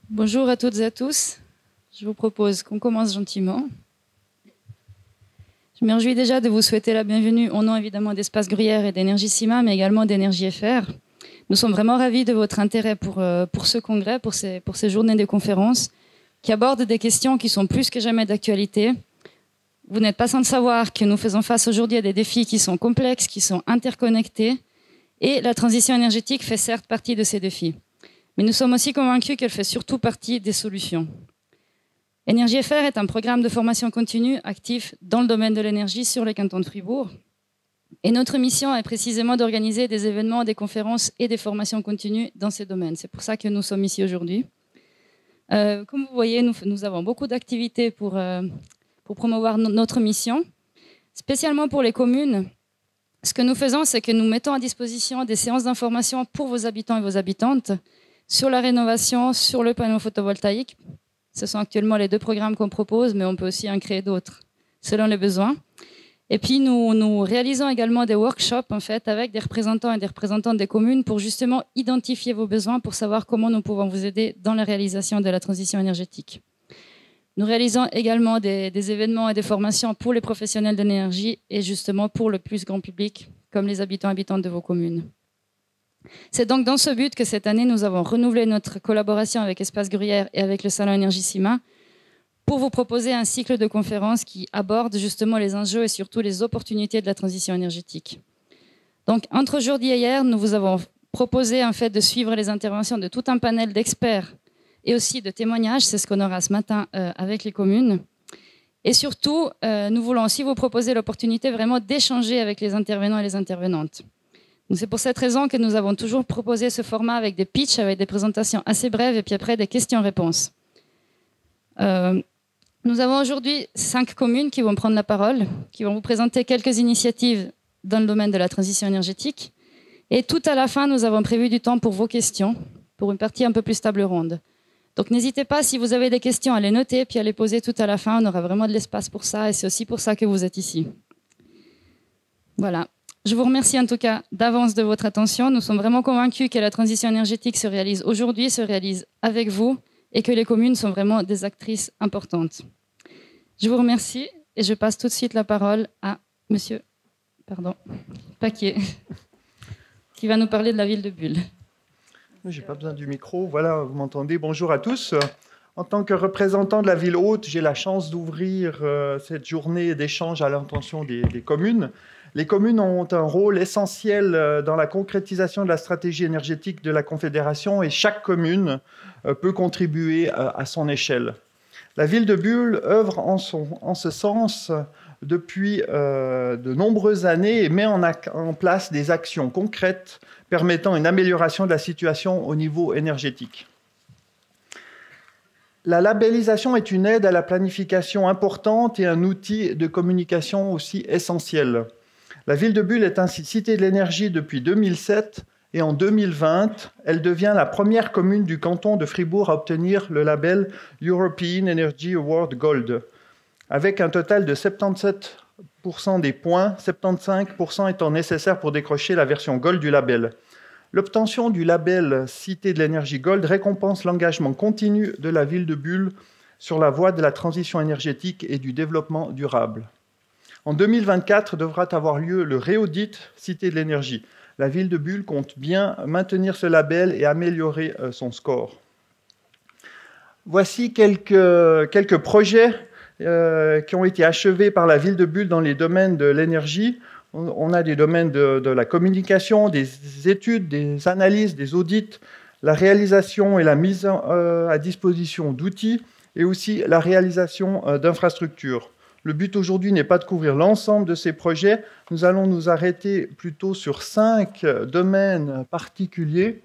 Bonjour à toutes et à tous. Je vous propose qu'on commence gentiment. Je me réjouis déjà de vous souhaiter la bienvenue au nom évidemment d'Espace Gruyère et d'Énergie Cima, mais également d'Énergie FR. Nous sommes vraiment ravis de votre intérêt pour ce congrès, pour ces journées de conférences qui abordent des questions qui sont plus que jamais d'actualité. Vous n'êtes pas sans savoir que nous faisons face aujourd'hui à des défis qui sont complexes, qui sont interconnectés, et la transition énergétique fait certes partie de ces défis. Mais nous sommes aussi convaincus qu'elle fait surtout partie des solutions. Énergie FR est un programme de formation continue actif dans le domaine de l'énergie sur le canton de Fribourg. Et notre mission est précisément d'organiser des événements, des conférences et des formations continues dans ces domaines. C'est pour ça que nous sommes ici aujourd'hui. Comme vous voyez, nous avons beaucoup d'activités pour promouvoir notre mission, spécialement pour les communes. Ce que nous faisons, c'est que nous mettons à disposition des séances d'information pour vos habitants et vos habitantes sur la rénovation, sur le panneau photovoltaïque. Ce sont actuellement les deux programmes qu'on propose, mais on peut aussi en créer d'autres selon les besoins. Et puis, nous réalisons également des workshops en fait, avec des représentants et des représentantes des communes pour justement identifier vos besoins, pour savoir comment nous pouvons vous aider dans la réalisation de la transition énergétique. Nous réalisons également des événements et des formations pour les professionnels de l'énergie et justement pour le plus grand public, comme les habitants et habitantes de vos communes. C'est donc dans ce but que cette année, nous avons renouvelé notre collaboration avec Espace Gruyère et avec le Salon Énergie Cima pour vous proposer un cycle de conférences qui aborde justement les enjeux et surtout les opportunités de la transition énergétique. Donc, entre aujourd'hui et hier, nous vous avons proposé en fait de suivre les interventions de tout un panel d'experts et aussi de témoignages. C'est ce qu'on aura ce matin avec les communes. Et surtout, nous voulons aussi vous proposer l'opportunité vraiment d'échanger avec les intervenants et les intervenantes. C'est pour cette raison que nous avons toujours proposé ce format avec des pitchs, avec des présentations assez brèves et puis après des questions-réponses. Nous avons aujourd'hui 5 communes qui vont prendre la parole, qui vont vous présenter quelques initiatives dans le domaine de la transition énergétique. Et tout à la fin, nous avons prévu du temps pour vos questions, pour une partie un peu plus table ronde. Donc n'hésitez pas, si vous avez des questions, à les noter puis à les poser tout à la fin. On aura vraiment de l'espace pour ça et c'est aussi pour ça que vous êtes ici. Voilà. Je vous remercie en tout cas d'avance de votre attention. Nous sommes vraiment convaincus que la transition énergétique se réalise aujourd'hui, se réalise avec vous et que les communes sont vraiment des actrices importantes. Je vous remercie et je passe tout de suite la parole à Monsieur Paquier, qui va nous parler de la ville de Bulle. Je n'ai pas besoin du micro. Voilà, vous m'entendez. Bonjour à tous. En tant que représentant de la ville haute, j'ai la chance d'ouvrir cette journée d'échange à l'intention des communes. Les communes ont un rôle essentiel dans la concrétisation de la stratégie énergétique de la Confédération et chaque commune peut contribuer à son échelle. La ville de Bulle œuvre en ce sens depuis de nombreuses années et met en place des actions concrètes permettant une amélioration de la situation au niveau énergétique. La labellisation est une aide à la planification importante et un outil de communication aussi essentiel. La ville de Bulle est ainsi cité de l'énergie depuis 2007 et en 2020, elle devient la première commune du canton de Fribourg à obtenir le label European Energy Award Gold. Avec un total de 77% des points, 75% étant nécessaires pour décrocher la version Gold du label. L'obtention du label Cité de l'énergie Gold récompense l'engagement continu de la ville de Bulle sur la voie de la transition énergétique et du développement durable. En 2024 devra avoir lieu le réaudit Cité de l'énergie. La ville de Bulle compte bien maintenir ce label et améliorer son score. Voici quelques projets qui ont été achevés par la ville de Bulle dans les domaines de l'énergie. On a des domaines de la communication, des études, des analyses, des audits, la réalisation et la mise à disposition d'outils et aussi la réalisation d'infrastructures. Le but aujourd'hui n'est pas de couvrir l'ensemble de ces projets. Nous allons nous arrêter plutôt sur 5 domaines particuliers.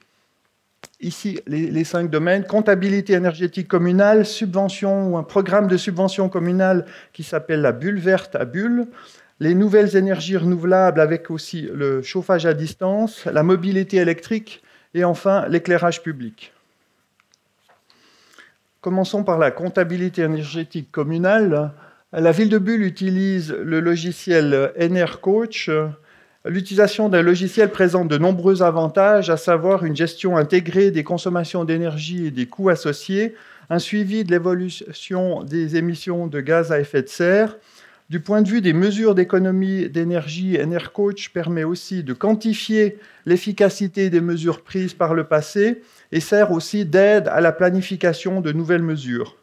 Ici, les 5 domaines, comptabilité énergétique communale, subvention ou un programme de subvention communale qui s'appelle la Bulle verte à Bulle, les nouvelles énergies renouvelables avec aussi le chauffage à distance, la mobilité électrique et enfin l'éclairage public. Commençons par la comptabilité énergétique communale. La ville de Bulle utilise le logiciel NR Coach L'utilisation d'un logiciel présente de nombreux avantages, à savoir une gestion intégrée des consommations d'énergie et des coûts associés, un suivi de l'évolution des émissions de gaz à effet de serre. Du point de vue des mesures d'économie d'énergie, EnerCoach permet aussi de quantifier l'efficacité des mesures prises par le passé et sert aussi d'aide à la planification de nouvelles mesures.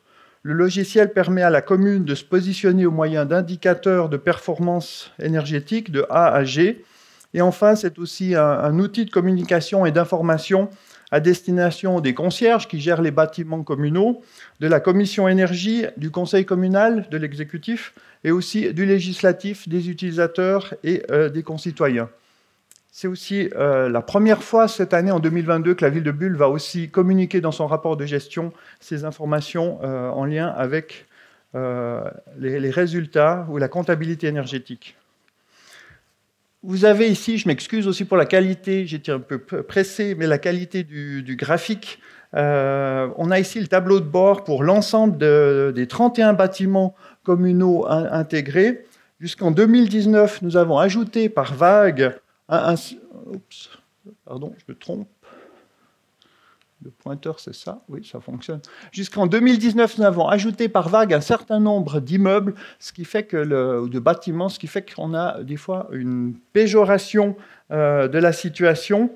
Le logiciel permet à la commune de se positionner au moyen d'indicateurs de performance énergétique de A à G. Et enfin, c'est aussi un outil de communication et d'information à destination des concierges qui gèrent les bâtiments communaux, de la commission énergie, du conseil communal, de l'exécutif, et aussi du législatif, des utilisateurs et des concitoyens. C'est aussi la première fois cette année, en 2022, que la ville de Bulle va aussi communiquer dans son rapport de gestion ces informations en lien avec les résultats ou la comptabilité énergétique. Vous avez ici, je m'excuse aussi pour la qualité, j'étais un peu pressé, mais la qualité du graphique. On a ici le tableau de bord pour l'ensemble des 31 bâtiments communaux intégrés. Jusqu'en 2019, nous avons ajouté par vague oups, pardon, je me trompe. Le pointeur, c'est ça. Oui, ça fonctionne. Jusqu'en 2019, nous avons ajouté par vague un certain nombre d'immeubles, de bâtiments, ce qui fait qu'on a des fois une péjoration de la situation.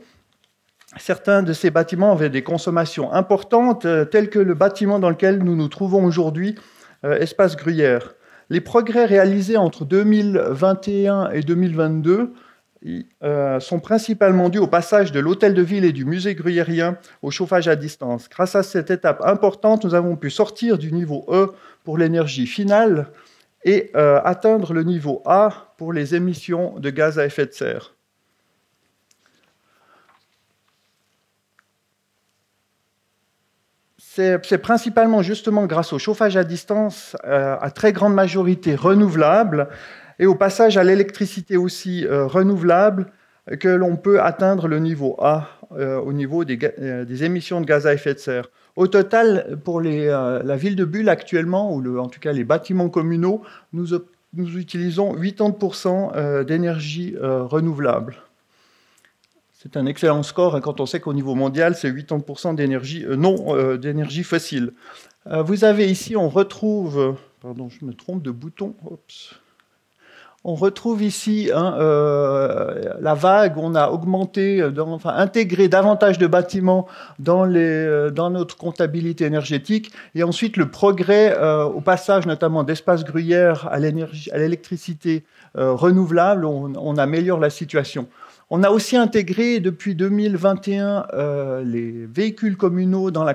Certains de ces bâtiments avaient des consommations importantes, telles que le bâtiment dans lequel nous nous trouvons aujourd'hui, Espace Gruyère. Les progrès réalisés entre 2021 et 2022 sont principalement dus au passage de l'hôtel de ville et du musée gruyérien au chauffage à distance. Grâce à cette étape importante, nous avons pu sortir du niveau E pour l'énergie finale et atteindre le niveau A pour les émissions de gaz à effet de serre. C'est principalement justement grâce au chauffage à distance à très grande majorité renouvelable et au passage à l'électricité aussi renouvelable que l'on peut atteindre le niveau A au niveau des émissions de gaz à effet de serre. Au total, pour la ville de Bulle actuellement, ou en tout cas les bâtiments communaux, nous utilisons 80% d'énergie renouvelable. C'est un excellent score quand on sait qu'au niveau mondial, c'est 80% d'énergie fossile. Vous avez ici, on retrouve... Pardon, je me trompe de bouton. Oups. On retrouve ici la vague, on a intégré davantage de bâtiments dans notre comptabilité énergétique, et ensuite le progrès au passage notamment d'Espace Gruyère à l'électricité renouvelable, on améliore la situation. On a aussi intégré depuis 2021 les véhicules communaux dans la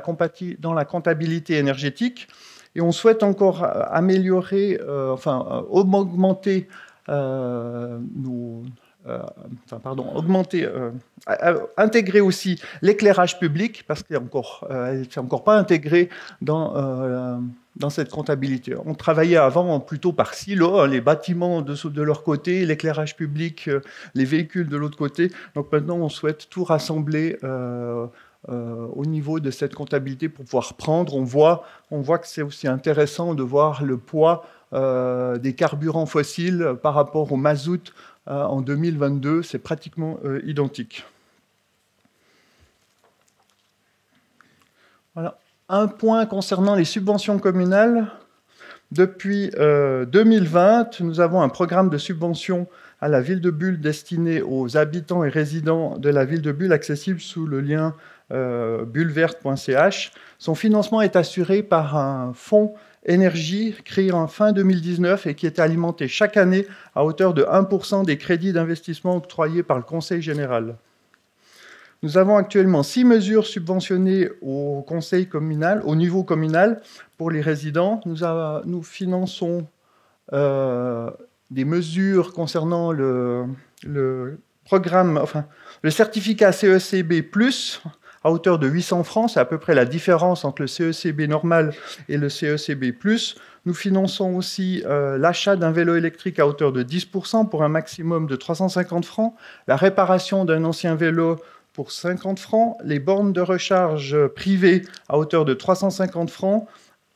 comptabilité énergétique, et on souhaite encore améliorer, augmenter intégrer aussi l'éclairage public, parce qu'il n'est encore pas intégré dans cette comptabilité. On travaillait avant plutôt par silo, les bâtiments de leur côté, l'éclairage public, les véhicules de l'autre côté. Donc maintenant, on souhaite tout rassembler au niveau de cette comptabilité pour pouvoir prendre. On voit que c'est aussi intéressant de voir le poids des carburants fossiles par rapport au mazout en 2022, c'est pratiquement identique. Voilà. Un point concernant les subventions communales. Depuis 2020, nous avons un programme de subvention à la ville de Bulle destiné aux habitants et résidents de la ville de Bulle, accessible sous le lien bulleverte.ch. Son financement est assuré par un fonds énergie créé en fin 2019 et qui est alimenté chaque année à hauteur de 1% des crédits d'investissement octroyés par le Conseil général. Nous avons actuellement 6 mesures subventionnées au conseil communal, au niveau communal pour les résidents. Nous finançons des mesures concernant le programme, le certificat CECB+, à hauteur de 800 francs, c'est à peu près la différence entre le CECB normal et le CECB+. Nous finançons aussi l'achat d'un vélo électrique à hauteur de 10% pour un maximum de 350 francs, la réparation d'un ancien vélo pour 50 francs, les bornes de recharge privées à hauteur de 350 francs,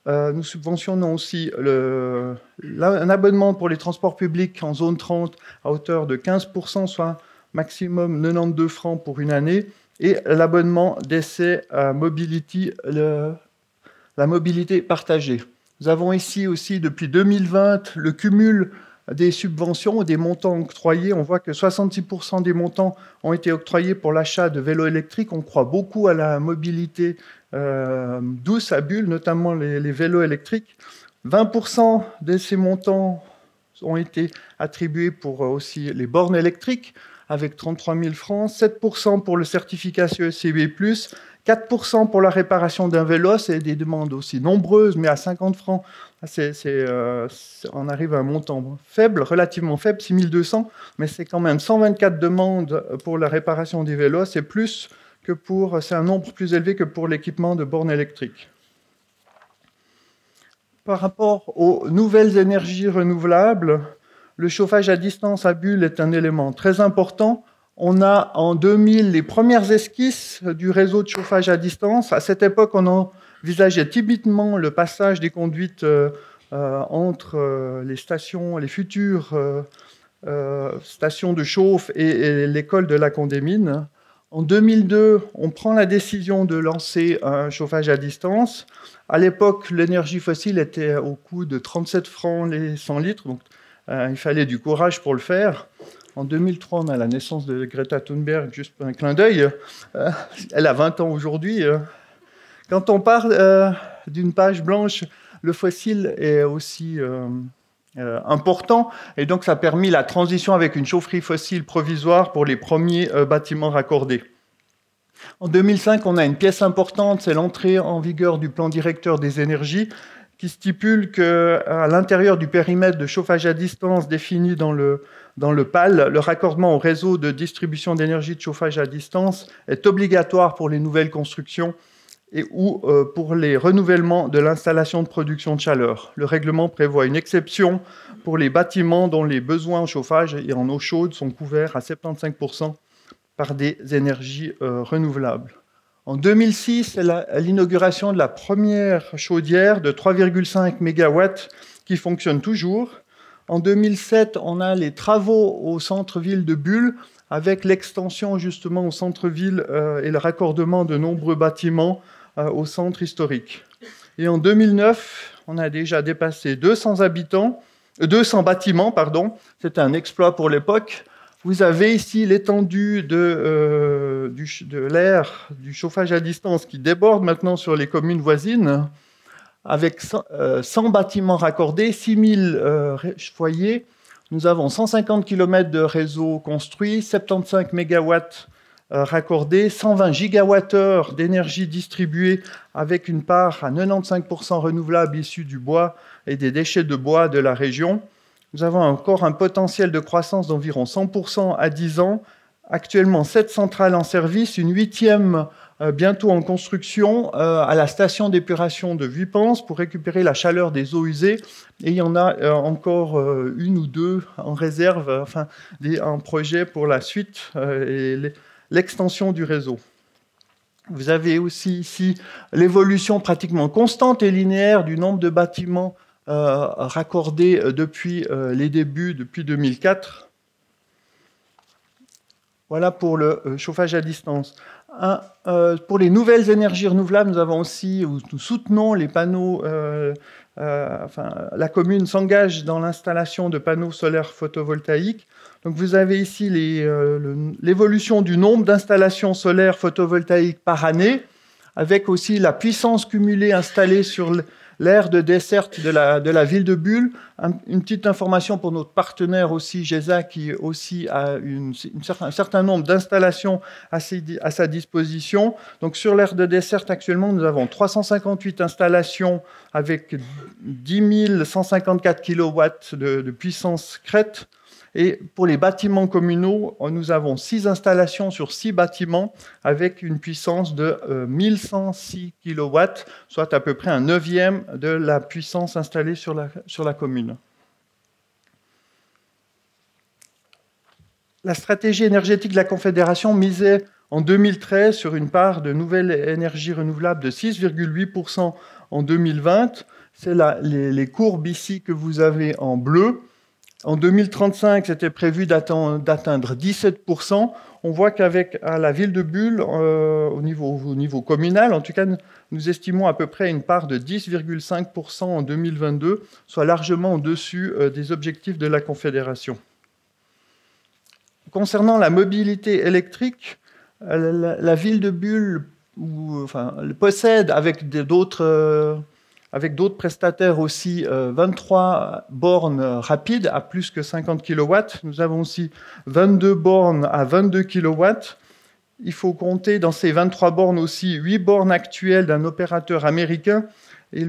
nous subventionnons aussi un abonnement pour les transports publics en zone 30 à hauteur de 15%, soit maximum 92 francs pour une année, et l'abonnement d'essai à Mobility, la mobilité partagée. Nous avons ici aussi, depuis 2020, le cumul des subventions, des montants octroyés. On voit que 66% des montants ont été octroyés pour l'achat de vélos électriques. On croit beaucoup à la mobilité douce à Bulle, notamment les vélos électriques. 20% de ces montants ont été attribués pour aussi les bornes électriques, avec 33 000 francs, 7% pour le certificat CECB+, 4% pour la réparation d'un vélo. C'est des demandes aussi nombreuses, mais à 50 francs, on arrive à un montant faible, relativement faible, 6 200, mais c'est quand même 124 demandes pour la réparation des vélos. C'est un nombre plus élevé que pour l'équipement de bornes électriques. Par rapport aux nouvelles énergies renouvelables, le chauffage à distance à Bulle est un élément très important. On a en 2000 les premières esquisses du réseau de chauffage à distance. À cette époque, on envisageait timidement le passage des conduites entre les futures stations de chauffe et l'école de la Condamine. En 2002, on prend la décision de lancer un chauffage à distance. À l'époque, l'énergie fossile était au coût de 37 francs les 100 litres, donc il fallait du courage pour le faire. En 2003, on a la naissance de Greta Thunberg, juste un clin d'œil. Elle a 20 ans aujourd'hui. Quand on parle d'une page blanche, le fossile est aussi important, et donc ça a permis la transition avec une chaufferie fossile provisoire pour les premiers bâtiments raccordés. En 2005, on a une pièce importante, c'est l'entrée en vigueur du plan directeur des énergies, qui stipule qu'à l'intérieur du périmètre de chauffage à distance défini dans le PAL, le raccordement au réseau de distribution d'énergie de chauffage à distance est obligatoire pour les nouvelles constructions ou pour les renouvellements de l'installation de production de chaleur. Le règlement prévoit une exception pour les bâtiments dont les besoins en chauffage et en eau chaude sont couverts à 75% par des énergies renouvelables. En 2006, c'est l'inauguration de la première chaudière de 3,5 MW qui fonctionne toujours. En 2007, on a les travaux au centre-ville de Bulle, avec l'extension justement au centre-ville et le raccordement de nombreux bâtiments au centre historique. Et en 2009, on a déjà dépassé 200 bâtiments. C'était un exploit pour l'époque. Vous avez ici l'étendue de l'aire du chauffage à distance qui déborde maintenant sur les communes voisines, avec 100 bâtiments raccordés, 6000 foyers. Nous avons 150 km de réseau construit, 75 MW raccordés, 120 gigawattheures d'énergie distribuée avec une part à 95% renouvelable issue du bois et des déchets de bois de la région. Nous avons encore un potentiel de croissance d'environ 100% à 10 ans. Actuellement, 7 centrales en service, une 8e bientôt en construction à la station d'épuration de Vuipens pour récupérer la chaleur des eaux usées. Et il y en a encore une ou deux en réserve, un projet pour la suite et l'extension du réseau. Vous avez aussi ici l'évolution pratiquement constante et linéaire du nombre de bâtiments raccordés depuis les débuts, depuis 2004. Voilà pour le chauffage à distance. Pour les nouvelles énergies renouvelables, nous soutenons les panneaux. La commune s'engage dans l'installation de panneaux solaires photovoltaïques. Donc vous avez ici l'évolution du nombre d'installations solaires photovoltaïques par année, avec aussi la puissance cumulée installée sur l'aire de desserte de la ville de Bulle. Une petite information pour notre partenaire aussi, GESA, qui aussi a un certain nombre d'installations à sa disposition. Donc sur l'aire de desserte, actuellement, nous avons 358 installations avec 10 154 kW de puissance crête. Et pour les bâtiments communaux, nous avons 6 installations sur 6 bâtiments avec une puissance de 1106 kW, soit à peu près un 9e de la puissance installée sur la commune. La stratégie énergétique de la Confédération misait en 2013 sur une part de nouvelles énergies renouvelables de 6,8% en 2020. C'est les courbes ici que vous avez en bleu. En 2035, c'était prévu d'atteindre 17%. On voit qu'avec la ville de Bulle, au niveau communal, en tout cas, nous estimons à peu près une part de 10,5% en 2022, soit largement au-dessus des objectifs de la Confédération. Concernant la mobilité électrique, la ville de Bulle possède avec d'autres prestataires aussi 23 bornes rapides à plus que 50 kW. Nous avons aussi 22 bornes à 22 kW. Il faut compter dans ces 23 bornes aussi 8 bornes actuelles d'un opérateur américain, et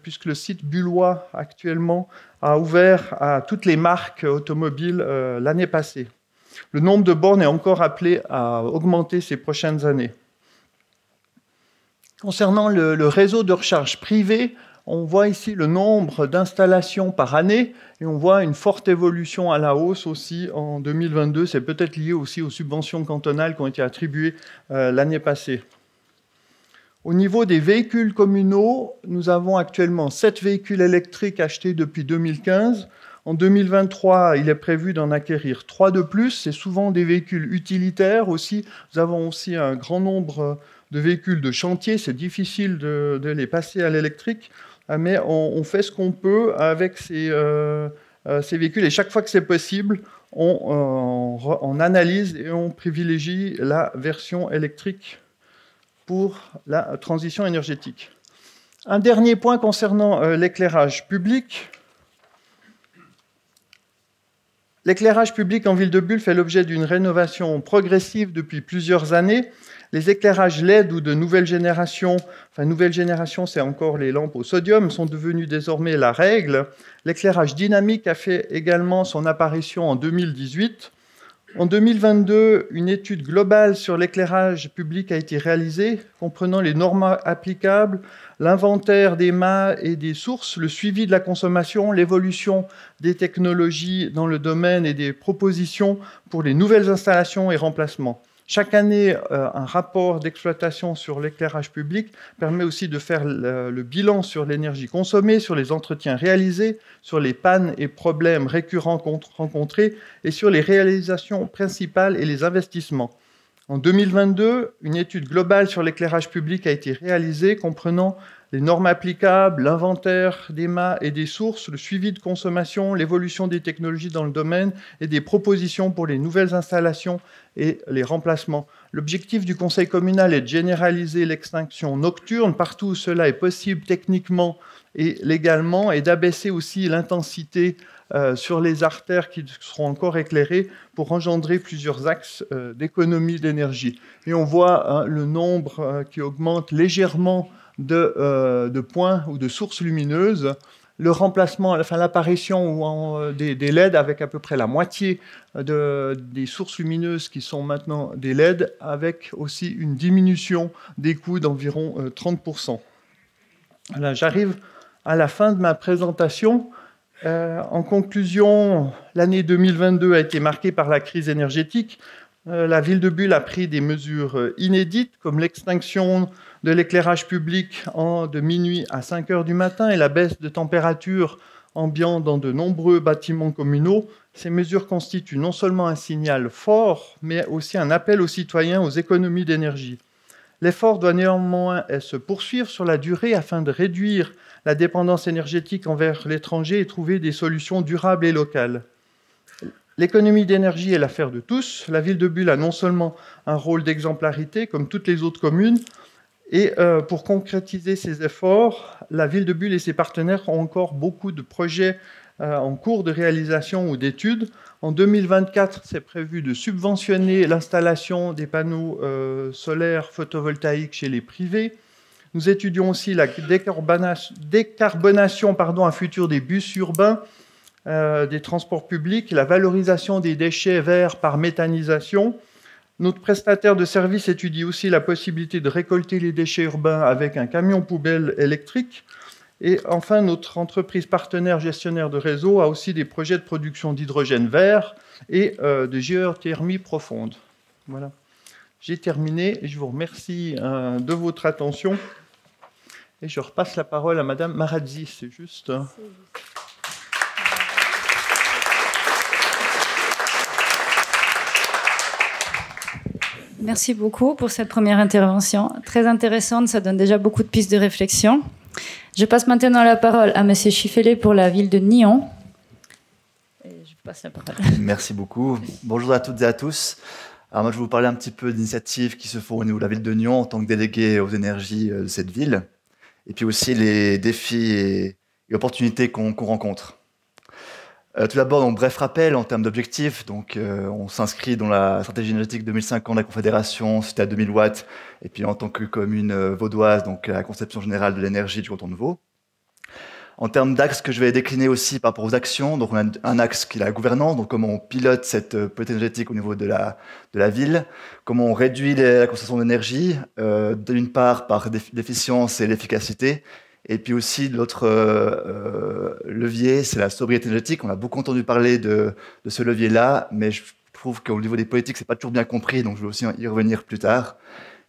puisque le site bullois actuellement a ouvert à toutes les marques automobiles l'année passée. Le nombre de bornes est encore appelé à augmenter ces prochaines années. Concernant le réseau de recharge privé, on voit ici le nombre d'installations par année et on voit une forte évolution à la hausse aussi en 2022. C'est peut-être lié aussi aux subventions cantonales qui ont été attribuées l'année passée. Au niveau des véhicules communaux, nous avons actuellement 7 véhicules électriques achetés depuis 2015. En 2023, il est prévu d'en acquérir 3 de plus. C'est souvent des véhicules utilitaires aussi. Nous avons aussi un grand nombre de véhicules de chantier. C'est difficile de les passer à l'électrique, mais on fait ce qu'on peut avec ces véhicules. Et chaque fois que c'est possible, on analyse et on privilégie la version électrique pour la transition énergétique. Un dernier point concernant l'éclairage public. L'éclairage public en ville de Bulle fait l'objet d'une rénovation progressive depuis plusieurs années. Les éclairages LED ou de nouvelle génération, c'est encore les lampes au sodium, sont devenus désormais la règle. L'éclairage dynamique a fait également son apparition en 2018. En 2022, une étude globale sur l'éclairage public a été réalisée, comprenant les normes applicables, l'inventaire des mâts et des sources, le suivi de la consommation, l'évolution des technologies dans le domaine et des propositions pour les nouvelles installations et remplacements. Chaque année, un rapport d'exploitation sur l'éclairage public permet aussi de faire le bilan sur l'énergie consommée, sur les entretiens réalisés, sur les pannes et problèmes récurrents rencontrés et sur les réalisations principales et les investissements. En 2022, une étude globale sur l'éclairage public a été réalisée, comprenant les normes applicables, l'inventaire des mâts et des sources, le suivi de consommation, l'évolution des technologies dans le domaine et des propositions pour les nouvelles installations et les remplacements. L'objectif du conseil communal est de généraliser l'extinction nocturne partout où cela est possible techniquement et légalement, et d'abaisser aussi l'intensité sur les artères qui seront encore éclairées pour engendrer plusieurs axes d'économie d'énergie. Et on voit le nombre qui augmente légèrement de points ou de sources lumineuses. Le remplacement, l'apparition des LED avec à peu près la moitié des sources lumineuses qui sont maintenant des LED, avec aussi une diminution des coûts d'environ 30%. Voilà, j'arrive à la fin de ma présentation. En conclusion, l'année 2022 a été marquée par la crise énergétique. La ville de Bulle a pris des mesures inédites, comme l'extinction de l'éclairage public de minuit à 5 heures du matin et la baisse de température ambiante dans de nombreux bâtiments communaux. Ces mesures constituent non seulement un signal fort, mais aussi un appel aux citoyens aux économies d'énergie. L'effort doit néanmoins se poursuivre sur la durée afin de réduire la dépendance énergétique envers l'étranger et trouver des solutions durables et locales. L'économie d'énergie est l'affaire de tous. La ville de Bulle a non seulement un rôle d'exemplarité, comme toutes les autres communes, et pour concrétiser ces efforts, la ville de Bulle et ses partenaires ont encore beaucoup de projets en cours de réalisation ou d'études. En 2024, c'est prévu de subventionner l'installation des panneaux solaires photovoltaïques chez les privés. Nous étudions aussi la décarbonation à futur des bus urbains, des transports publics, la valorisation des déchets verts par méthanisation. Notre prestataire de services étudie aussi la possibilité de récolter les déchets urbains avec un camion poubelle électrique. Et enfin, notre entreprise partenaire gestionnaire de réseau a aussi des projets de production d'hydrogène vert et de géothermie profonde. Voilà. J'ai terminé et je vous remercie de votre attention. Et je repasse la parole à Madame Marazzi, c'est juste. Merci beaucoup pour cette première intervention. Très intéressante, ça donne déjà beaucoup de pistes de réflexion. Je passe maintenant la parole à Monsieur Chiffelet pour la ville de Nyon. Et je passe la parole. Merci beaucoup. Bonjour à toutes et à tous. Alors moi, je vais vous parler un petit peu d'initiatives qui se font au niveau de la ville de Nyon en tant que délégué aux énergies de cette ville, et puis aussi les défis et opportunités qu'on rencontre. Tout d'abord, donc, bref rappel en termes d'objectifs. Donc, on s'inscrit dans la stratégie énergétique 2050 de la Confédération, c'était à 2000 watts, et puis en tant que commune vaudoise, donc la conception générale de l'énergie du canton de Vaud. En termes d'axes que je vais décliner aussi par rapport aux actions, donc on a un axe qui est la gouvernance, donc comment on pilote cette politique énergétique au niveau de la ville, comment on réduit la consommation d'énergie, d'une part par l'efficience et l'efficacité, et puis aussi l'autre levier, c'est la sobriété énergétique. On a beaucoup entendu parler de ce levier-là, mais je trouve qu'au niveau des politiques, c'est pas toujours bien compris, donc je vais aussi y revenir plus tard.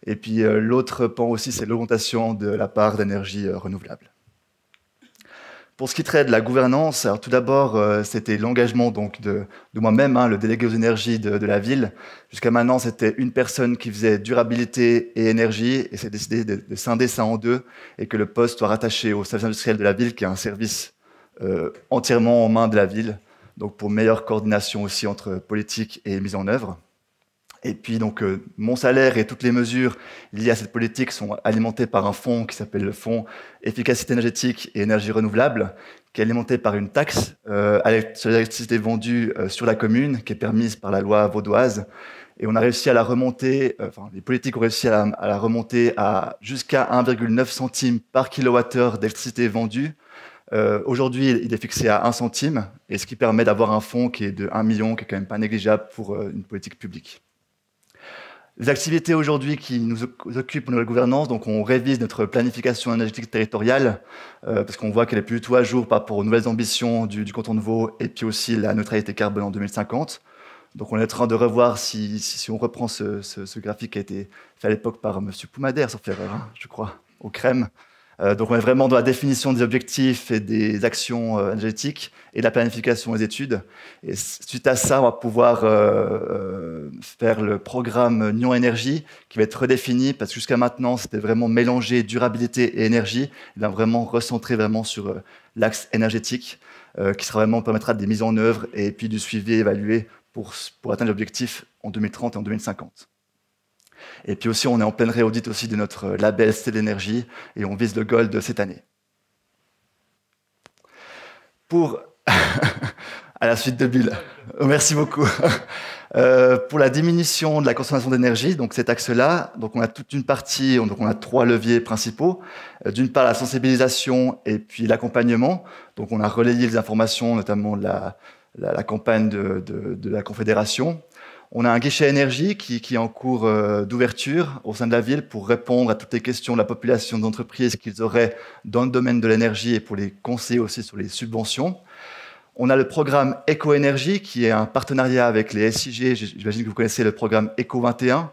Et puis l'autre pan aussi, c'est l'augmentation de la part d'énergie renouvelable. Pour ce qui traite de la gouvernance, alors tout d'abord, c'était l'engagement donc de moi-même, le délégué aux énergies de la ville. Jusqu'à maintenant, c'était une personne qui faisait durabilité et énergie, et c'est décidé de scinder ça en deux, et que le poste soit rattaché au service industriel de la ville, qui est un service entièrement en main de la ville, donc pour meilleure coordination aussi entre politique et mise en œuvre. Et puis donc mon salaire et toutes les mesures liées à cette politique sont alimentées par un fonds qui s'appelle le fonds efficacité énergétique et énergie renouvelable, qui est alimenté par une taxe sur l'électricité vendue sur la commune, qui est permise par la loi vaudoise. Et on a réussi à la remonter, les politiques ont réussi à la remonter à jusqu'à 1,9 centime par kilowattheure d'électricité vendue. Aujourd'hui, il est fixé à 1 centime, et ce qui permet d'avoir un fonds qui est de 1 million, qui est quand même pas négligeable pour une politique publique. Les activités aujourd'hui qui nous occupent dans la gouvernance, donc on révise notre planification énergétique territoriale, parce qu'on voit qu'elle est plus du tout à jour par rapport aux nouvelles ambitions du canton de Vaud, et puis aussi la neutralité carbone en 2050. Donc on est en train de revoir si on reprend ce graphique qui a été fait à l'époque par M. Poumadère, sauf erreur, je crois, au CREM. Donc on est vraiment dans la définition des objectifs et des actions énergétiques et la planification des études. Et suite à ça, on va pouvoir faire le programme Nyon Énergie qui va être redéfini, parce que jusqu'à maintenant, c'était vraiment mélanger durabilité et énergie. Il va vraiment recentrer vraiment sur l'axe énergétique qui sera vraiment permettra des mises en œuvre et puis du suivi et évalué pour atteindre l'objectif en 2030 et en 2050. Et puis aussi, on est en pleine réaudit aussi de notre label C d'énergie et on vise le gold cette année. Pour à la suite de Bill, merci beaucoup. Pour la diminution de la consommation d'énergie, donc cet axe-là, donc on a toute une partie, donc on a 3 leviers principaux. D'une part, la sensibilisation et puis l'accompagnement. Donc on a relayé les informations, notamment de la campagne de la Confédération. On a un guichet énergie qui est en cours d'ouverture au sein de la ville pour répondre à toutes les questions de la population d'entreprises qu'ils auraient dans le domaine de l'énergie et pour les conseiller aussi sur les subventions. On a le programme Éco-énergie qui est un partenariat avec les SIG. J'imagine que vous connaissez le programme Éco 21,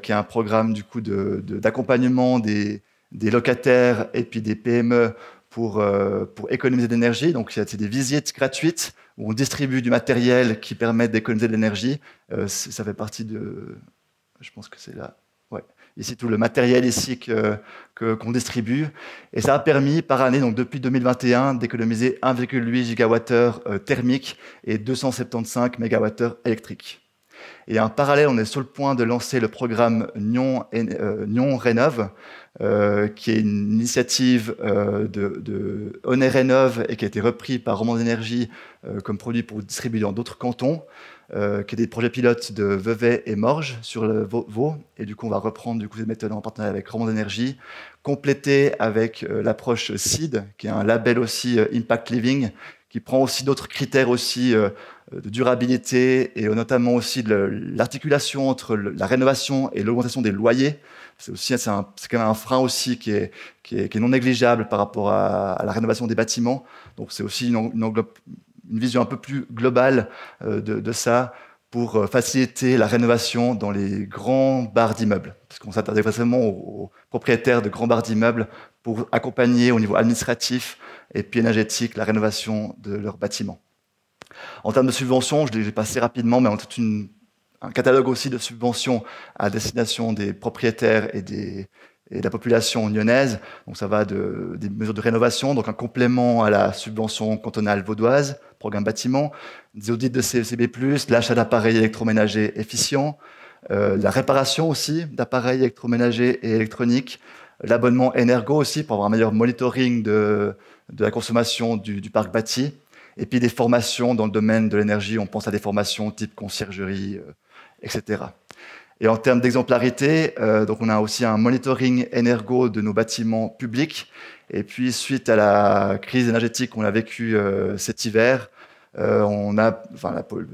qui est un programme du coup d'accompagnement des locataires et puis des PME pour économiser de l'énergie. Donc, c'est des visites gratuites où on distribue du matériel qui permet d'économiser de l'énergie. Ça fait partie de... Je pense que c'est là. Ouais. Ici, tout le matériel ici qu'on distribue. Et ça a permis par année, donc depuis 2021, d'économiser 1,8 gigawattheure thermique et 275 mégawattheures électriques. Et en parallèle, on est sur le point de lancer le programme Nyon Rénov', qui est une initiative de Honnet Rénov' et qui a été repris par Romande Énergie comme produit pour distribuer dans d'autres cantons, qui est des projets pilotes de Vevey et Morges sur le Vaud. Et du coup, on va reprendre cette méthode en partenariat avec Romande Énergie, complétée avec l'approche SEED, qui est un label aussi Impact Living, qui prend aussi d'autres critères aussi de durabilité et notamment aussi de l'articulation entre la rénovation et l'augmentation des loyers. C'est quand même un frein aussi qui est non négligeable par rapport à la rénovation des bâtiments. Donc c'est aussi une vision un peu plus globale de ça pour faciliter la rénovation dans les grands barres d'immeubles. Parce qu'on s'attendait vraiment aux propriétaires de grands barres d'immeubles pour accompagner au niveau administratif et puis énergétique la rénovation de leurs bâtiments. En termes de subventions, je l'ai passé rapidement, mais on a tout un catalogue aussi de subventions à destination des propriétaires et de la population lyonnaise. Donc ça va des mesures de rénovation, donc un complément à la subvention cantonale vaudoise, programme bâtiment, des audits de CECB+, l'achat d'appareils électroménagers efficients, la réparation aussi d'appareils électroménagers et électroniques, l'abonnement Energo aussi pour avoir un meilleur monitoring de la consommation du parc bâti, et puis des formations dans le domaine de l'énergie. On pense à des formations type conciergerie, etc. Et en termes d'exemplarité, donc on a aussi un monitoring Energo de nos bâtiments publics. Et puis, suite à la crise énergétique qu'on a vécue cet hiver, le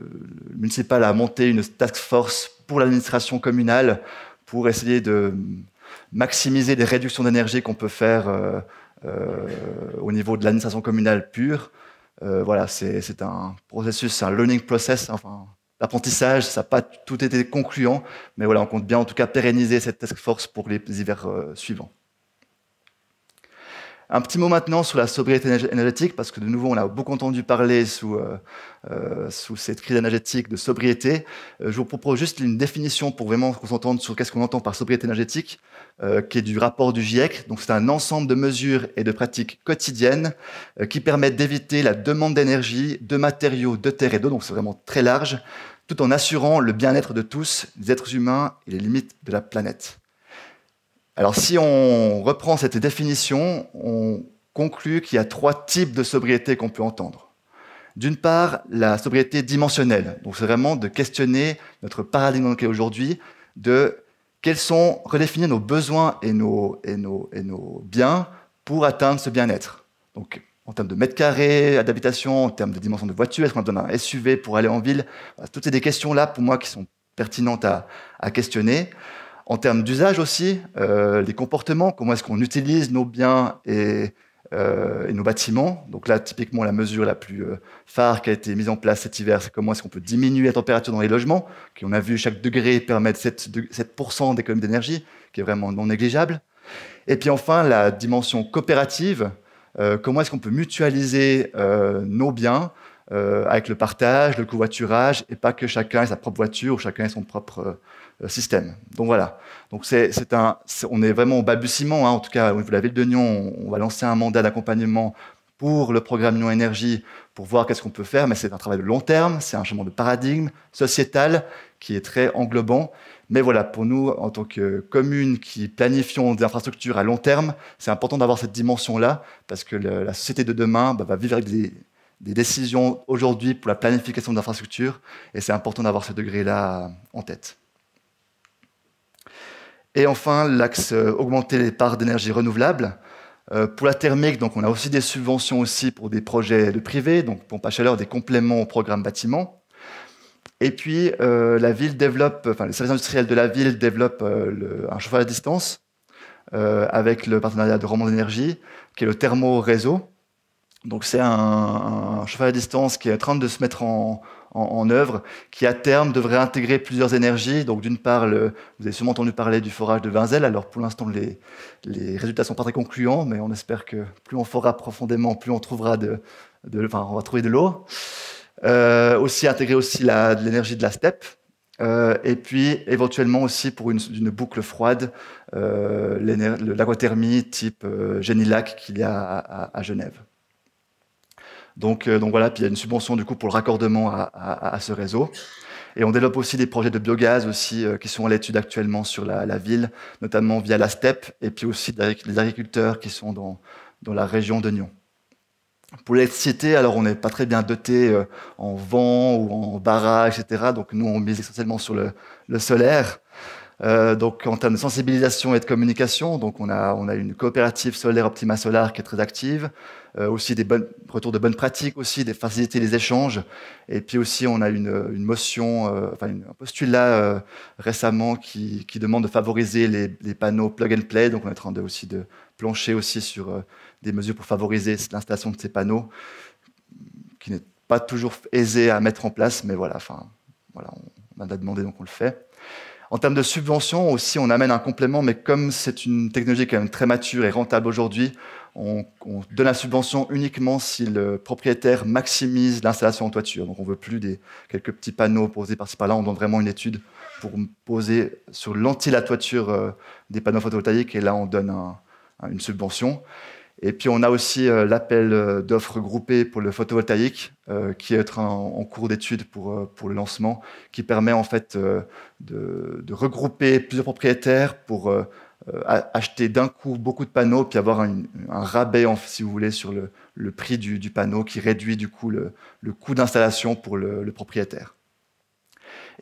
municipal a monté une task force pour l'administration communale pour essayer de maximiser les réductions d'énergie qu'on peut faire au niveau de l'administration communale pure. Voilà, c'est un processus, c'est un learning process, enfin, l'apprentissage, ça n'a pas tout été concluant, mais voilà, on compte bien en tout cas pérenniser cette task force pour les hivers suivants. Un petit mot maintenant sur la sobriété énergétique, parce que de nouveau, on a beaucoup entendu parler sous cette crise énergétique de sobriété. Je vous propose juste une définition pour vraiment qu'on s'entende sur qu'est-ce qu'on entend par sobriété énergétique, qui est du rapport du GIEC. Donc, c'est un ensemble de mesures et de pratiques quotidiennes qui permettent d'éviter la demande d'énergie, de matériaux, de terre et d'eau, donc c'est vraiment très large, tout en assurant le bien-être de tous, des êtres humains et les limites de la planète. Alors, si on reprend cette définition, on conclut qu'il y a 3 types de sobriété qu'on peut entendre. D'une part, la sobriété dimensionnelle. Donc, c'est vraiment de questionner notre paradigme dans lequel aujourd'hui, de quels sont redéfinir nos besoins et nos biens pour atteindre ce bien-être. Donc, en termes de mètres carrés d'habitation, en termes de dimension de voiture, est-ce qu'on a besoin d'un SUV pour aller en ville? Toutes ces questions-là, pour moi, qui sont pertinentes à questionner. En termes d'usage aussi, les comportements, comment est-ce qu'on utilise nos biens et nos bâtiments. Donc là, typiquement, la mesure la plus phare qui a été mise en place cet hiver, c'est comment est-ce qu'on peut diminuer la température dans les logements, qu'on a vu chaque degré permettre 7% d'économie d'énergie, qui est vraiment non négligeable. Et puis enfin, la dimension coopérative, comment est-ce qu'on peut mutualiser nos biens avec le partage, le covoiturage, et pas que chacun ait sa propre voiture ou chacun ait son propre système. Donc voilà. Donc on est vraiment au balbutiement, hein. En tout cas, au niveau de la ville de Nyon, on va lancer un mandat d'accompagnement pour le programme Nyon Énergie pour voir qu'est-ce qu'on peut faire, mais c'est un travail de long terme, c'est un changement de paradigme sociétal qui est très englobant. Mais voilà, pour nous, en tant que commune qui planifions des infrastructures à long terme, c'est important d'avoir cette dimension-là, parce que la société de demain va vivre avec des décisions aujourd'hui pour la planification d'infrastructures, et c'est important d'avoir ce degré-là en tête. Et enfin, l'axe augmenter les parts d'énergie renouvelable. Pour la thermique, donc, on a aussi des subventions aussi pour des projets de privé, donc pompe à chaleur, des compléments au programme bâtiment. Et puis, la ville développe, enfin, les services industriels de la ville développent un chauffage à distance avec le partenariat de Romande Énergie, qui est le thermo-réseau. Donc, c'est un chauffage à distance qui est en train de se mettre en œuvre, qui à terme devrait intégrer plusieurs énergies. Donc d'une part, vous avez sûrement entendu parler du forage de Vinzel. Alors pour l'instant, les résultats sont pas très concluants, mais on espère que plus on forera profondément, plus on trouvera on va trouver de l'eau. Aussi intégrer aussi de l'énergie de la steppe. Et puis éventuellement aussi pour une boucle froide, l'aquathermie type Génilac qu'il y a à Genève. Donc voilà, puis il y a une subvention du coup pour le raccordement à ce réseau. Et on développe aussi des projets de biogaz aussi, qui sont à l'étude actuellement sur la ville, notamment via la steppe, et puis aussi les agriculteurs qui sont dans la région de Nyon. Pour l'électricité, alors on n'est pas très bien doté en vent ou en barrage, etc. Donc nous, on mise essentiellement sur le solaire. Donc en termes de sensibilisation et de communication, donc on a une coopérative solaire Optima Solar qui est très active, aussi des retours de bonnes pratiques, aussi des facilités les échanges, et puis aussi on a une motion, un postulat récemment qui demande de favoriser les panneaux plug and play. Donc on est en train aussi de plancher aussi sur des mesures pour favoriser l'installation de ces panneaux, qui n'est pas toujours aisé à mettre en place, mais voilà, voilà, on a demandé, donc on le fait. En termes de subventions aussi, on amène un complément, mais comme c'est une technologie quand même très mature et rentable aujourd'hui, on donne la subvention uniquement si le propriétaire maximise l'installation en toiture. Donc on ne veut plus quelques petits panneaux posés par-ci par-là, on donne vraiment une étude pour poser sur l'anti la toiture des panneaux photovoltaïques, et là on donne une subvention. Et puis on a aussi l'appel d'offres groupées pour le photovoltaïque qui est en cours d'étude pour le lancement, qui permet en fait de regrouper plusieurs propriétaires pour acheter d'un coup beaucoup de panneaux, puis avoir un rabais, si vous voulez, sur le prix du panneau, qui réduit du coup le coût d'installation pour le propriétaire.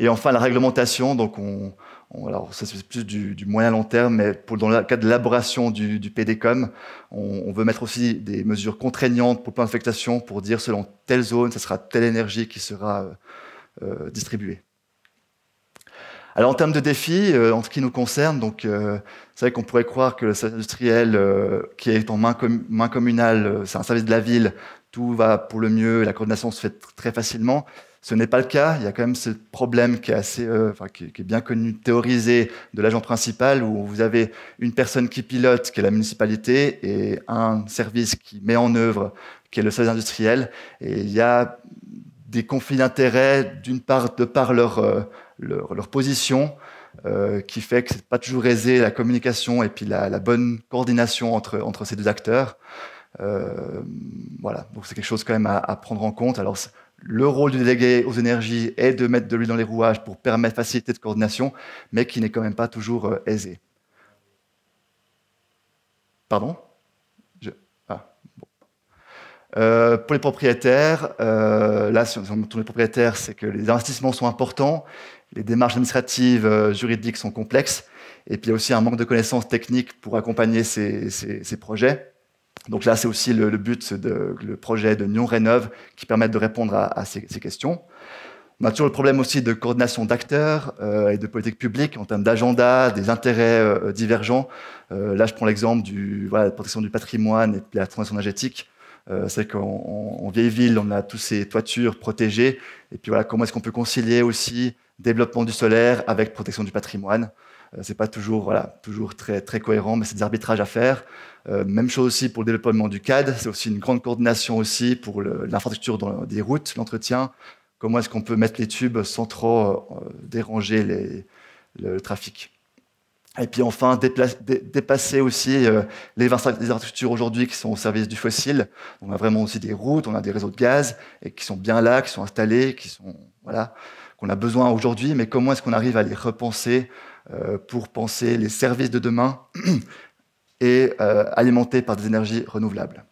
Et enfin, la réglementation, donc alors ça c'est plus du moyen long terme, mais dans le cadre de l'élaboration du PDCOM, on veut mettre aussi des mesures contraignantes pour le plan d'affectation, pour dire selon telle zone, ce sera telle énergie qui sera distribuée. Alors en termes de défis, en ce qui nous concerne, donc c'est vrai qu'on pourrait croire que le service industriel qui est en main communale, c'est un service de la ville, tout va pour le mieux, la coordination se fait très facilement. Ce n'est pas le cas. Il y a quand même ce problème qui est qui est bien connu, théorisé, de l'agent principal, où vous avez une personne qui pilote, qui est la municipalité, et un service qui met en œuvre, qui est le service industriel. Et il y a des conflits d'intérêts, d'une part, de par leur position, qui fait que c'est pas toujours aisé la communication et puis la bonne coordination entre ces deux acteurs. Voilà, donc c'est quelque chose quand même à prendre en compte. Alors le rôle du délégué aux énergies est de mettre de l'huile dans les rouages pour permettre facilité de coordination, mais qui n'est quand même pas toujours aisé. Pardon? Pour les propriétaires, là, si on tourne les propriétaires, c'est que les investissements sont importants, les démarches administratives, juridiques sont complexes, et puis il y a aussi un manque de connaissances techniques pour accompagner ces projets. Donc là, c'est aussi le but le projet de Nyon Rénov qui permet de répondre à ces questions. On a toujours le problème aussi de coordination d'acteurs et de politique publique en termes d'agenda, des intérêts divergents. Là, je prends l'exemple de la protection du patrimoine et de la transition énergétique. C'est qu'en vieille ville, on a tous ces toitures protégées. Et puis voilà, comment est-ce qu'on peut concilier aussi développement du solaire avec protection du patrimoine? C'est pas toujours très, très cohérent, mais c'est des arbitrages à faire. Même chose aussi pour le développement du CAD. C'est aussi une grande coordination aussi pour l'infrastructure des routes, l'entretien. Comment est-ce qu'on peut mettre les tubes sans trop déranger le trafic? Et puis enfin, dépasser aussi les infrastructures aujourd'hui qui sont au service du fossile. On a vraiment aussi des routes, on a des réseaux de gaz et qui sont bien là, qui sont installés, qu'on a besoin aujourd'hui. Mais comment est-ce qu'on arrive à les repenser pour penser les services de demain et alimentés par des énergies renouvelables?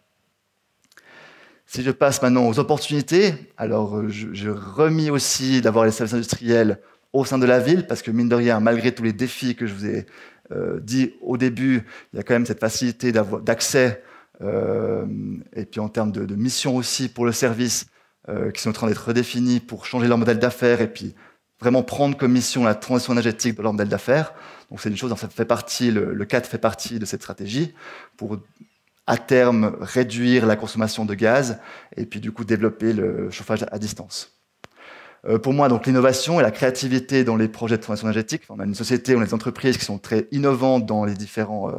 Si je passe maintenant aux opportunités, alors je remis aussi d'avoir les services industriels au sein de la ville, parce que mine de rien, malgré tous les défis que je vous ai dit au début, il y a quand même cette facilité d'accès, et puis en termes de mission aussi pour le service, qui sont en train d'être redéfinis pour changer leur modèle d'affaires, et puis vraiment prendre comme mission la transition énergétique de leur modèle d'affaires. Donc c'est une chose, ça fait partie, le cadre fait partie de cette stratégie, pour à terme réduire la consommation de gaz, et puis du coup développer le chauffage à distance. Pour moi, donc l'innovation et la créativité dans les projets de transition énergétique. On a une société, on a des entreprises qui sont très innovantes dans les différents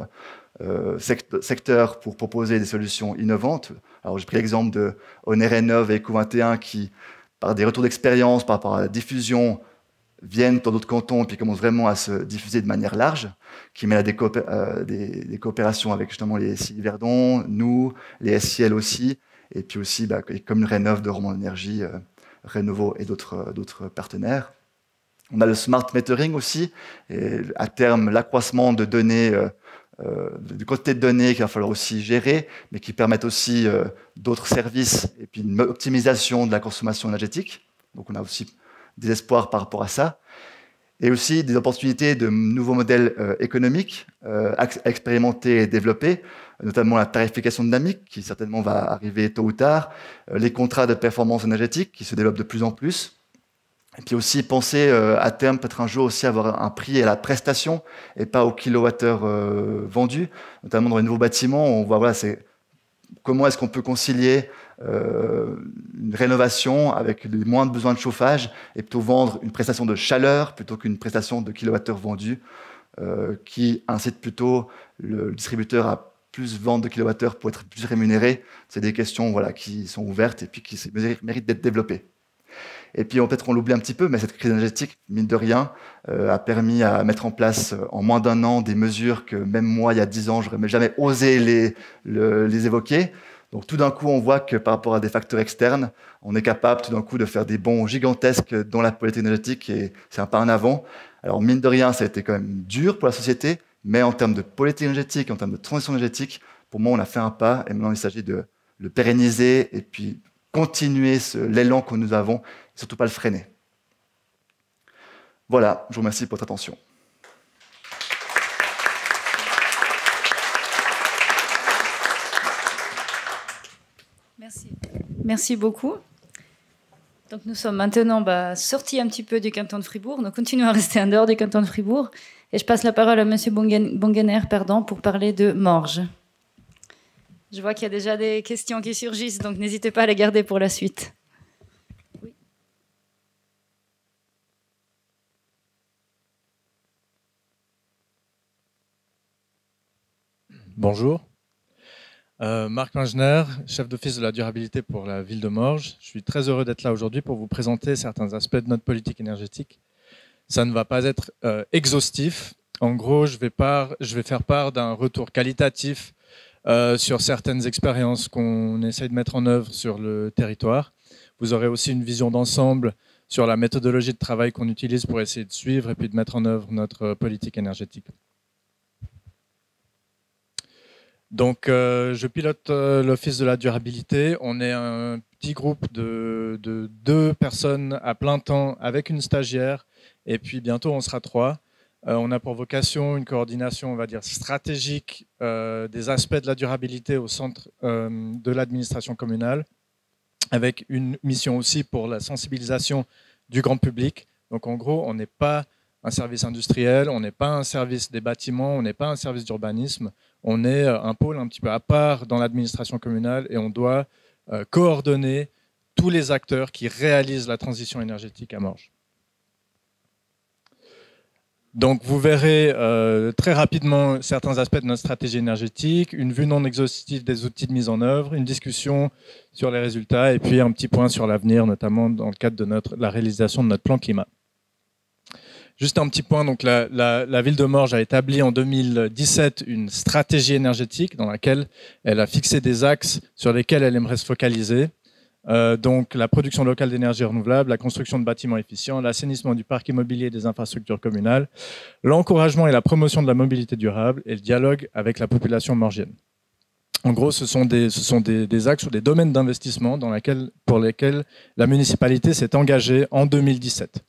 secteurs pour proposer des solutions innovantes. Alors j'ai pris l'exemple de Onerénov et Eco21 qui, par des retours d'expérience par rapport à la diffusion, viennent dans d'autres cantons et puis commencent vraiment à se diffuser de manière large, qui mènent à des coopérations avec justement les SI Verdon, nous, les SIL aussi, et puis aussi comme le Rénov de Romand Énergie, Renovo et d'autres partenaires. On a le smart metering aussi, et à terme l'accroissement de données, de quantité de données qu'il va falloir aussi gérer, mais qui permettent aussi d'autres services et puis une optimisation de la consommation énergétique. Donc on a aussi des espoirs par rapport à ça, et aussi des opportunités de nouveaux modèles économiques à expérimenter et développer, notamment la tarification dynamique, qui certainement va arriver tôt ou tard, les contrats de performance énergétique, qui se développent de plus en plus, et puis aussi penser à terme, peut-être un jour aussi, avoir un prix à la prestation, et pas au kilowattheure vendu, notamment dans les nouveaux bâtiments, on voit, c'est comment est-ce qu'on peut concilier une rénovation avec moins de besoin de chauffage et plutôt vendre une prestation de chaleur plutôt qu'une prestation de kilowattheure vendue qui incite plutôt le distributeur à plus vendre de kilowattheure pour être plus rémunéré. C'est des questions voilà, qui sont ouvertes et puis qui méritent d'être développées. Et puis peut-être on l'oublie un petit peu, mais cette crise énergétique, mine de rien, a permis à mettre en place en moins d'1 an des mesures que même moi, il y a 10 ans, je n'aurais jamais osé les évoquer. Donc tout d'un coup, on voit que par rapport à des facteurs externes, on est capable tout d'un coup de faire des bonds gigantesques dans la politique énergétique et c'est un pas en avant. Alors mine de rien, ça a été quand même dur pour la société, mais en termes de politique énergétique, en termes de transition énergétique, pour moi, on a fait un pas et maintenant il s'agit de le pérenniser et puis continuer l'élan que nous avons et surtout pas le freiner. Voilà, je vous remercie pour votre attention. Merci. Merci beaucoup. Donc nous sommes maintenant sortis un petit peu du canton de Fribourg. Nous continuons à rester en dehors du canton de Fribourg. Et je passe la parole à M. Bongener pour parler de Morges. Je vois qu'il y a déjà des questions qui surgissent, donc n'hésitez pas à les garder pour la suite. Oui. Bonjour. Marc Mingner, chef d'office de la durabilité pour la ville de Morges. Je suis très heureux d'être là aujourd'hui pour vous présenter certains aspects de notre politique énergétique. Ça ne va pas être exhaustif. En gros, je vais faire part d'un retour qualitatif sur certaines expériences qu'on essaye de mettre en œuvre sur le territoire. Vous aurez aussi une vision d'ensemble sur la méthodologie de travail qu'on utilise pour essayer de suivre et puis de mettre en œuvre notre politique énergétique. Donc, je pilote l'Office de la durabilité. On est un petit groupe de 2 personnes à plein temps avec une stagiaire. Et puis, bientôt, on sera 3. On a pour vocation une coordination, on va dire, stratégique des aspects de la durabilité au centre de l'administration communale, avec une mission aussi pour la sensibilisation du grand public. Donc, en gros, on n'est pas un service industriel, on n'est pas un service des bâtiments, on n'est pas un service d'urbanisme. On est un pôle un petit peu à part dans l'administration communale et on doit coordonner tous les acteurs qui réalisent la transition énergétique à Morges. Donc vous verrez très rapidement certains aspects de notre stratégie énergétique, une vue non exhaustive des outils de mise en œuvre, une discussion sur les résultats et puis un petit point sur l'avenir, notamment dans le cadre de la réalisation de notre plan climat. Juste un petit point, donc la ville de Morges a établi en 2017 une stratégie énergétique dans laquelle elle a fixé des axes sur lesquels elle aimerait se focaliser. Donc la production locale d'énergie renouvelable, la construction de bâtiments efficients, l'assainissement du parc immobilier et des infrastructures communales, l'encouragement et la promotion de la mobilité durable et le dialogue avec la population morgienne. En gros, ce sont des axes ou des domaines d'investissement pour lesquels la municipalité s'est engagée en 2017.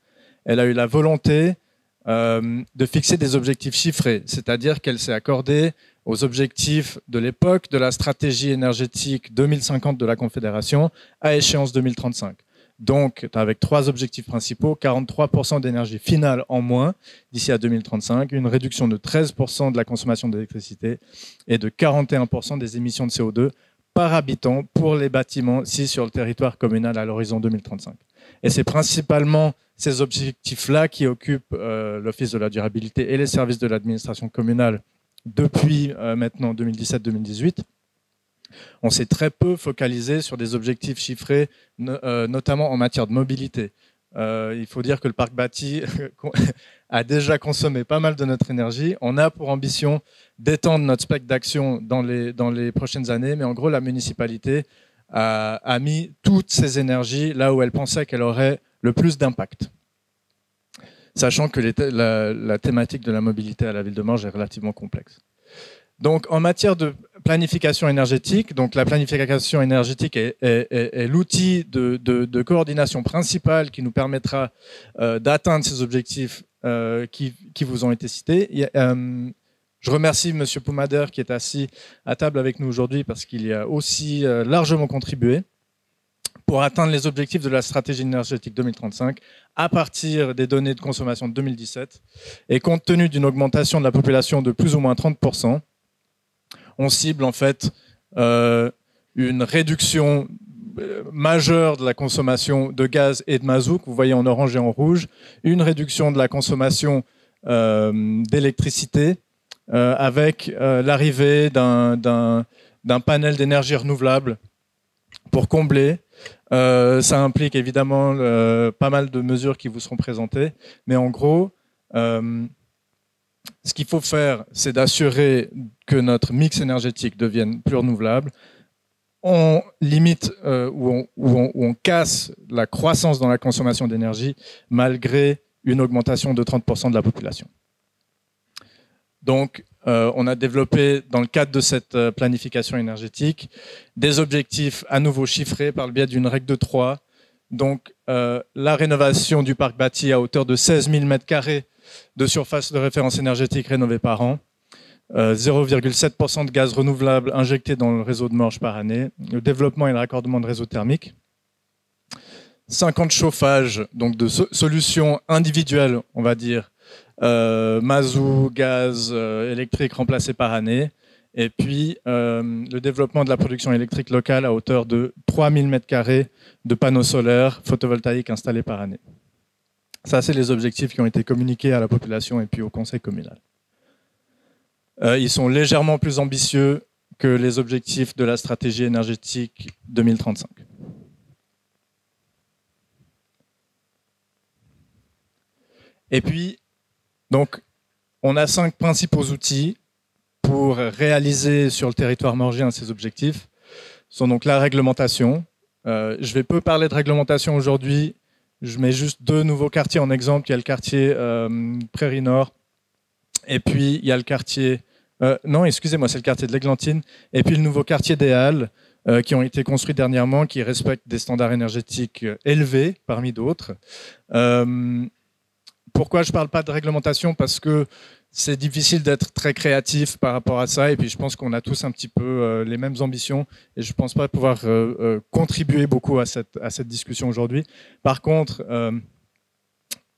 Elle a eu la volonté de fixer des objectifs chiffrés, c'est-à-dire qu'elle s'est accordée aux objectifs de l'époque de la stratégie énergétique 2050 de la Confédération à échéance 2035. Donc, avec 3 objectifs principaux, 43% d'énergie finale en moins d'ici à 2035, une réduction de 13% de la consommation d'électricité et de 41% des émissions de CO2 par habitant pour les bâtiments si sur le territoire communal à l'horizon 2035. Et c'est principalement ces objectifs-là qui occupent l'Office de la durabilité et les services de l'administration communale depuis maintenant 2017-2018. On s'est très peu focalisé sur des objectifs chiffrés, notamment en matière de mobilité. Il faut dire que le parc bâti a déjà consommé pas mal de notre énergie. On a pour ambition d'étendre notre spectre d'action dans les prochaines années, mais en gros, la municipalité a mis toutes ses énergies là où elle pensait qu'elle aurait le plus d'impact. Sachant que la thématique de la mobilité à la ville de Morges est relativement complexe. Donc, en matière de planification énergétique, donc la planification énergétique est l'outil de coordination principal qui nous permettra d'atteindre ces objectifs qui vous ont été cités. Je remercie M. Poumader qui est assis à table avec nous aujourd'hui parce qu'il y a aussi largement contribué pour atteindre les objectifs de la stratégie énergétique 2035 à partir des données de consommation de 2017. Et compte tenu d'une augmentation de la population de plus ou moins 30%, on cible en fait une réduction majeure de la consommation de gaz et de mazout, que vous voyez en orange et en rouge, une réduction de la consommation d'électricité avec l'arrivée d'un panel d'énergie renouvelable pour combler. Ça implique évidemment pas mal de mesures qui vous seront présentées, mais en gros, ce qu'il faut faire, c'est d'assurer que notre mix énergétique devienne plus renouvelable. On limite ou on casse la croissance dans la consommation d'énergie malgré une augmentation de 30% de la population. Donc, on a développé, dans le cadre de cette planification énergétique, des objectifs à nouveau chiffrés par le biais d'une règle de 3. Donc, la rénovation du parc bâti à hauteur de 16 000 m² de surface de référence énergétique rénovée par an, 0,7% de gaz renouvelable injecté dans le réseau de Morges par année, le développement et le raccordement de réseaux thermiques, 50 chauffages, donc de solutions individuelles, on va dire, mazout, gaz, électrique remplacés par année, et puis le développement de la production électrique locale à hauteur de 3000 m² de panneaux solaires photovoltaïques installés par année. Ça, c'est les objectifs qui ont été communiqués à la population et puis au conseil communal. Ils sont légèrement plus ambitieux que les objectifs de la stratégie énergétique 2035. Et puis, donc, on a 5 principaux outils pour réaliser sur le territoire morgien ces objectifs. Ce sont donc la réglementation. Je vais peu parler de réglementation aujourd'hui. Je mets juste 2 nouveaux quartiers en exemple. Il y a le quartier Prairie Nord, et puis il y a le quartier... non, excusez-moi, c'est le quartier de l'Églantine, et puis le nouveau quartier des Halles, qui ont été construits dernièrement, qui respectent des standards énergétiques élevés, parmi d'autres. Pourquoi je ne parle pas de réglementation? Parce que c'est difficile d'être très créatif par rapport à ça, et puis je pense qu'on a tous un petit peu les mêmes ambitions, et je ne pense pas pouvoir contribuer beaucoup à cette discussion aujourd'hui. Par contre,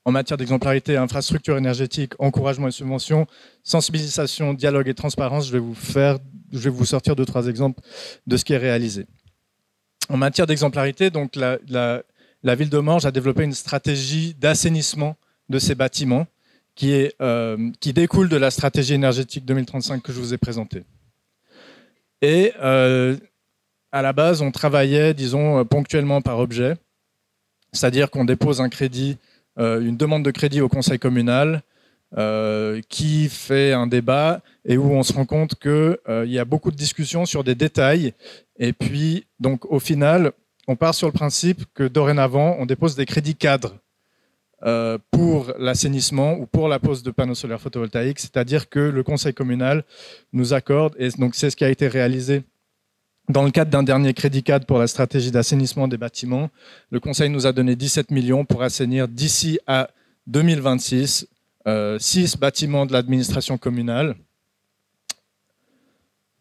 en matière d'exemplarité, infrastructure énergétique, encouragement et subventions, sensibilisation, dialogue et transparence, je vais vous sortir 2-3 exemples de ce qui est réalisé. En matière d'exemplarité, donc la ville de Morges a développé une stratégie d'assainissement de ces bâtiments qui découle de la stratégie énergétique 2035 que je vous ai présentée. Et à la base, on travaillait, disons, ponctuellement par objet, c'est-à-dire qu'on dépose un crédit, une demande de crédit au conseil communal qui fait un débat et où on se rend compte qu'il y a beaucoup de discussions sur des détails. Et puis, donc, au final, on part sur le principe que dorénavant, on dépose des crédits cadres pour l'assainissement ou pour la pose de panneaux solaires photovoltaïques, c'est-à-dire que le conseil communal nous accorde, et donc c'est ce qui a été réalisé dans le cadre d'un dernier crédit cadre pour la stratégie d'assainissement des bâtiments. Le conseil nous a donné 17 millions pour assainir d'ici à 2026 6 bâtiments de l'administration communale,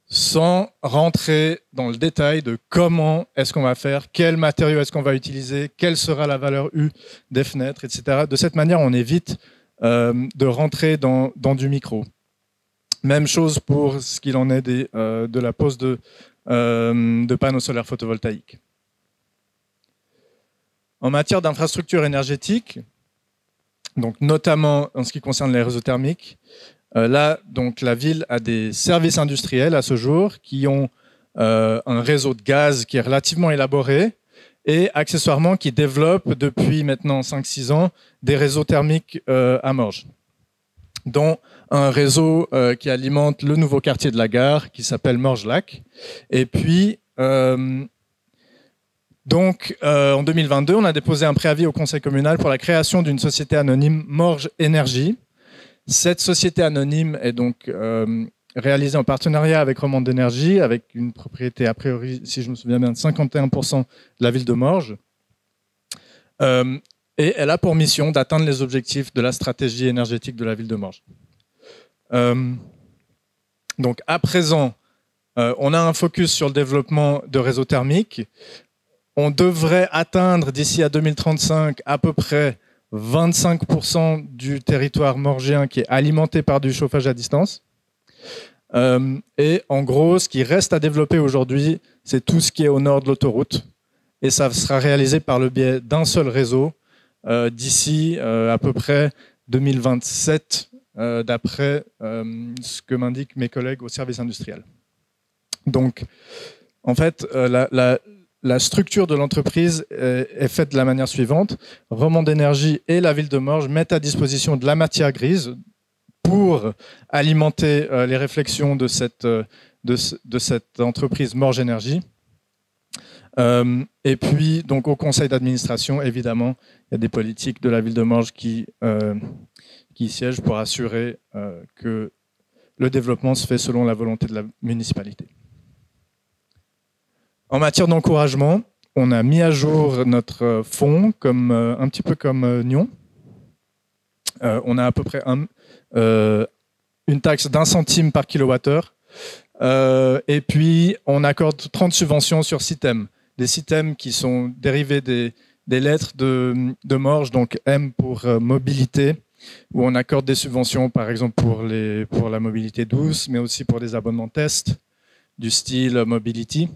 sans rentrer dans le détail de comment est-ce qu'on va faire, quels matériaux est-ce qu'on va utiliser, quelle sera la valeur U des fenêtres, etc. De cette manière, on évite de rentrer dans du micro. Même chose pour ce qu'il en est de la pose de panneaux solaires photovoltaïques. En matière d'infrastructure énergétique, donc notamment en ce qui concerne les réseaux thermiques, là, donc, la ville a des services industriels à ce jour qui ont un réseau de gaz qui est relativement élaboré et accessoirement qui développe depuis maintenant 5-6 ans des réseaux thermiques à Morges, dont un réseau qui alimente le nouveau quartier de la gare qui s'appelle Morges-Lac. Et puis, donc, en 2022, on a déposé un préavis au conseil communal pour la création d'une société anonyme Morges Énergie. Cette société anonyme est donc réalisée en partenariat avec Romande d'énergie, avec une propriété a priori, si je me souviens bien, de 51% de la ville de Morges. Et elle a pour mission d'atteindre les objectifs de la stratégie énergétique de la ville de Morges. Donc à présent, on a un focus sur le développement de réseaux thermiques. On devrait atteindre d'ici à 2035 à peu près 25% du territoire morgien qui est alimenté par du chauffage à distance. Et en gros, ce qui reste à développer aujourd'hui, c'est tout ce qui est au nord de l'autoroute. et ça sera réalisé par le biais d'un seul réseau d'ici à peu près 2027, d'après ce que m'indiquent mes collègues au service industriel. Donc, en fait, la structure de l'entreprise est faite de la manière suivante. Romande Énergie et la ville de Morges mettent à disposition de la matière grise pour alimenter les réflexions de cette entreprise Morges Énergie. Et puis, donc, au conseil d'administration, évidemment, il y a des politiques de la ville de Morges qui siègent pour assurer que le développement se fait selon la volonté de la municipalité. En matière d'encouragement, on a mis à jour notre fonds, un petit peu comme Nyon. On a à peu près une taxe d'1 centime par kilowattheure. Et puis, on accorde 30 subventions sur 6 thèmes. Des 6 thèmes qui sont dérivés des lettres de Morges, donc M pour mobilité, où on accorde des subventions, par exemple, pour la mobilité douce, mais aussi pour des abonnements test, du style Mobility.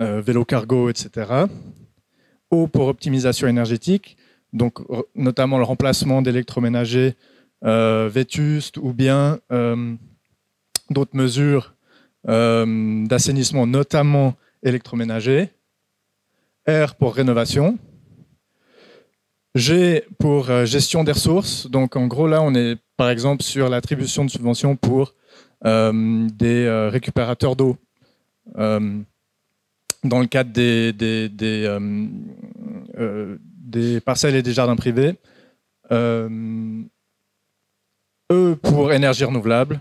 Vélo cargo, etc. O pour optimisation énergétique, donc notamment le remplacement d'électroménagers vétustes ou bien d'autres mesures d'assainissement, notamment électroménagers. R pour rénovation. G pour gestion des ressources. Donc en gros là on est par exemple sur l'attribution de subventions pour des récupérateurs d'eau. Dans le cadre des parcelles et des jardins privés. E pour énergie renouvelable,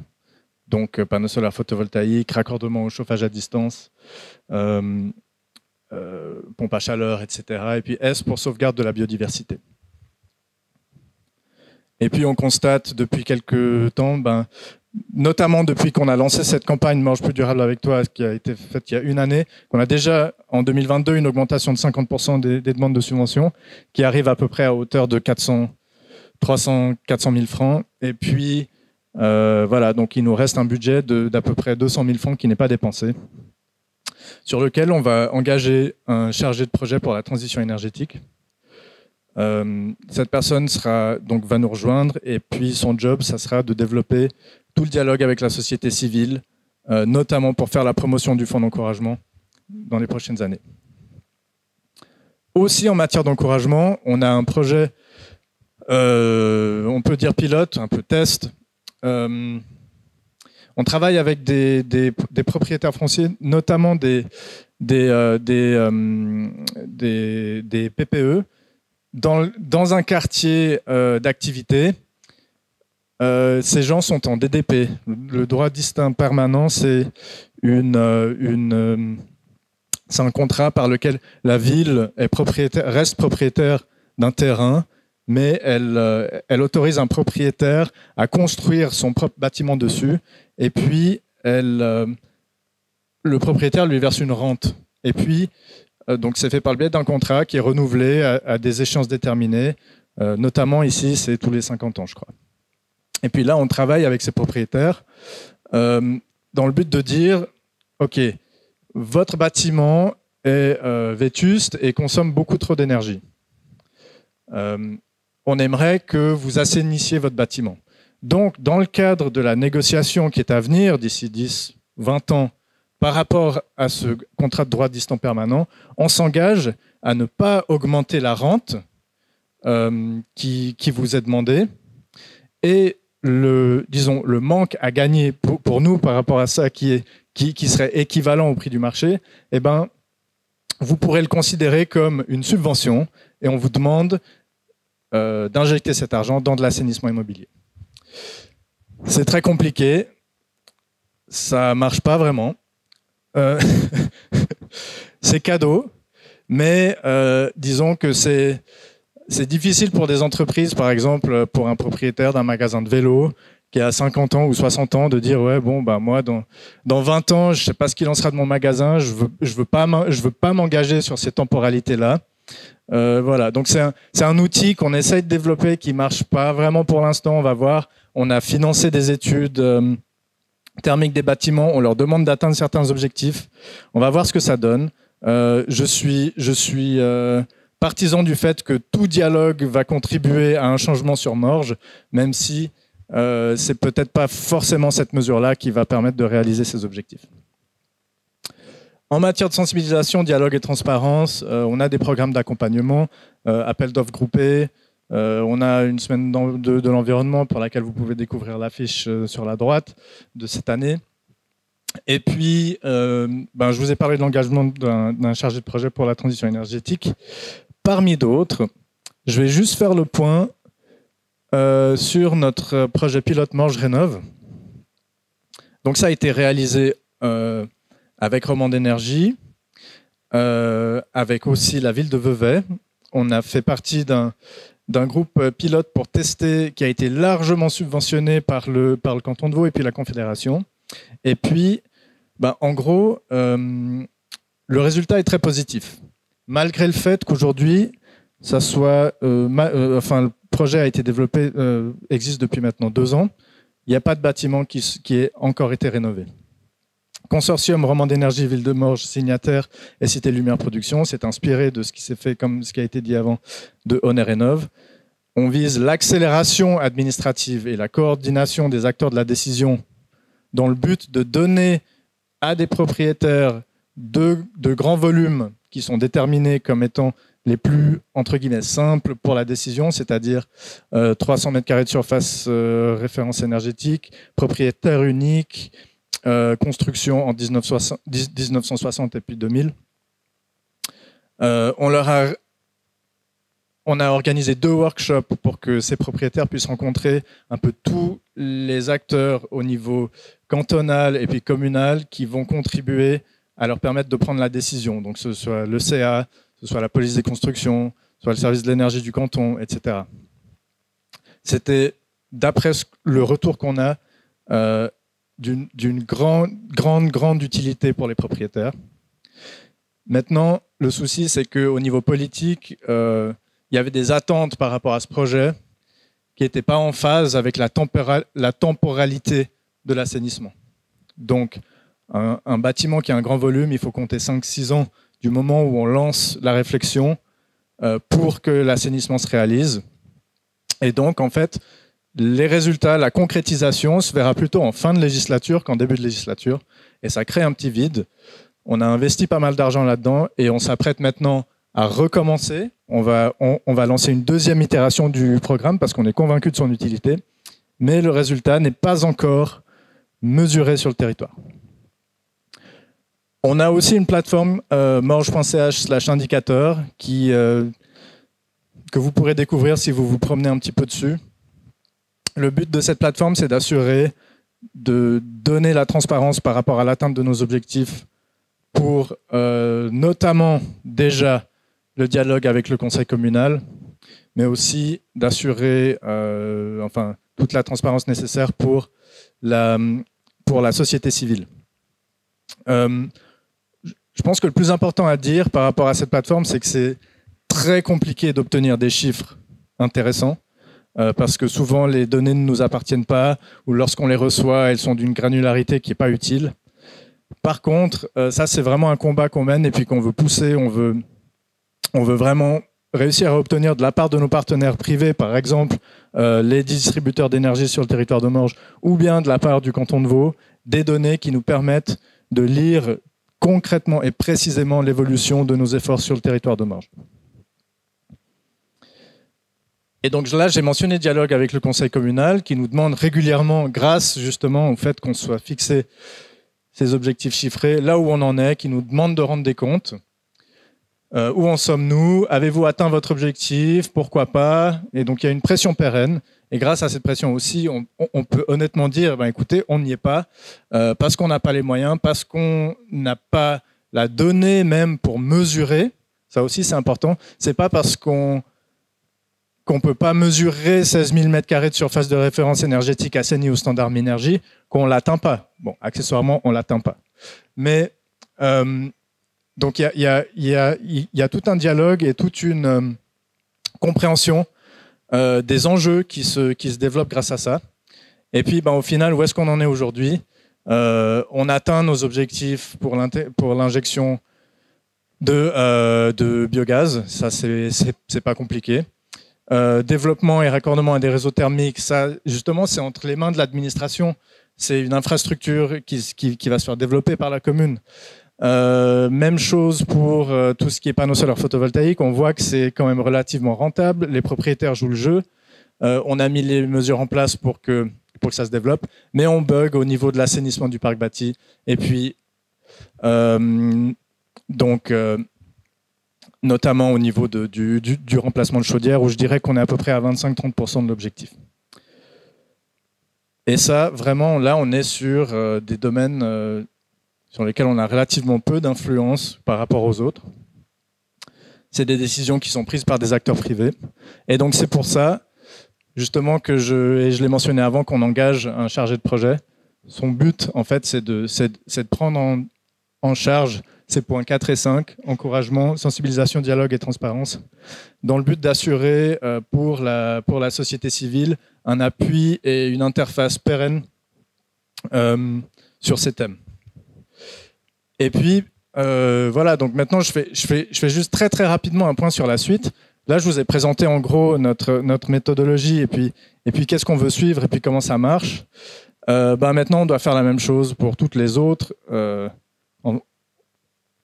donc panneaux solaires photovoltaïques, raccordement au chauffage à distance, pompe à chaleur, etc. Et puis S pour sauvegarde de la biodiversité. Et puis on constate depuis quelques temps, notamment depuis qu'on a lancé cette campagne Morges plus durable avec toi, qui a été faite il y a une année, qu'on a déjà en 2022 une augmentation de 50% des demandes de subventions, qui arrive à peu près à hauteur de 400 000 francs. Et puis voilà, donc il nous reste un budget d'à peu près 200 000 francs qui n'est pas dépensé, sur lequel on va engager un chargé de projet pour la transition énergétique. Cette personne va nous rejoindre, et puis son job, ça sera de développer tout le dialogue avec la société civile, notamment pour faire la promotion du fonds d'encouragement dans les prochaines années. Aussi en matière d'encouragement, on a un projet, on peut dire pilote, un peu test. On travaille avec des propriétaires fonciers, notamment des PPE, dans un quartier d'activité. Ces gens sont en DDP. Le droit distinct permanent, c'est un contrat par lequel la ville reste propriétaire d'un terrain, mais elle autorise un propriétaire à construire son propre bâtiment dessus, et puis le propriétaire lui verse une rente. Et puis, donc c'est fait par le biais d'un contrat qui est renouvelé à des échéances déterminées, notamment ici, c'est tous les 50 ans, je crois. Et puis là, on travaille avec ces propriétaires dans le but de dire, OK, votre bâtiment est vétuste et consomme beaucoup trop d'énergie. On aimerait que vous assainissiez votre bâtiment. Donc, dans le cadre de la négociation qui est à venir d'ici 10, 20 ans, par rapport à ce contrat de droit distant permanent, on s'engage à ne pas augmenter la rente qui vous est demandée, et le manque à gagner pour nous par rapport à ça qui serait équivalent au prix du marché, eh ben, vous pourrez le considérer comme une subvention, et on vous demande d'injecter cet argent dans de l'assainissement immobilier. C'est très compliqué, ça marche pas vraiment. C'est cadeau, mais disons que c'est difficile pour des entreprises, par exemple pour un propriétaire d'un magasin de vélo qui a 50 ans ou 60 ans, de dire ouais bon bah moi dans 20 ans je sais pas ce qu'il en sera de mon magasin, je veux pas m'engager sur ces temporalités là. Voilà, donc c'est un outil qu'on essaye de développer qui marche pas vraiment pour l'instant. On va voir. On a financé des études thermiques des bâtiments. On leur demande d'atteindre certains objectifs. On va voir ce que ça donne. Je suis partisan du fait que tout dialogue va contribuer à un changement sur Morges, même si c'est peut-être pas forcément cette mesure-là qui va permettre de réaliser ces objectifs. En matière de sensibilisation, dialogue et transparence, on a des programmes d'accompagnement, appels d'offres groupés, on a une semaine de l'environnement pour laquelle vous pouvez découvrir l'affiche sur la droite de cette année. Et puis, je vous ai parlé de l'engagement d'un chargé de projet pour la transition énergétique. Parmi d'autres, je vais juste faire le point sur notre projet pilote Morges Rénov'. Donc ça a été réalisé avec Romande Énergie, avec aussi la ville de Vevey. On a fait partie d'un groupe pilote pour tester, qui a été largement subventionné par le canton de Vaud et puis la Confédération. Et puis, en gros, le résultat est très positif. Malgré le fait qu'aujourd'hui, le projet a été développé, existe depuis maintenant 2 ans, il n'y a pas de bâtiment qui ait encore été rénové. Consortium Romande Énergie, Ville de Morges, signataire et Cité Lumière Production, s'est inspiré de ce qui s'est fait, comme ce qui a été dit avant, de Oner-Rénov'. On vise l'accélération administrative et la coordination des acteurs de la décision dans le but de donner à des propriétaires de grands volumes qui sont déterminés comme étant les plus, entre guillemets, simples pour la décision, c'est-à-dire 300 m² de surface référence énergétique, propriétaire unique, construction en 1960 et puis 2000. On a organisé 2 workshops pour que ces propriétaires puissent rencontrer un peu tous les acteurs au niveau cantonal et puis communal qui vont contribuer à leur permettre de prendre la décision. Donc, ce soit le CA, ce soit la police des constructions, soit le service de l'énergie du canton, etc. C'était, d'après le retour qu'on a, d'une grande utilité pour les propriétaires. Maintenant, le souci, c'est qu'au niveau politique, il y avait des attentes par rapport à ce projet qui n'étaient pas en phase avec la temporalité de l'assainissement. Donc, un bâtiment qui a un grand volume, il faut compter 5-6 ans du moment où on lance la réflexion pour que l'assainissement se réalise. Et donc, en fait, les résultats, la concrétisation se verra plutôt en fin de législature qu'en début de législature. Et ça crée un petit vide. On a investi pas mal d'argent là-dedans et on s'apprête maintenant à recommencer. On va lancer une 2e itération du programme parce qu'on est convaincu de son utilité. Mais le résultat n'est pas encore mesuré sur le territoire. On a aussi une plateforme morges.ch/indicateur que vous pourrez découvrir si vous vous promenez un petit peu dessus. Le but de cette plateforme, c'est de donner la transparence par rapport à l'atteinte de nos objectifs pour notamment déjà le dialogue avec le conseil communal, mais aussi d'assurer toute la transparence nécessaire pour la société civile. Je pense que le plus important à dire par rapport à cette plateforme, c'est que c'est très compliqué d'obtenir des chiffres intéressants. Parce que souvent les données ne nous appartiennent pas, ou lorsqu'on les reçoit, elles sont d'une granularité qui n'est pas utile. Par contre, ça c'est vraiment un combat qu'on mène et puis qu'on veut pousser, on veut vraiment réussir à obtenir de la part de nos partenaires privés, par exemple les distributeurs d'énergie sur le territoire de Morges, ou bien de la part du canton de Vaud, des données qui nous permettent de lire concrètement et précisément l'évolution de nos efforts sur le territoire de Morges. Et donc là, j'ai mentionné dialogue avec le conseil communal qui nous demande régulièrement, grâce justement au fait qu'on soit fixé ces objectifs chiffrés, là où on en est, qui nous demande de rendre des comptes. Où en sommes-nous? Avez-vous atteint votre objectif? Pourquoi pas? Et donc il y a une pression pérenne. Et grâce à cette pression aussi, on peut honnêtement dire, écoutez, on n'y est pas, parce qu'on n'a pas les moyens, parce qu'on n'a pas la donnée même pour mesurer. Ça aussi, c'est important. C'est pas parce qu'on ne peut pas mesurer 16 000 m² de surface de référence énergétique assainie au standard Minergie, qu'on ne l'atteint pas. Bon, accessoirement, on ne l'atteint pas. Mais, donc, il y a tout un dialogue et toute une compréhension des enjeux qui se développent grâce à ça. Et puis, au final, où est-ce qu'on en est aujourd'hui? On atteint nos objectifs pour l'injection de biogaz, ça c'est pas compliqué. Développement et raccordement à des réseaux thermiques, ça justement c'est entre les mains de l'administration. C'est une infrastructure qui va se faire développer par la commune. Même chose pour tout ce qui est panneaux solaires photovoltaïques. On voit que c'est quand même relativement rentable. Les propriétaires jouent le jeu. On a mis les mesures en place pour que ça se développe, mais on bug au niveau de l'assainissement du parc bâti. Et puis, notamment au niveau du remplacement de chaudière, où je dirais qu'on est à peu près à 25-30% de l'objectif. Et ça, vraiment, là, on est sur des domaines sur lesquels on a relativement peu d'influence par rapport aux autres. C'est des décisions qui sont prises par des acteurs privés. Et donc, c'est pour ça, justement, que je l'ai mentionné avant, qu'on engage un chargé de projet. Son but, en fait, c'est de prendre en charge ces points 4 et 5, encouragement, sensibilisation, dialogue et transparence, dans le but d'assurer pour la société civile un appui et une interface pérenne sur ces thèmes. Et puis, voilà, donc maintenant, je fais juste très, très rapidement un point sur la suite. Là, je vous ai présenté en gros notre méthodologie et puis qu'est-ce qu'on veut suivre et puis comment ça marche. Maintenant, on doit faire la même chose pour toutes les autres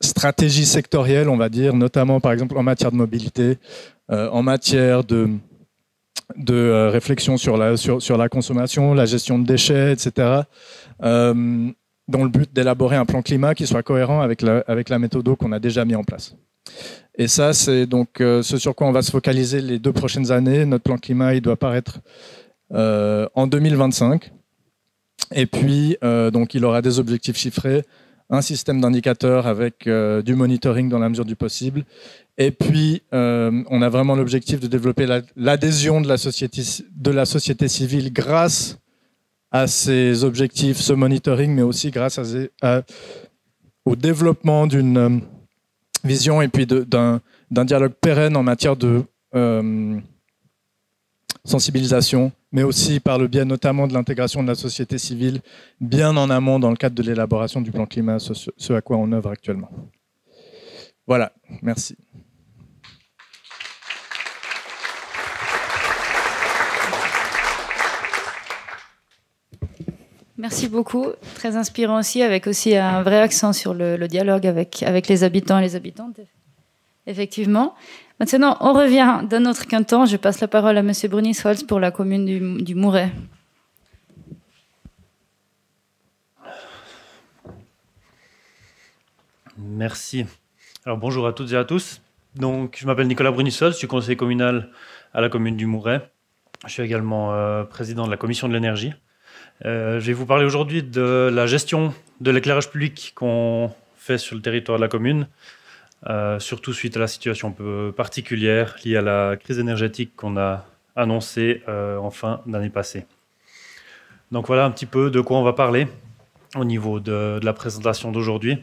stratégies sectorielles, on va dire, notamment par exemple en matière de mobilité, en matière de réflexion sur la consommation, la gestion de déchets, etc. Dans le but d'élaborer un plan climat qui soit cohérent avec la méthode qu'on a déjà mis en place. Et ça, c'est donc ce sur quoi on va se focaliser les 2 prochaines années. Notre plan climat, il doit paraître en 2025. Et puis, donc, il aura des objectifs chiffrés, un système d'indicateurs avec du monitoring dans la mesure du possible. Et puis, on a vraiment l'objectif de développer l'adhésion de la société civile grâce à ces objectifs, ce monitoring, mais aussi grâce au développement d'une vision et puis d'un dialogue pérenne en matière de sensibilisation, mais aussi par le biais notamment de l'intégration de la société civile bien en amont dans le cadre de l'élaboration du plan climat, ce à quoi on œuvre actuellement. Voilà, merci. Merci beaucoup, très inspirant aussi, avec aussi un vrai accent sur le dialogue avec les habitants et les habitantes. Effectivement. Maintenant, on revient d'un autre canton. Je passe la parole à M. Brunisholz pour la commune du Mouret. Merci. Alors bonjour à toutes et à tous. Donc, je m'appelle Nicolas Brunisholz, je suis conseiller communal à la commune du Mouret. Je suis également président de la commission de l'énergie. Je vais vous parler aujourd'hui de la gestion de l'éclairage public qu'on fait sur le territoire de la commune, surtout suite à la situation un peu particulière liée à la crise énergétique qu'on a annoncée en fin d'année passée. Donc voilà un petit peu de quoi on va parler au niveau de la présentation d'aujourd'hui.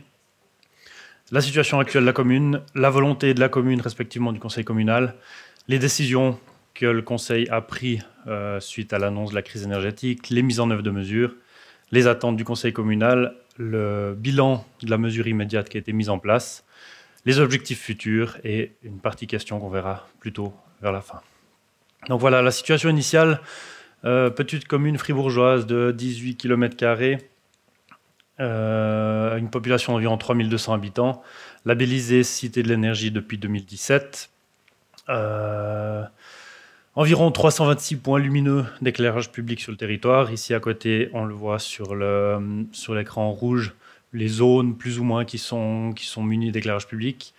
La situation actuelle de la commune, la volonté de la commune respectivement du conseil communal, les décisions que le conseil a prises suite à l'annonce de la crise énergétique, les mises en œuvre de mesures, les attentes du conseil communal, le bilan de la mesure immédiate qui a été mise en place, les objectifs futurs et une partie question qu'on verra plutôt vers la fin. Donc voilà, la situation initiale, petite commune fribourgeoise de 18 km², une population d'environ 3200 habitants, labellisée Cité de l'énergie depuis 2017, environ 326 points lumineux d'éclairage public sur le territoire. Ici à côté, on le voit sur l'écran rouge, les zones plus ou moins qui sont munies d'éclairage public.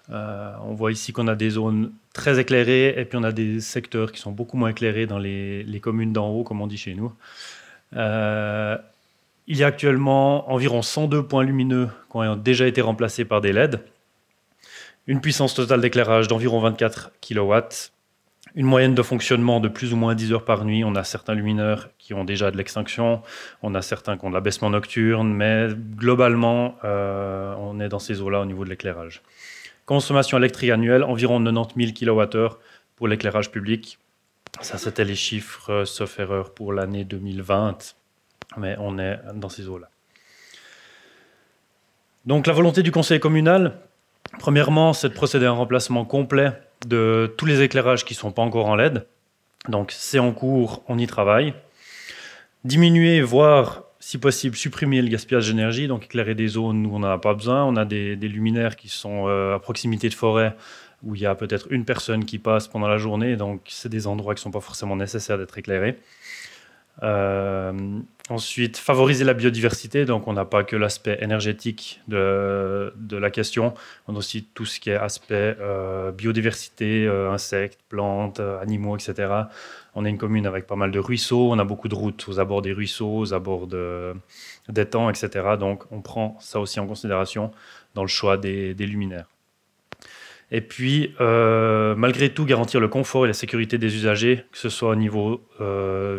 On voit ici qu'on a des zones très éclairées et puis on a des secteurs qui sont beaucoup moins éclairés dans les communes d'en haut, comme on dit chez nous. Il y a actuellement environ 102 points lumineux qui ont déjà été remplacés par des LED. Une puissance totale d'éclairage d'environ 24 kW. Une moyenne de fonctionnement de plus ou moins 10 heures par nuit. On a certains lumineurs qui ont déjà de l'extinction, on a certains qui ont de l'abaissement nocturne, mais globalement, on est dans ces eaux-là au niveau de l'éclairage. Consommation électrique annuelle, environ 90 000 kWh pour l'éclairage public. Ça, c'était les chiffres, sauf erreur, pour l'année 2020, mais on est dans ces eaux-là. Donc, la volonté du conseil communal, Premièrement, c'est de procéder à un remplacement complet de tous les éclairages qui ne sont pas encore en LED. Donc c'est en cours, on y travaille. Diminuer, voire si possible supprimer le gaspillage d'énergie, donc éclairer des zones où on n'en a pas besoin. On a des luminaires qui sont à proximité de forêts où il y a peut-être une personne qui passe pendant la journée, donc c'est des endroits qui ne sont pas forcément nécessaires d'être éclairés. Ensuite, favoriser la biodiversité, donc on n'a pas que l'aspect énergétique de la question, on a aussi tout ce qui est aspect biodiversité, insectes, plantes, animaux, etc. On est une commune avec pas mal de ruisseaux, on a beaucoup de routes aux abords des ruisseaux, aux abords d'étangs, etc. Donc on prend ça aussi en considération dans le choix des luminaires. Et puis, malgré tout, garantir le confort et la sécurité des usagers, que ce soit au niveau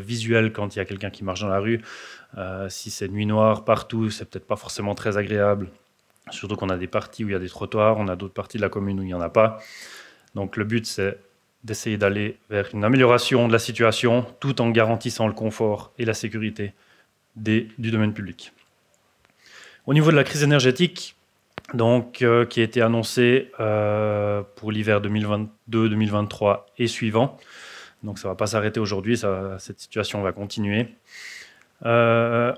visuel quand il y a quelqu'un qui marche dans la rue. Si c'est nuit noire partout, c'est peut-être pas forcément très agréable. Surtout qu'on a des parties où il y a des trottoirs, on a d'autres parties de la commune où il n'y en a pas. Donc le but, c'est d'essayer d'aller vers une amélioration de la situation tout en garantissant le confort et la sécurité du domaine public. Au niveau de la crise énergétique, donc, qui a été annoncé pour l'hiver 2022-2023 et suivant. Donc ça ne va pas s'arrêter aujourd'hui, cette situation va continuer. Le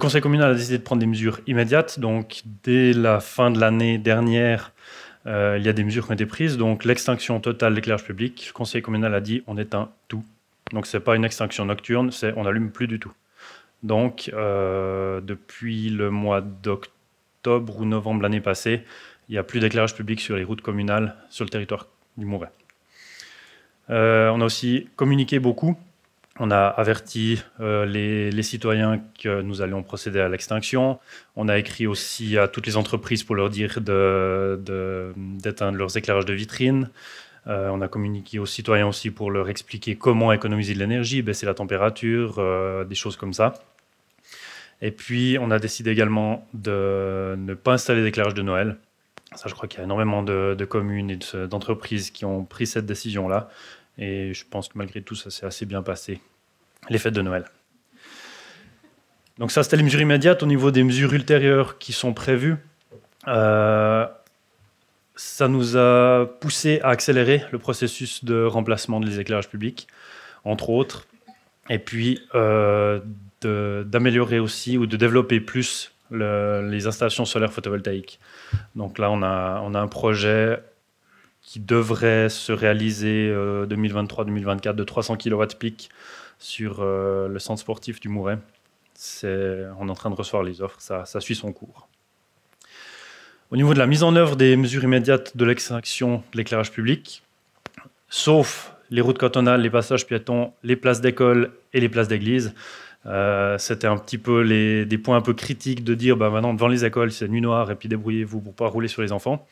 conseil communal a décidé de prendre des mesures immédiates. Donc dès la fin de l'année dernière, il y a des mesures qui ont été prises. Donc l'extinction totale de l'éclairage public. Le conseil communal a dit on éteint tout. Donc ce n'est pas une extinction nocturne, c'est on n'allume plus du tout. Donc depuis le mois d'octobre, ou novembre l'année passée, il n'y a plus d'éclairage public sur les routes communales sur le territoire du Mouret. On a aussi communiqué beaucoup. On a averti les citoyens que nous allions procéder à l'extinction. On a écrit aussi à toutes les entreprises pour leur dire d'éteindre leurs éclairages de vitrine. On a communiqué aux citoyens aussi pour leur expliquer comment économiser de l'énergie, baisser la température, des choses comme ça. Et puis, on a décidé également de ne pas installer d'éclairage de Noël. Ça, je crois qu'il y a énormément de communes et d'entreprises qui ont pris cette décision-là. Et je pense que malgré tout, ça s'est assez bien passé, les fêtes de Noël. Donc ça, c'était les mesures immédiates. Au niveau des mesures ultérieures qui sont prévues, ça nous a poussé à accélérer le processus de remplacement des éclairages publics, entre autres. Et puis, d'améliorer aussi ou de développer plus les installations solaires photovoltaïques. Donc là, on a un projet qui devrait se réaliser 2023-2024 de 300 kW pic sur le centre sportif du Mouret. On est en train de recevoir les offres, ça suit son cours. Au niveau de la mise en œuvre des mesures immédiates de l'extinction de l'éclairage public, sauf les routes cantonales, les passages piétons, les places d'école et les places d'église, c'était un petit peu des points un peu critiques de dire maintenant devant les écoles c'est nuit noire et puis débrouillez-vous pour pas rouler sur les enfants.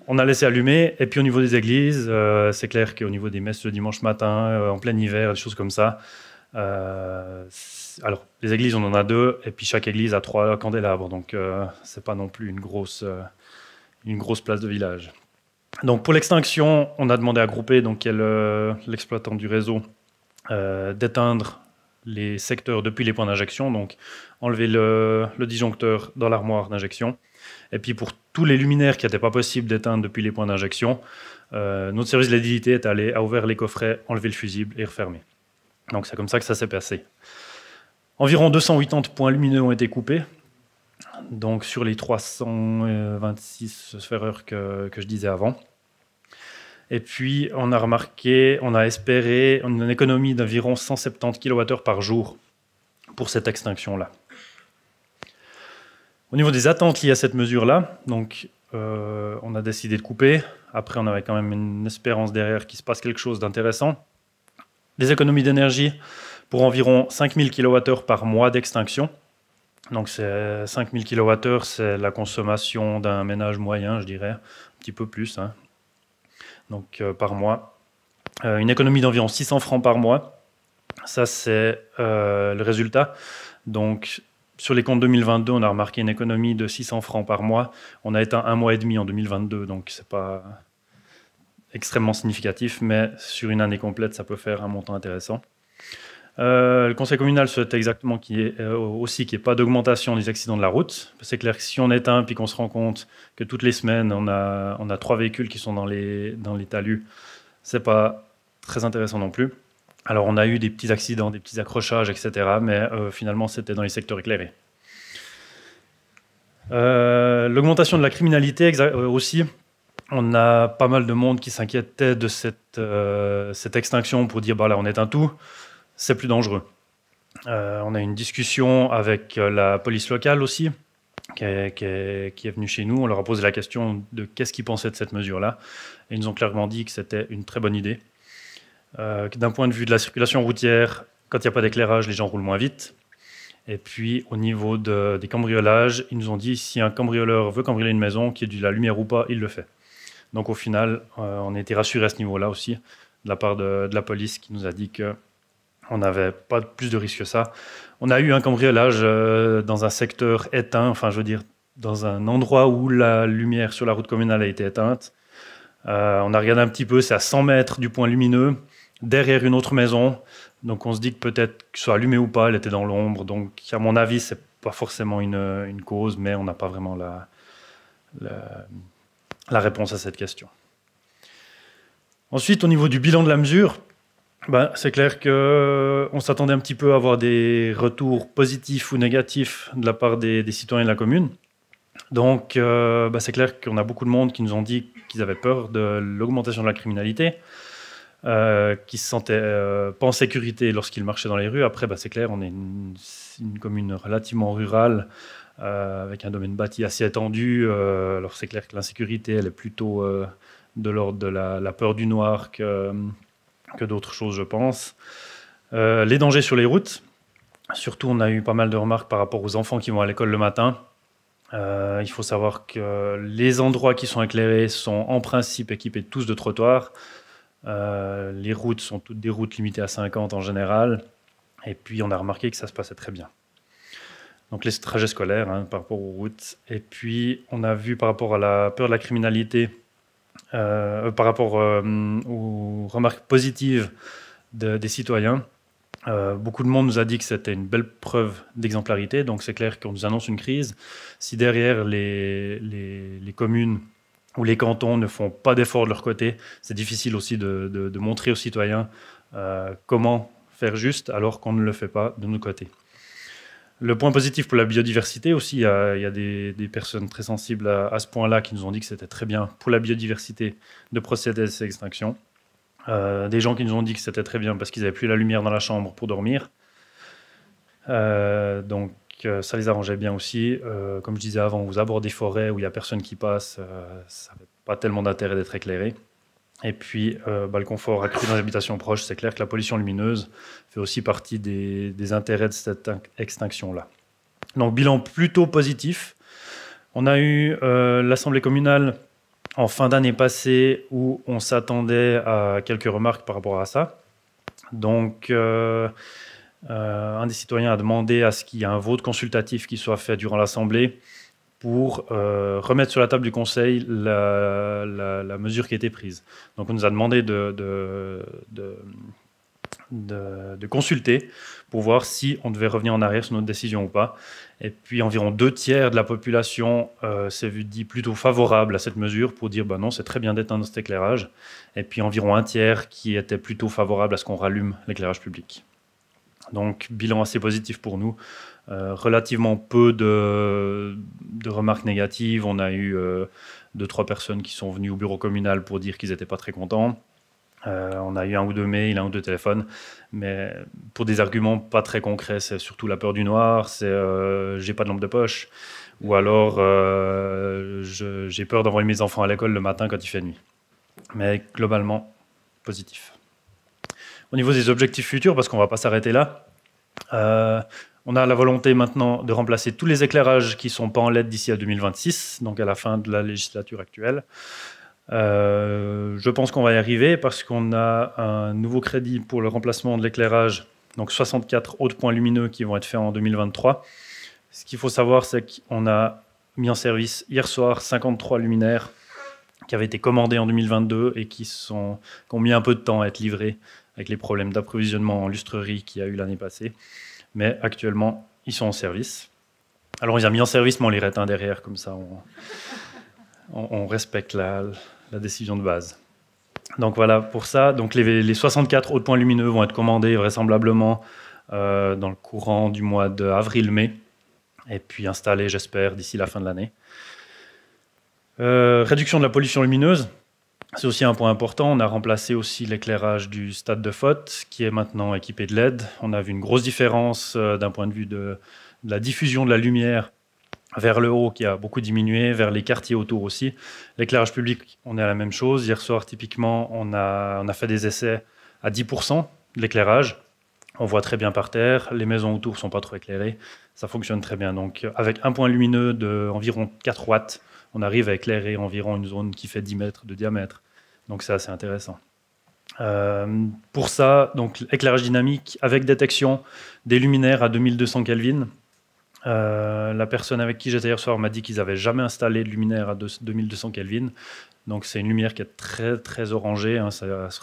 On a laissé allumer. Et puis au niveau des églises, c'est clair qu'au niveau des messes le dimanche matin, en plein hiver, des choses comme ça. Alors les églises on en a 2 et puis chaque église a 3 candélabres, donc c'est pas non plus une grosse place de village. Donc pour l'extinction, on a demandé à Groupé, donc qui est l'exploitant du réseau, d'éteindre les secteurs depuis les points d'injection, donc enlever le disjoncteur dans l'armoire d'injection. Et puis pour tous les luminaires qui n'étaient pas possible d'éteindre depuis les points d'injection, notre service de l'édilité a ouvert les coffrets, enlevé le fusible et refermé. Donc c'est comme ça que ça s'est passé. Environ 280 points lumineux ont été coupés, donc sur les 326 sphères-heures que je disais avant. Et puis, on a espéré une économie d'environ 170 kWh par jour pour cette extinction-là. Au niveau des attentes liées à cette mesure-là, donc, on a décidé de couper. Après, on avait quand même une espérance derrière qu'il se passe quelque chose d'intéressant. Des économies d'énergie pour environ 5000 kWh par mois d'extinction. Donc, 5000 kWh, c'est la consommation d'un ménage moyen, je dirais, un petit peu plus, hein. Donc par mois. Une économie d'environ 600 francs par mois. Ça, c'est le résultat. Donc, sur les comptes 2022, on a remarqué une économie de 600 francs par mois. On a éteint 1 mois et demi en 2022, donc ce n'est pas extrêmement significatif, mais sur une année complète, ça peut faire un montant intéressant. Le conseil communal souhaite exactement qu'il n'y ait pas d'augmentation des accidents de la route. C'est clair que si on éteint puis qu'on se rend compte que toutes les semaines, on a 3 véhicules qui sont dans les talus, ce n'est pas très intéressant non plus. Alors, on a eu des petits accidents, des petits accrochages, etc. Mais finalement, c'était dans les secteurs éclairés. L'augmentation de la criminalité aussi. On a pas mal de monde qui s'inquiétait de cette extinction pour dire là, on éteint tout. C'est plus dangereux. On a eu une discussion avec la police locale aussi, qui est venue chez nous. On leur a posé la question de qu'est-ce qu'ils pensaient de cette mesure-là. Et ils nous ont clairement dit que c'était une très bonne idée. D'un point de vue de la circulation routière, quand il n'y a pas d'éclairage, les gens roulent moins vite. Et puis, au niveau des cambriolages, ils nous ont dit si un cambrioleur veut cambrioler une maison, qu'il y ait de la lumière ou pas, il le fait. Donc, au final, on a été rassurés à ce niveau-là aussi, de la part de la police qui nous a dit qu'on n'avait pas plus de risques que ça. On a eu un cambriolage dans un secteur éteint, enfin, je veux dire, dans un endroit où la lumière sur la route communale a été éteinte. On a regardé un petit peu, c'est à 100 mètres du point lumineux, derrière une autre maison. Donc, on se dit que peut-être que ce soit allumé ou pas, elle était dans l'ombre. Donc, à mon avis, ce n'est pas forcément une cause, mais on n'a pas vraiment la réponse à cette question. Ensuite, au niveau du bilan de la mesure, c'est clair qu'on s'attendait un petit peu à avoir des retours positifs ou négatifs de la part des citoyens de la commune. Donc, c'est clair qu'on a beaucoup de monde qui nous ont dit qu'ils avaient peur de l'augmentation de la criminalité, qui se sentaient pas en sécurité lorsqu'ils marchaient dans les rues. Après, c'est clair, on est une commune relativement rurale, avec un domaine bâti assez étendu. Alors, c'est clair que l'insécurité, elle est plutôt de l'ordre de la peur du noir que d'autres choses, je pense. Les dangers sur les routes. Surtout, on a eu pas mal de remarques par rapport aux enfants qui vont à l'école le matin. Il faut savoir que les endroits qui sont éclairés sont en principe équipés tous de trottoirs. Les routes sont toutes des routes limitées à 50 en général. Et puis, on a remarqué que ça se passait très bien. Donc, les trajets scolaires par rapport aux routes. Et puis, on a vu par rapport à la peur de la criminalité, par rapport aux remarques positives des citoyens. Beaucoup de monde nous a dit que c'était une belle preuve d'exemplarité. Donc, c'est clair qu'on nous annonce une crise. Si derrière les communes où les cantons ne font pas d'efforts de leur côté, c'est difficile aussi de montrer aux citoyens comment faire juste alors qu'on ne le fait pas de notre côté. Le point positif pour la biodiversité aussi, il y a des personnes très sensibles à ce point-là qui nous ont dit que c'était très bien pour la biodiversité de procéder à ces extinctions. Des gens qui nous ont dit que c'était très bien parce qu'ils n'avaient plus la lumière dans la chambre pour dormir. Donc, ça les arrangeait bien aussi. Comme je disais avant, aux abords des forêts où il n'y a personne qui passe, ça n'avait pas tellement d'intérêt d'être éclairé. Et puis, le confort accru dans les habitations proches, c'est clair que la pollution lumineuse fait aussi partie des intérêts de cette extinction-là. Donc, bilan plutôt positif. On a eu l'Assemblée communale en fin d'année passée où on s'attendait à quelques remarques par rapport à ça. Donc, un des citoyens a demandé à ce qu'il y ait un vote consultatif qui soit fait durant l'Assemblée pour remettre sur la table du Conseil la mesure qui a été prise. Donc, on nous a demandé de consulter pour voir si on devait revenir en arrière sur notre décision ou pas. Et puis, environ 2/3 de la population s'est dit plutôt favorable à cette mesure pour dire non, c'est très bien d'éteindre cet éclairage. Et puis, environ 1/3 qui était plutôt favorable à ce qu'on rallume l'éclairage public. Donc, bilan assez positif pour nous. Relativement peu de remarques négatives. On a eu 2-3 personnes qui sont venues au bureau communal pour dire qu'ils n'étaient pas très contents. On a eu 1 ou 2 mails, 1 ou 2 téléphones, mais pour des arguments pas très concrets. C'est surtout la peur du noir, c'est j'ai pas de lampe de poche, ou alors j'ai peur d'envoyer mes enfants à l'école le matin quand il fait nuit. Mais globalement, positif. Au niveau des objectifs futurs, parce qu'on ne va pas s'arrêter là, on a la volonté maintenant de remplacer tous les éclairages qui ne sont pas en LED d'ici à 2026, donc à la fin de la législature actuelle. Je pense qu'on va y arriver parce qu'on a un nouveau crédit pour le remplacement de l'éclairage, donc 64 autres points lumineux qui vont être faits en 2023. Ce qu'il faut savoir, c'est qu'on a mis en service hier soir 53 luminaires qui avaient été commandés en 2022 et qui ont mis un peu de temps à être livrés avec les problèmes d'approvisionnement en lustrerie qu'il y a eu l'année passée. Mais actuellement, ils sont en service. Alors, on les a mis en service, mais on les réteint derrière, comme ça, on respecte la décision de base. Donc voilà, pour ça, donc les 64 autres points lumineux vont être commandés vraisemblablement dans le courant du mois d'avril-mai, et puis installés, j'espère, d'ici la fin de l'année. Réduction de la pollution lumineuse, c'est aussi un point important. On a remplacé aussi l'éclairage du stade de Foth, qui est maintenant équipé de LED. On a vu une grosse différence d'un point de vue de la diffusion de la lumière vers le haut, qui a beaucoup diminué, vers les quartiers autour aussi. L'éclairage public, on est à la même chose. Hier soir, typiquement, on a fait des essais à 10% de l'éclairage. On voit très bien par terre. Les maisons autour ne sont pas trop éclairées. Ça fonctionne très bien. Donc, avec un point lumineux d'environ 4 watts, on arrive à éclairer environ une zone qui fait 10 mètres de diamètre. Donc, c'est assez intéressant. Pour ça, donc, éclairage dynamique avec détection des luminaires à 2200 Kelvin. La personne avec qui j'étais hier soir m'a dit qu'ils n'avaient jamais installé de luminaire à 2200 Kelvin. Donc, c'est une lumière qui est très, très orangée. Hein, ça se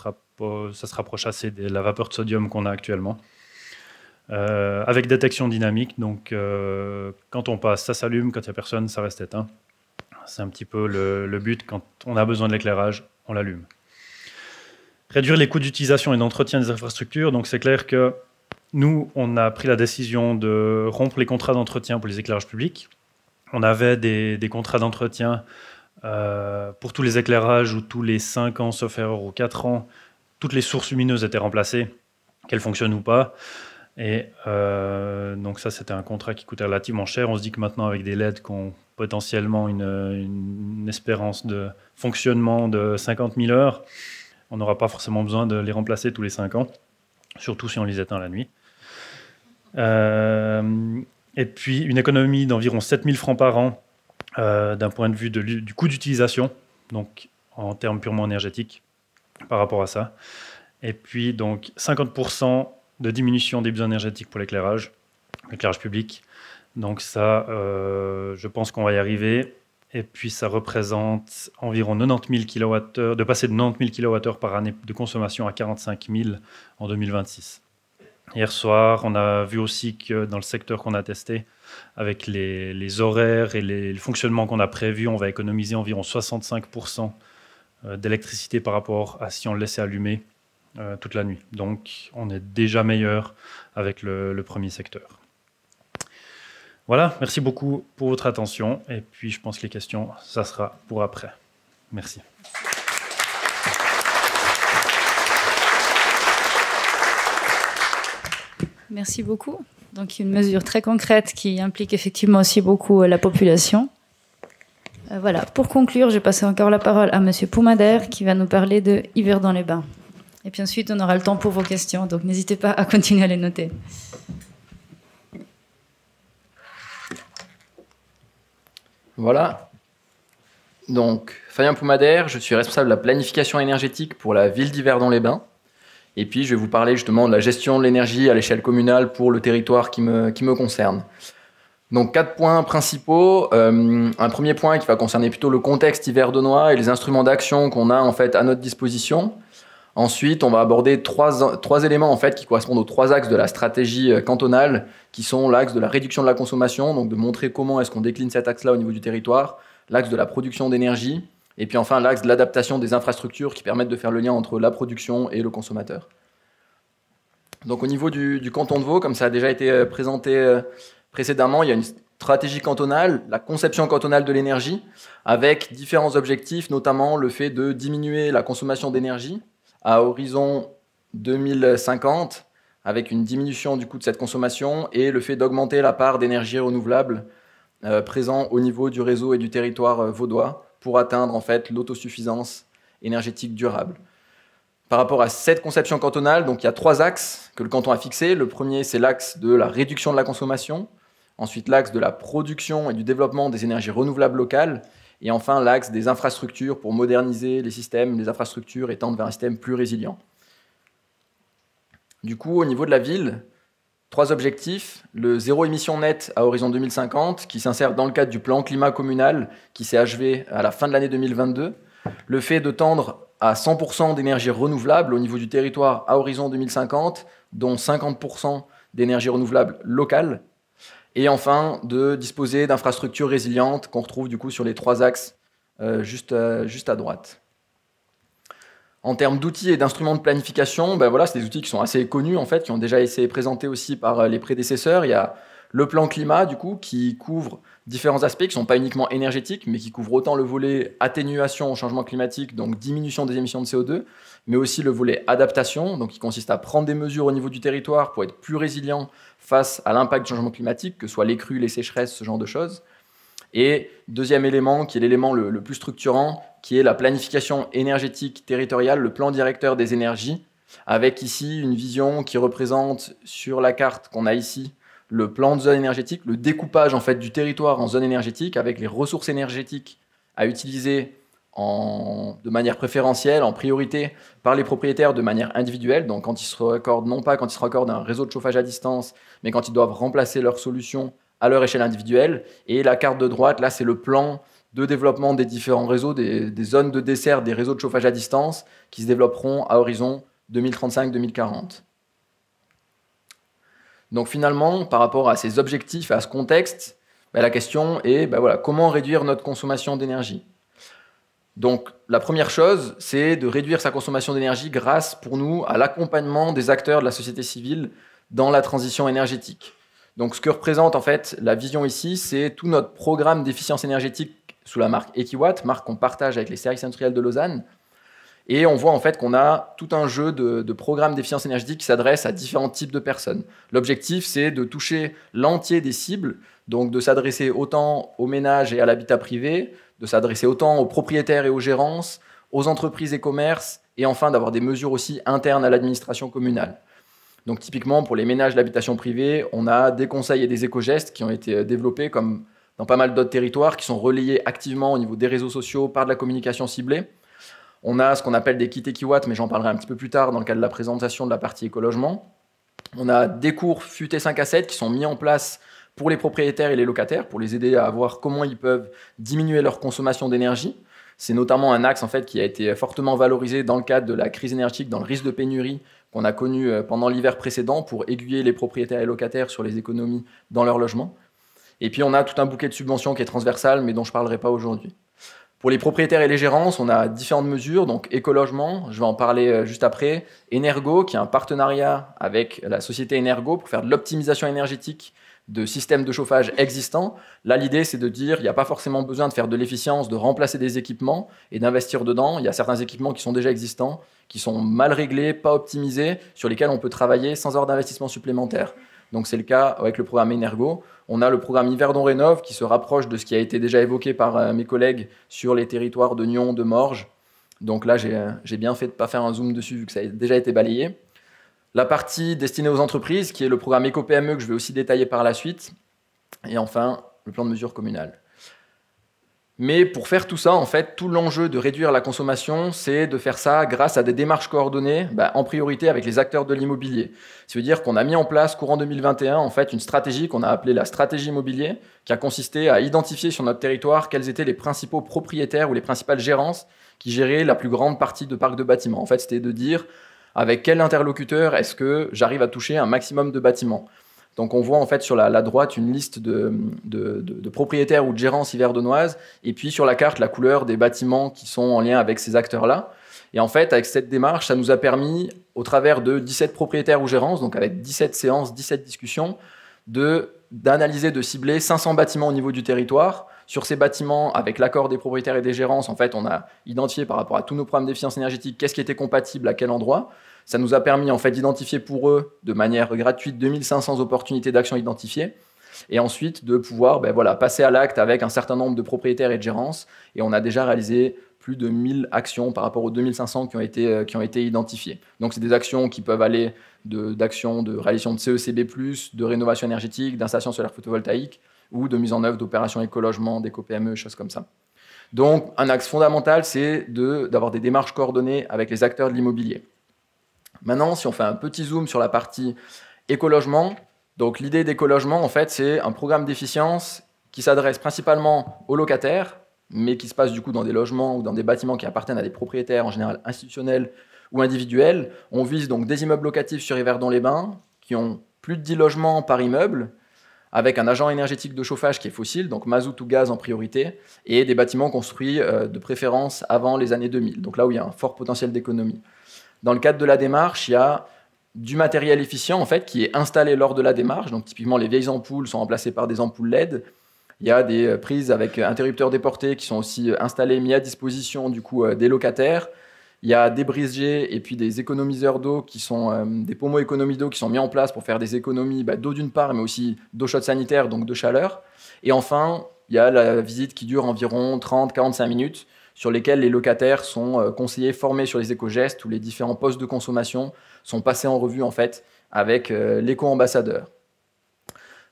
rapproche assez de la vapeur de sodium qu'on a actuellement. Avec détection dynamique. Donc, quand on passe, ça s'allume. Quand il n'y a personne, ça reste éteint. C'est un petit peu le but. Quand on a besoin de l'éclairage, on l'allume. Réduire les coûts d'utilisation et d'entretien des infrastructures. Donc, c'est clair que nous, on a pris la décision de rompre les contrats d'entretien pour les éclairages publics. On avait des contrats d'entretien pour tous les éclairages où tous les 5 ans, sauf erreur, ou 4 ans, toutes les sources lumineuses étaient remplacées, qu'elles fonctionnent ou pas. Et donc ça, c'était un contrat qui coûtait relativement cher. On se dit que maintenant, avec des LED qui ont potentiellement une espérance de fonctionnement de 50 000 heures, on n'aura pas forcément besoin de les remplacer tous les 5 ans, surtout si on les éteint la nuit. Et puis, une économie d'environ 7 000 francs par an d'un point de vue du coût d'utilisation, donc en termes purement énergétiques par rapport à ça. Et puis, donc, 50% de diminution des besoins énergétiques pour l'éclairage public. Donc ça, je pense qu'on va y arriver. Et puis, ça représente environ 90 000 kWh, de passer de 90 000 kWh par année de consommation à 45 000 en 2026. Hier soir, on a vu aussi que dans le secteur qu'on a testé, avec les horaires et le fonctionnement qu'on a prévu, on va économiser environ 65% d'électricité par rapport à si on le laissait allumer toute la nuit. Donc, on est déjà meilleur avec le premier secteur. Voilà, merci beaucoup pour votre attention. Et puis, je pense que les questions, ça sera pour après. Merci. Merci beaucoup. Donc, une mesure très concrète qui implique effectivement aussi beaucoup la population. Voilà, pour conclure, je vais passer encore la parole à M. Poumader qui va nous parler de Yverdon-les-Bains. Et puis ensuite, on aura le temps pour vos questions, donc n'hésitez pas à continuer à les noter. Voilà. Donc, Fabien Poumader, je suis responsable de la planification énergétique pour la ville d'Yverdon-les-Bains. Et puis, je vais vous parler justement de la gestion de l'énergie à l'échelle communale pour le territoire qui me concerne. Donc, 4 points principaux. Un premier point qui va concerner plutôt le contexte yverdonnois et les instruments d'action qu'on a en fait à notre disposition. Ensuite, on va aborder trois éléments en fait, qui correspondent aux 3 axes de la stratégie cantonale, qui sont l'axe de la réduction de la consommation, donc de montrer comment est-ce qu'on décline cet axe-là au niveau du territoire, l'axe de la production d'énergie, et puis enfin l'axe de l'adaptation des infrastructures qui permettent de faire le lien entre la production et le consommateur. Donc au niveau du canton de Vaud, comme ça a déjà été présenté précédemment, il y a une stratégie cantonale, la conception cantonale de l'énergie, avec différents objectifs, notamment le fait de diminuer la consommation d'énergie à horizon 2050, avec une diminution du coût de cette consommation et le fait d'augmenter la part d'énergie renouvelable présent au niveau du réseau et du territoire vaudois pour atteindre en fait l'autosuffisance énergétique durable. Par rapport à cette conception cantonale, donc il y a 3 axes que le canton a fixés. Le premier, c'est l'axe de la réduction de la consommation. Ensuite, l'axe de la production et du développement des énergies renouvelables locales. Et enfin, l'axe des infrastructures pour moderniser les systèmes, les infrastructures et tendre vers un système plus résilient. Du coup, au niveau de la ville, 3 objectifs. Le zéro émission nette à horizon 2050, qui s'insère dans le cadre du plan climat communal qui s'est achevé à la fin de l'année 2022. Le fait de tendre à 100% d'énergie renouvelable au niveau du territoire à horizon 2050, dont 50% d'énergie renouvelable locale. Et enfin, de disposer d'infrastructures résilientes qu'on retrouve du coup sur les 3 axes juste à droite. En termes d'outils et d'instruments de planification, voilà, c'est des outils qui sont assez connus, en fait, qui ont déjà été présentés aussi par les prédécesseurs. Il y a le plan climat, du coup, qui couvre différents aspects qui ne sont pas uniquement énergétiques, mais qui couvrent autant le volet atténuation au changement climatique, donc diminution des émissions de CO2, mais aussi le volet adaptation, donc qui consiste à prendre des mesures au niveau du territoire pour être plus résilient face à l'impact du changement climatique, que ce soit les crues, les sécheresses, ce genre de choses. Et deuxième élément, qui est l'élément le plus structurant, qui est la planification énergétique territoriale, le plan directeur des énergies, avec ici une vision qui représente sur la carte qu'on a ici le plan de zone énergétique, le découpage en fait du territoire en zone énergétique, avec les ressources énergétiques à utiliser de manière préférentielle, en priorité par les propriétaires de manière individuelle, donc quand ils se raccordent, non pas quand ils se raccordent à un réseau de chauffage à distance, mais quand ils doivent remplacer leur solution à leur échelle individuelle. Et la carte de droite, là, c'est le plan de développement des différents réseaux, des zones de dessert des réseaux de chauffage à distance qui se développeront à horizon 2035-2040. Donc finalement, par rapport à ces objectifs et à ce contexte, la question est voilà, comment réduire notre consommation d'énergie. Donc la première chose, c'est de réduire sa consommation d'énergie grâce, pour nous, à l'accompagnement des acteurs de la société civile dans la transition énergétique. Donc ce que représente en fait la vision ici, c'est tout notre programme d'efficience énergétique sous la marque Equiwatt, marque qu'on partage avec les services industriels de Lausanne. Et on voit en fait qu'on a tout un jeu de programmes d'efficience énergétique qui s'adressent à différents types de personnes. L'objectif, c'est de toucher l'entier des cibles, donc de s'adresser autant aux ménages et à l'habitat privé, de s'adresser autant aux propriétaires et aux gérances, aux entreprises et commerces, et enfin d'avoir des mesures aussi internes à l'administration communale. Donc typiquement, pour les ménages d'habitation privée, on a des conseils et des éco-gestes qui ont été développés, comme dans pas mal d'autres territoires, qui sont relayés activement au niveau des réseaux sociaux par de la communication ciblée. On a ce qu'on appelle des kits Equiwatt, mais j'en parlerai un petit peu plus tard dans le cadre de la présentation de la partie éco-logement. On a des cours FUT 5 à 7 qui sont mis en place pour les propriétaires et les locataires, pour les aider à voir comment ils peuvent diminuer leur consommation d'énergie. C'est notamment un axe en fait, qui a été fortement valorisé dans le cadre de la crise énergétique, dans le risque de pénurie qu'on a connu pendant l'hiver précédent pour aiguiller les propriétaires et locataires sur les économies dans leur logement. Et puis on a tout un bouquet de subventions qui est transversal, mais dont je ne parlerai pas aujourd'hui. Pour les propriétaires et les gérances, on a différentes mesures, donc éco-logement, je vais en parler juste après, Energo, qui est un partenariat avec la société Energo pour faire de l'optimisation énergétique de systèmes de chauffage existants. Là, l'idée, c'est de dire qu'il n'y a pas forcément besoin de faire de l'efficience, de remplacer des équipements et d'investir dedans. Il y a certains équipements qui sont déjà existants, qui sont mal réglés, pas optimisés, sur lesquels on peut travailler sans avoir d'investissement supplémentaire. Donc c'est le cas avec le programme Energo. On a le programme Yverdon Rénov qui se rapproche de ce qui a été déjà évoqué par mes collègues sur les territoires de Nyon, de Morges. Donc là, j'ai bien fait de ne pas faire un zoom dessus vu que ça a déjà été balayé. La partie destinée aux entreprises, qui est le programme Éco-PME que je vais aussi détailler par la suite. Et enfin, le plan de mesure communal. Mais pour faire tout ça, en fait, tout l'enjeu de réduire la consommation, c'est de faire ça grâce à des démarches coordonnées, en priorité avec les acteurs de l'immobilier. Ça veut dire qu'on a mis en place, courant 2021, en fait, une stratégie qu'on a appelée la stratégie immobilier, qui a consisté à identifier sur notre territoire quels étaient les principaux propriétaires ou les principales gérances qui géraient la plus grande partie de parc de bâtiments. En fait, c'était de dire avec quel interlocuteur est-ce que j'arrive à toucher un maximum de bâtiments. Donc on voit en fait sur la droite une liste de propriétaires ou de gérances yverdonnoises, et puis sur la carte la couleur des bâtiments qui sont en lien avec ces acteurs-là. Et en fait, avec cette démarche, ça nous a permis, au travers de 17 propriétaires ou gérances, donc avec 17 séances, 17 discussions, d'analyser, de cibler 500 bâtiments au niveau du territoire. Sur ces bâtiments, avec l'accord des propriétaires et des gérances, en fait, on a identifié par rapport à tous nos programmes d'efficience énergétique qu'est-ce qui était compatible à quel endroit. Ça nous a permis en fait d'identifier pour eux de manière gratuite 2500 opportunités d'action identifiées et ensuite de pouvoir passer à l'acte avec un certain nombre de propriétaires et de gérances. Et on a déjà réalisé plus de 1000 actions par rapport aux 2500 qui ont été identifiées. Donc c'est des actions qui peuvent aller d'actions de réalisation de CECB+, de rénovation énergétique, d'installation solaire photovoltaïque ou de mise en œuvre d'opérations éco-logement, d'éco-PME, choses comme ça. Donc un axe fondamental, c'est d'avoir des démarches coordonnées avec les acteurs de l'immobilier. Maintenant, si on fait un petit zoom sur la partie éco-logement, donc l'idée d'éco-logement, en fait, c'est un programme d'efficience qui s'adresse principalement aux locataires, mais qui se passe du coup dans des logements ou dans des bâtiments qui appartiennent à des propriétaires, en général institutionnels ou individuels. On vise donc des immeubles locatifs sur Yverdon-les-Bains qui ont plus de 10 logements par immeuble, avec un agent énergétique de chauffage qui est fossile, donc mazout ou gaz en priorité, et des bâtiments construits de préférence avant les années 2000, donc là où il y a un fort potentiel d'économie. Dans le cadre de la démarche, il y a du matériel efficient en fait, qui est installé lors de la démarche, donc typiquement les vieilles ampoules sont remplacées par des ampoules LED. Il y a des prises avec interrupteurs déportés qui sont aussi installées, mis à disposition du coup, des locataires. Il y a des brise-jets et puis des économiseurs d'eau qui sont des pommeaux économie d'eau qui sont mis en place pour faire des économies d'eau d'une part, mais aussi d'eau chaude sanitaire, donc de chaleur. Et enfin, il y a la visite qui dure environ 30-45 minutes, sur lesquelles les locataires sont conseillés, formés sur les éco-gestes, où les différents postes de consommation sont passés en revue en fait, avec l'éco-ambassadeur.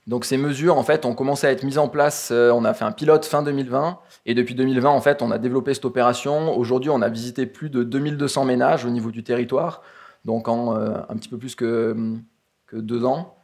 Donc ces mesures en fait, ont commencé à être mises en place, on a fait un pilote fin 2020, et depuis 2020, en fait, on a développé cette opération. Aujourd'hui, on a visité plus de 2200 ménages au niveau du territoire, donc en un petit peu plus que 2 ans.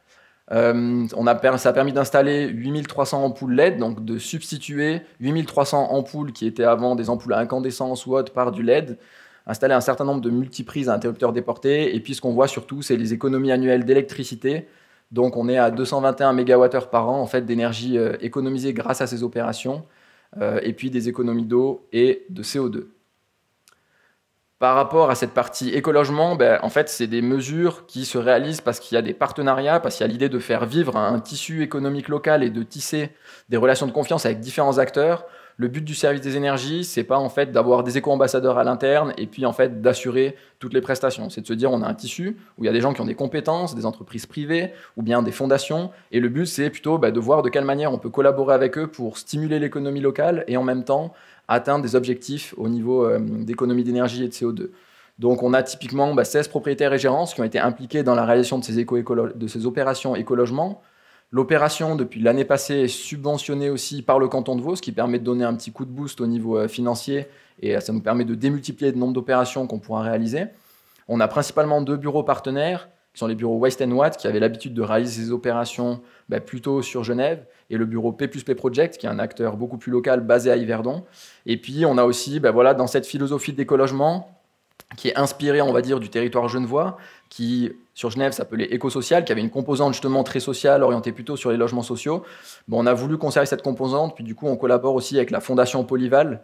Ça a permis d'installer 8300 ampoules LED, donc de substituer 8300 ampoules qui étaient avant des ampoules à incandescence ou autres par du LED, installer un certain nombre de multiprises à interrupteurs déportés, et puis ce qu'on voit surtout, c'est les économies annuelles d'électricité. Donc on est à 221 MWh par an en fait, d'énergie économisée grâce à ces opérations, et puis des économies d'eau et de CO2. Par rapport à cette partie écologement, en fait, c'est des mesures qui se réalisent parce qu'il y a des partenariats, parce qu'il y a l'idée de faire vivre un tissu économique local et de tisser des relations de confiance avec différents acteurs. Le but du service des énergies, c'est pas en fait d'avoir des éco-ambassadeurs à l'interne et puis en fait d'assurer toutes les prestations. C'est de se dire on a un tissu où il y a des gens qui ont des compétences, des entreprises privées ou bien des fondations. Et le but, c'est plutôt de voir de quelle manière on peut collaborer avec eux pour stimuler l'économie locale et en même temps atteindre des objectifs au niveau d'économie d'énergie et de CO2. Donc on a typiquement 16 propriétaires et gérances qui ont été impliqués dans la réalisation de ces opérations éco-logement. L'opération, depuis l'année passée, est subventionnée aussi par le canton de Vaud, ce qui permet de donner un petit coup de boost au niveau financier, et ça nous permet de démultiplier le nombre d'opérations qu'on pourra réaliser. On a principalement 2 bureaux partenaires, qui sont les bureaux Waste & Watt, qui avaient l'habitude de réaliser ces opérations plutôt sur Genève, et le bureau P+P Project, qui est un acteur beaucoup plus local basé à Yverdon. Et puis, on a aussi, dans cette philosophie d'écologement, qui est inspirée, on va dire, du territoire genevois, qui, sur Genève, s'appelait Éco-Social, qui avait une composante justement très sociale, orientée plutôt sur les logements sociaux. On a voulu conserver cette composante, puis du coup, on collabore aussi avec la Fondation Polyval,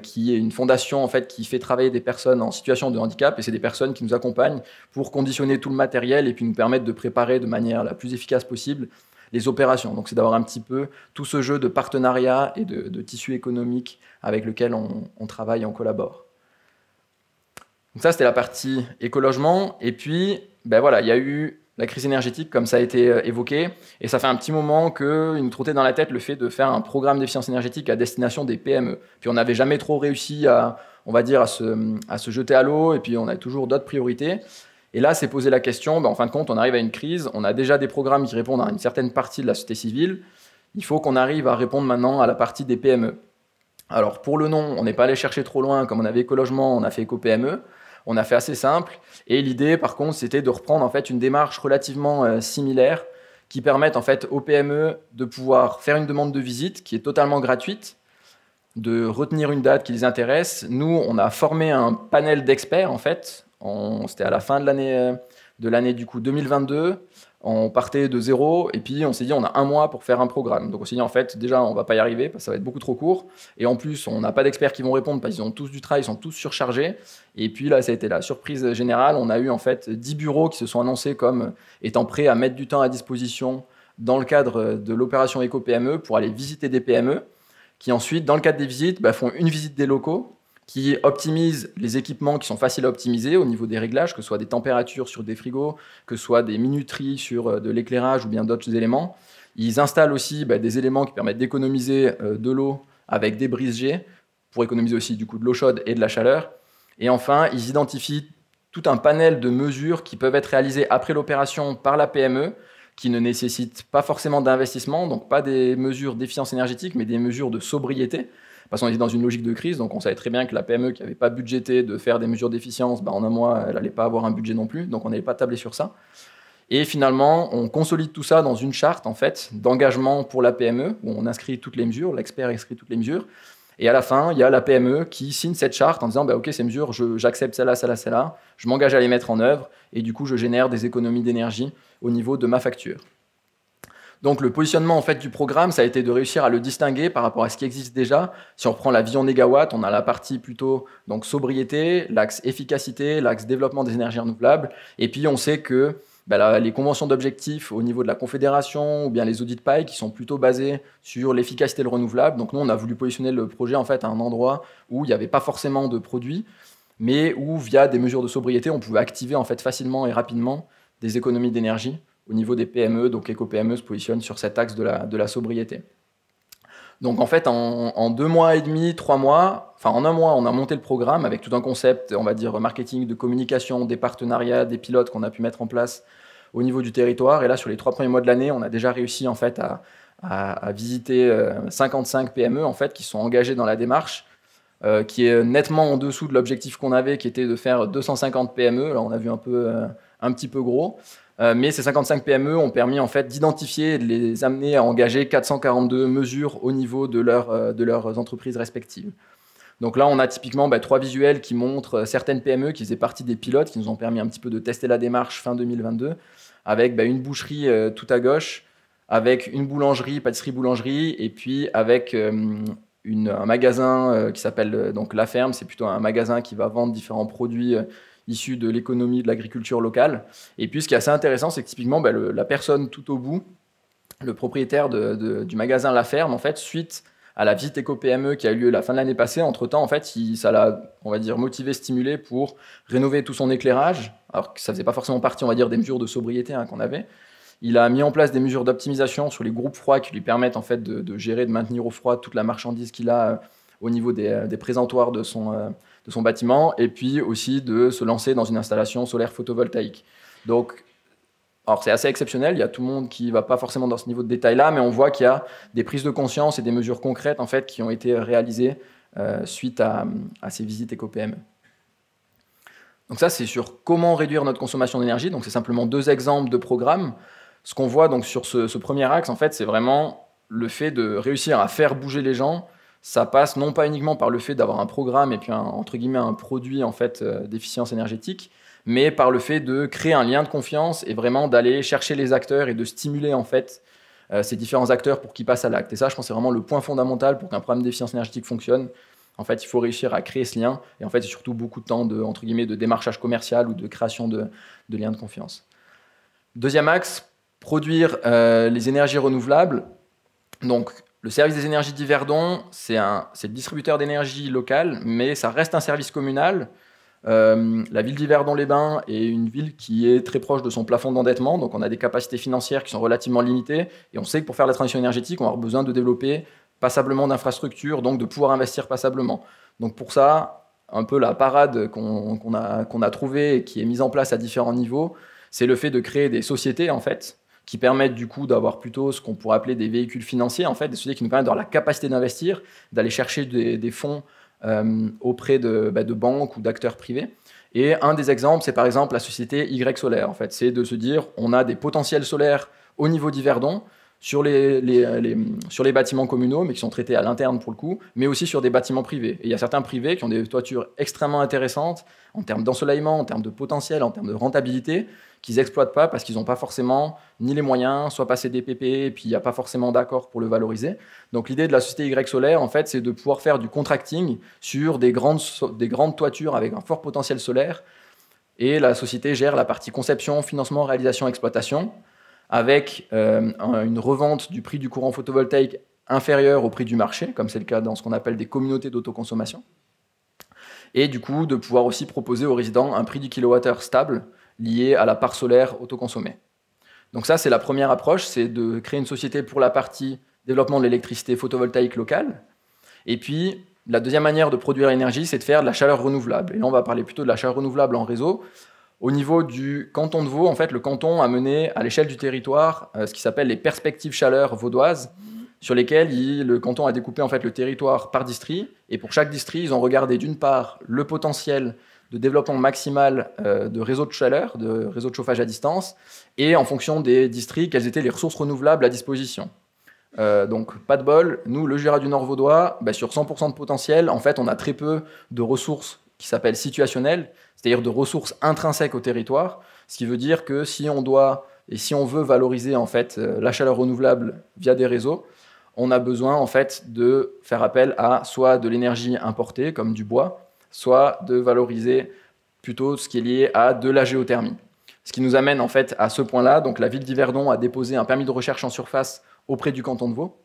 qui est une fondation en fait, qui fait travailler des personnes en situation de handicap, et c'est des personnes qui nous accompagnent pour conditionner tout le matériel et puis nous permettre de préparer de manière la plus efficace possible les opérations. Donc c'est d'avoir un petit peu tout ce jeu de partenariat et de tissu économique avec lequel on travaille et on collabore. Donc ça, c'était la partie écologement. Et puis, il y a eu la crise énergétique, comme ça a été évoqué. Et ça fait un petit moment qu'il nous trottait dans la tête le fait de faire un programme d'efficience énergétique à destination des PME. Puis on n'avait jamais trop réussi à se jeter à l'eau. Et puis on a toujours d'autres priorités. Et là, c'est posé la question, en fin de compte, on arrive à une crise. On a déjà des programmes qui répondent à une certaine partie de la société civile. Il faut qu'on arrive à répondre maintenant à la partie des PME. Alors, pour le nom, on n'est pas allé chercher trop loin. Comme on avait écologement, on a fait éco-PME. On a fait assez simple. Et l'idée, par contre, c'était de reprendre en fait, une démarche relativement similaire qui permette en fait, aux PME de pouvoir faire une demande de visite qui est totalement gratuite, de retenir une date qui les intéresse. Nous, on a formé un panel d'experts, en fait. C'était à la fin de l'année du coup 2022. On partait de zéro et puis on s'est dit on a un mois pour faire un programme. Donc on s'est dit en fait déjà on va pas y arriver parce que ça va être beaucoup trop court et en plus on n'a pas d'experts qui vont répondre parce qu'ils ont tous du travail, ils sont tous surchargés. Et puis là ça a été la surprise générale. On a eu en fait 10 bureaux qui se sont annoncés comme étant prêts à mettre du temps à disposition dans le cadre de l'opération Éco-PME pour aller visiter des PME qui ensuite dans le cadre des visites font une visite des locaux, qui optimisent les équipements qui sont faciles à optimiser au niveau des réglages, que ce soit des températures sur des frigos, que ce soit des minuteries sur de l'éclairage ou bien d'autres éléments. Ils installent aussi des éléments qui permettent d'économiser de l'eau avec des brise-jets, pour économiser aussi du coup de l'eau chaude et de la chaleur. Et enfin, ils identifient tout un panel de mesures qui peuvent être réalisées après l'opération par la PME, qui ne nécessitent pas forcément d'investissement, donc pas des mesures d'efficience énergétique, mais des mesures de sobriété. Parce qu'on était dans une logique de crise, donc on savait très bien que la PME qui n'avait pas budgété de faire des mesures d'efficience, en un mois, elle n'allait pas avoir un budget non plus, donc on n'allait pas tabler sur ça. Et finalement, on consolide tout ça dans une charte en fait, d'engagement pour la PME, où on inscrit toutes les mesures, l'expert inscrit toutes les mesures, Et à la fin, il y a la PME qui signe cette charte en disant bah, « Ok, ces mesures, j'accepte celle-là, celle-là, celle-là, je m'engage à les mettre en œuvre et du coup, je génère des économies d'énergie au niveau de ma facture. » Donc le positionnement en fait, du programme, ça a été de réussir à le distinguer par rapport à ce qui existe déjà. Si on reprend la vision négawatt, on a la partie plutôt donc, sobriété, l'axe efficacité, l'axe développement des énergies renouvelables. Et puis on sait que les conventions d'objectifs au niveau de la Confédération ou bien les audits PAI qui sont plutôt basés sur l'efficacité et le renouvelable. Donc nous, on a voulu positionner le projet en fait, à un endroit où il n'y avait pas forcément de produits, mais où via des mesures de sobriété, on pouvait activer en fait, facilement et rapidement des économies d'énergie au niveau des PME. Donc EcoPME se positionne sur cet axe de la sobriété. Donc en fait, en 2 mois et demi, 3 mois, enfin en 1 mois, on a monté le programme avec tout un concept, on va dire marketing, de communication, des partenariats, des pilotes qu'on a pu mettre en place au niveau du territoire. Et là, sur les 3 premiers mois de l'année, on a déjà réussi en fait à visiter 55 PME en fait qui sont engagées dans la démarche, qui est nettement en dessous de l'objectif qu'on avait, qui était de faire 250 PME. Là, on a vu un petit peu gros. Mais ces 55 PME ont permis en fait, d'identifier et de les amener à engager 442 mesures au niveau de leurs entreprises respectives. Donc là, on a typiquement 3 visuels qui montrent certaines PME qui faisaient partie des pilotes, qui nous ont permis un petit peu de tester la démarche fin 2022, avec une boucherie tout à gauche, avec une boulangerie, pâtisserie-boulangerie, et puis avec un magasin qui s'appelle donc La Ferme. C'est plutôt un magasin qui va vendre différents produits issus de l'économie de l'agriculture locale. Et puis, ce qui est assez intéressant, c'est que typiquement, la personne tout au bout, le propriétaire du magasin La Ferme, en fait, suite à la visite éco-PME qui a eu lieu la fin de l'année passée, entre-temps, en fait, ça l'a, on va dire, motivé, stimulé pour rénover tout son éclairage, alors que ça faisait pas forcément partie, on va dire, des mesures de sobriété qu'on avait. Il a mis en place des mesures d'optimisation sur les groupes froids qui lui permettent, en fait, de gérer, de maintenir au froid toute la marchandise qu'il a au niveau des présentoirs de son bâtiment, et puis aussi de se lancer dans une installation solaire photovoltaïque. Donc, alors c'est assez exceptionnel, il y a tout le monde qui ne va pas forcément dans ce niveau de détail-là, mais on voit qu'il y a des prises de conscience et des mesures concrètes en fait, qui ont été réalisées suite à ces visites éco-PME. Donc ça, c'est sur comment réduire notre consommation d'énergie. Donc c'est simplement 2 exemples de programmes. Ce qu'on voit donc sur ce premier axe, en fait, c'est vraiment le fait de réussir à faire bouger les gens. Ça passe non pas uniquement par le fait d'avoir un programme et puis entre guillemets un produit en fait, d'efficience énergétique, mais par le fait de créer un lien de confiance et vraiment d'aller chercher les acteurs et de stimuler en fait, ces différents acteurs pour qu'ils passent à l'acte. Et ça, je pense que c'est vraiment le point fondamental pour qu'un programme d'efficience énergétique fonctionne. En fait, il faut réussir à créer ce lien. Et en fait, c'est surtout beaucoup de temps entre guillemets, de démarchage commercial ou de création de liens de confiance. Deuxième axe, produire les énergies renouvelables. Donc, le service des énergies d'Yverdon, c'est le distributeur d'énergie local, mais ça reste un service communal. La ville d'Yverdon-les-Bains est une ville qui est très proche de son plafond d'endettement, donc on a des capacités financières qui sont relativement limitées, et on sait que pour faire la transition énergétique, on va avoir besoin de développer passablement d'infrastructures, donc de pouvoir investir passablement. Donc pour ça, un peu la parade qu'on a trouvée et qui est mise en place à différents niveaux, c'est le fait de créer des sociétés, en fait, qui permettent du coup d'avoir plutôt ce qu'on pourrait appeler des véhicules financiers, en fait, des sociétés qui nous permettent d'avoir la capacité d'investir, d'aller chercher des fonds auprès de banques ou d'acteurs privés. Et un des exemples, c'est par exemple la société Y Solaire. En fait, c'est de se dire, on a des potentiels solaires au niveau d'Yverdon, sur les bâtiments communaux, mais qui sont traités à l'interne pour le coup, mais aussi sur des bâtiments privés. Et il y a certains privés qui ont des toitures extrêmement intéressantes en termes d'ensoleillement, en termes de potentiel, en termes de rentabilité, qu'ils n'exploitent pas parce qu'ils n'ont pas forcément ni les moyens, soit passer des PP, et puis il n'y a pas forcément d'accord pour le valoriser. Donc l'idée de la société Y Solaire, en fait, c'est de pouvoir faire du contracting sur des grandes toitures avec un fort potentiel solaire. Et la société gère la partie conception, financement, réalisation, exploitation, avec une revente du prix du courant photovoltaïque inférieur au prix du marché, comme c'est le cas dans ce qu'on appelle des communautés d'autoconsommation. Et du coup, de pouvoir aussi proposer aux résidents un prix du kilowattheure stable lié à la part solaire autoconsommée. Donc ça, c'est la première approche, c'est de créer une société pour la partie développement de l'électricité photovoltaïque locale. Et puis, la deuxième manière de produire l'énergie, c'est de faire de la chaleur renouvelable. Et là, on va parler plutôt de la chaleur renouvelable en réseau. Au niveau du canton de Vaud, en fait, le canton a mené à l'échelle du territoire ce qui s'appelle les perspectives chaleur vaudoises, sur lesquelles le canton a découpé en fait, le territoire par district. Et pour chaque district, ils ont regardé d'une part le potentiel de développement maximal de réseaux de chaleur, de réseaux de chauffage à distance, et en fonction des districts, quelles étaient les ressources renouvelables à disposition. Donc pas de bol, nous le Jura du Nord vaudois, sur 100% de potentiel, en fait on a très peu de ressources qui s'appellent situationnelles, c'est-à-dire de ressources intrinsèques au territoire, ce qui veut dire que si on doit et si on veut valoriser en fait la chaleur renouvelable via des réseaux, on a besoin en fait de faire appel à soit de l'énergie importée comme du bois, soit de valoriser plutôt ce qui est lié à de la géothermie. Ce qui nous amène en fait à ce point-là. Donc la ville d'Yverdon a déposé un permis de recherche en surface auprès du canton de Vaud,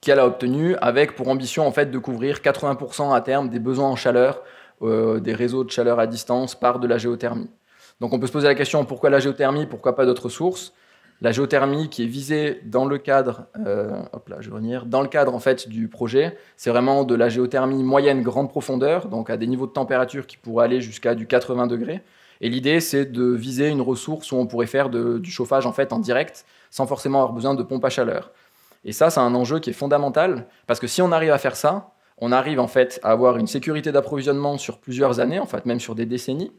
qu'elle a obtenu avec pour ambition en fait de couvrir 80% à terme des besoins en chaleur des réseaux de chaleur à distance par de la géothermie. Donc on peut se poser la question pourquoi la géothermie, pourquoi pas d'autres sources? La géothermie qui est visée dans le cadre, dans le cadre en fait du projet, c'est vraiment de la géothermie moyenne grande profondeur, donc à des niveaux de température qui pourraient aller jusqu'à du 80 degrés. Et l'idée, c'est de viser une ressource où on pourrait faire du chauffage en fait en direct, sans forcément avoir besoin de pompe à chaleur. Et ça, c'est un enjeu qui est fondamental, parce que si on arrive à faire ça, on arrive en fait à avoir une sécurité d'approvisionnement sur plusieurs années, en fait même sur des décennies.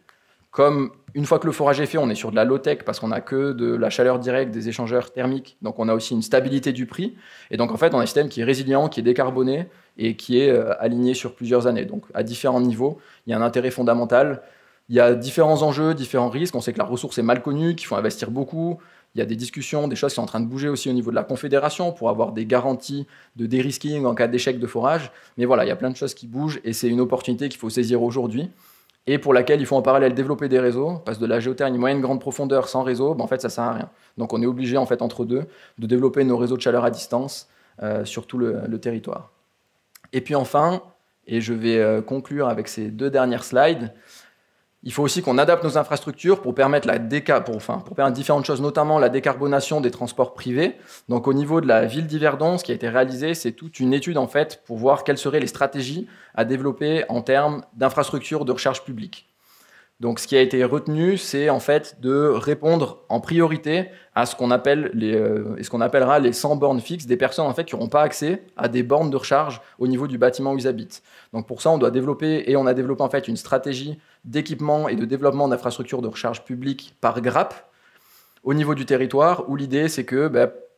Comme une fois que le forage est fait, on est sur de la low-tech parce qu'on n'a que de la chaleur directe, des échangeurs thermiques, donc on a aussi une stabilité du prix. Et donc en fait, on a un système qui est résilient, qui est décarboné et qui est aligné sur plusieurs années. Donc à différents niveaux, il y a un intérêt fondamental. Il y a différents enjeux, différents risques. On sait que la ressource est mal connue, qu'il faut investir beaucoup. Il y a des discussions, des choses qui sont en train de bouger aussi au niveau de la Confédération pour avoir des garanties de dérisking en cas d'échec de forage. Mais voilà, il y a plein de choses qui bougent et c'est une opportunité qu'il faut saisir aujourd'hui et pour laquelle il faut en parallèle développer des réseaux, parce que de la géothermie moyenne grande profondeur sans réseau, en fait, ça ne sert à rien. Donc on est obligé, en fait, entre deux, de développer nos réseaux de chaleur à distance sur tout le territoire. Et puis enfin, et je vais conclure avec ces deux dernières slides, il faut aussi qu'on adapte nos infrastructures pour permettre pour permettre différentes choses, notamment la décarbonation des transports privés. Donc au niveau de la ville d'Yverdon, ce qui a été réalisé, c'est toute une étude en fait pour voir quelles seraient les stratégies à développer en termes d'infrastructures de recharge publique. Donc ce qui a été retenu, c'est en fait de répondre en priorité à ce qu'on appellera les 100 bornes fixes, des personnes en fait qui n'auront pas accès à des bornes de recharge au niveau du bâtiment où ils habitent. Donc pour ça, on a développé en fait une stratégie d'équipement et de développement d'infrastructures de recharge publique par grappe au niveau du territoire, où l'idée c'est que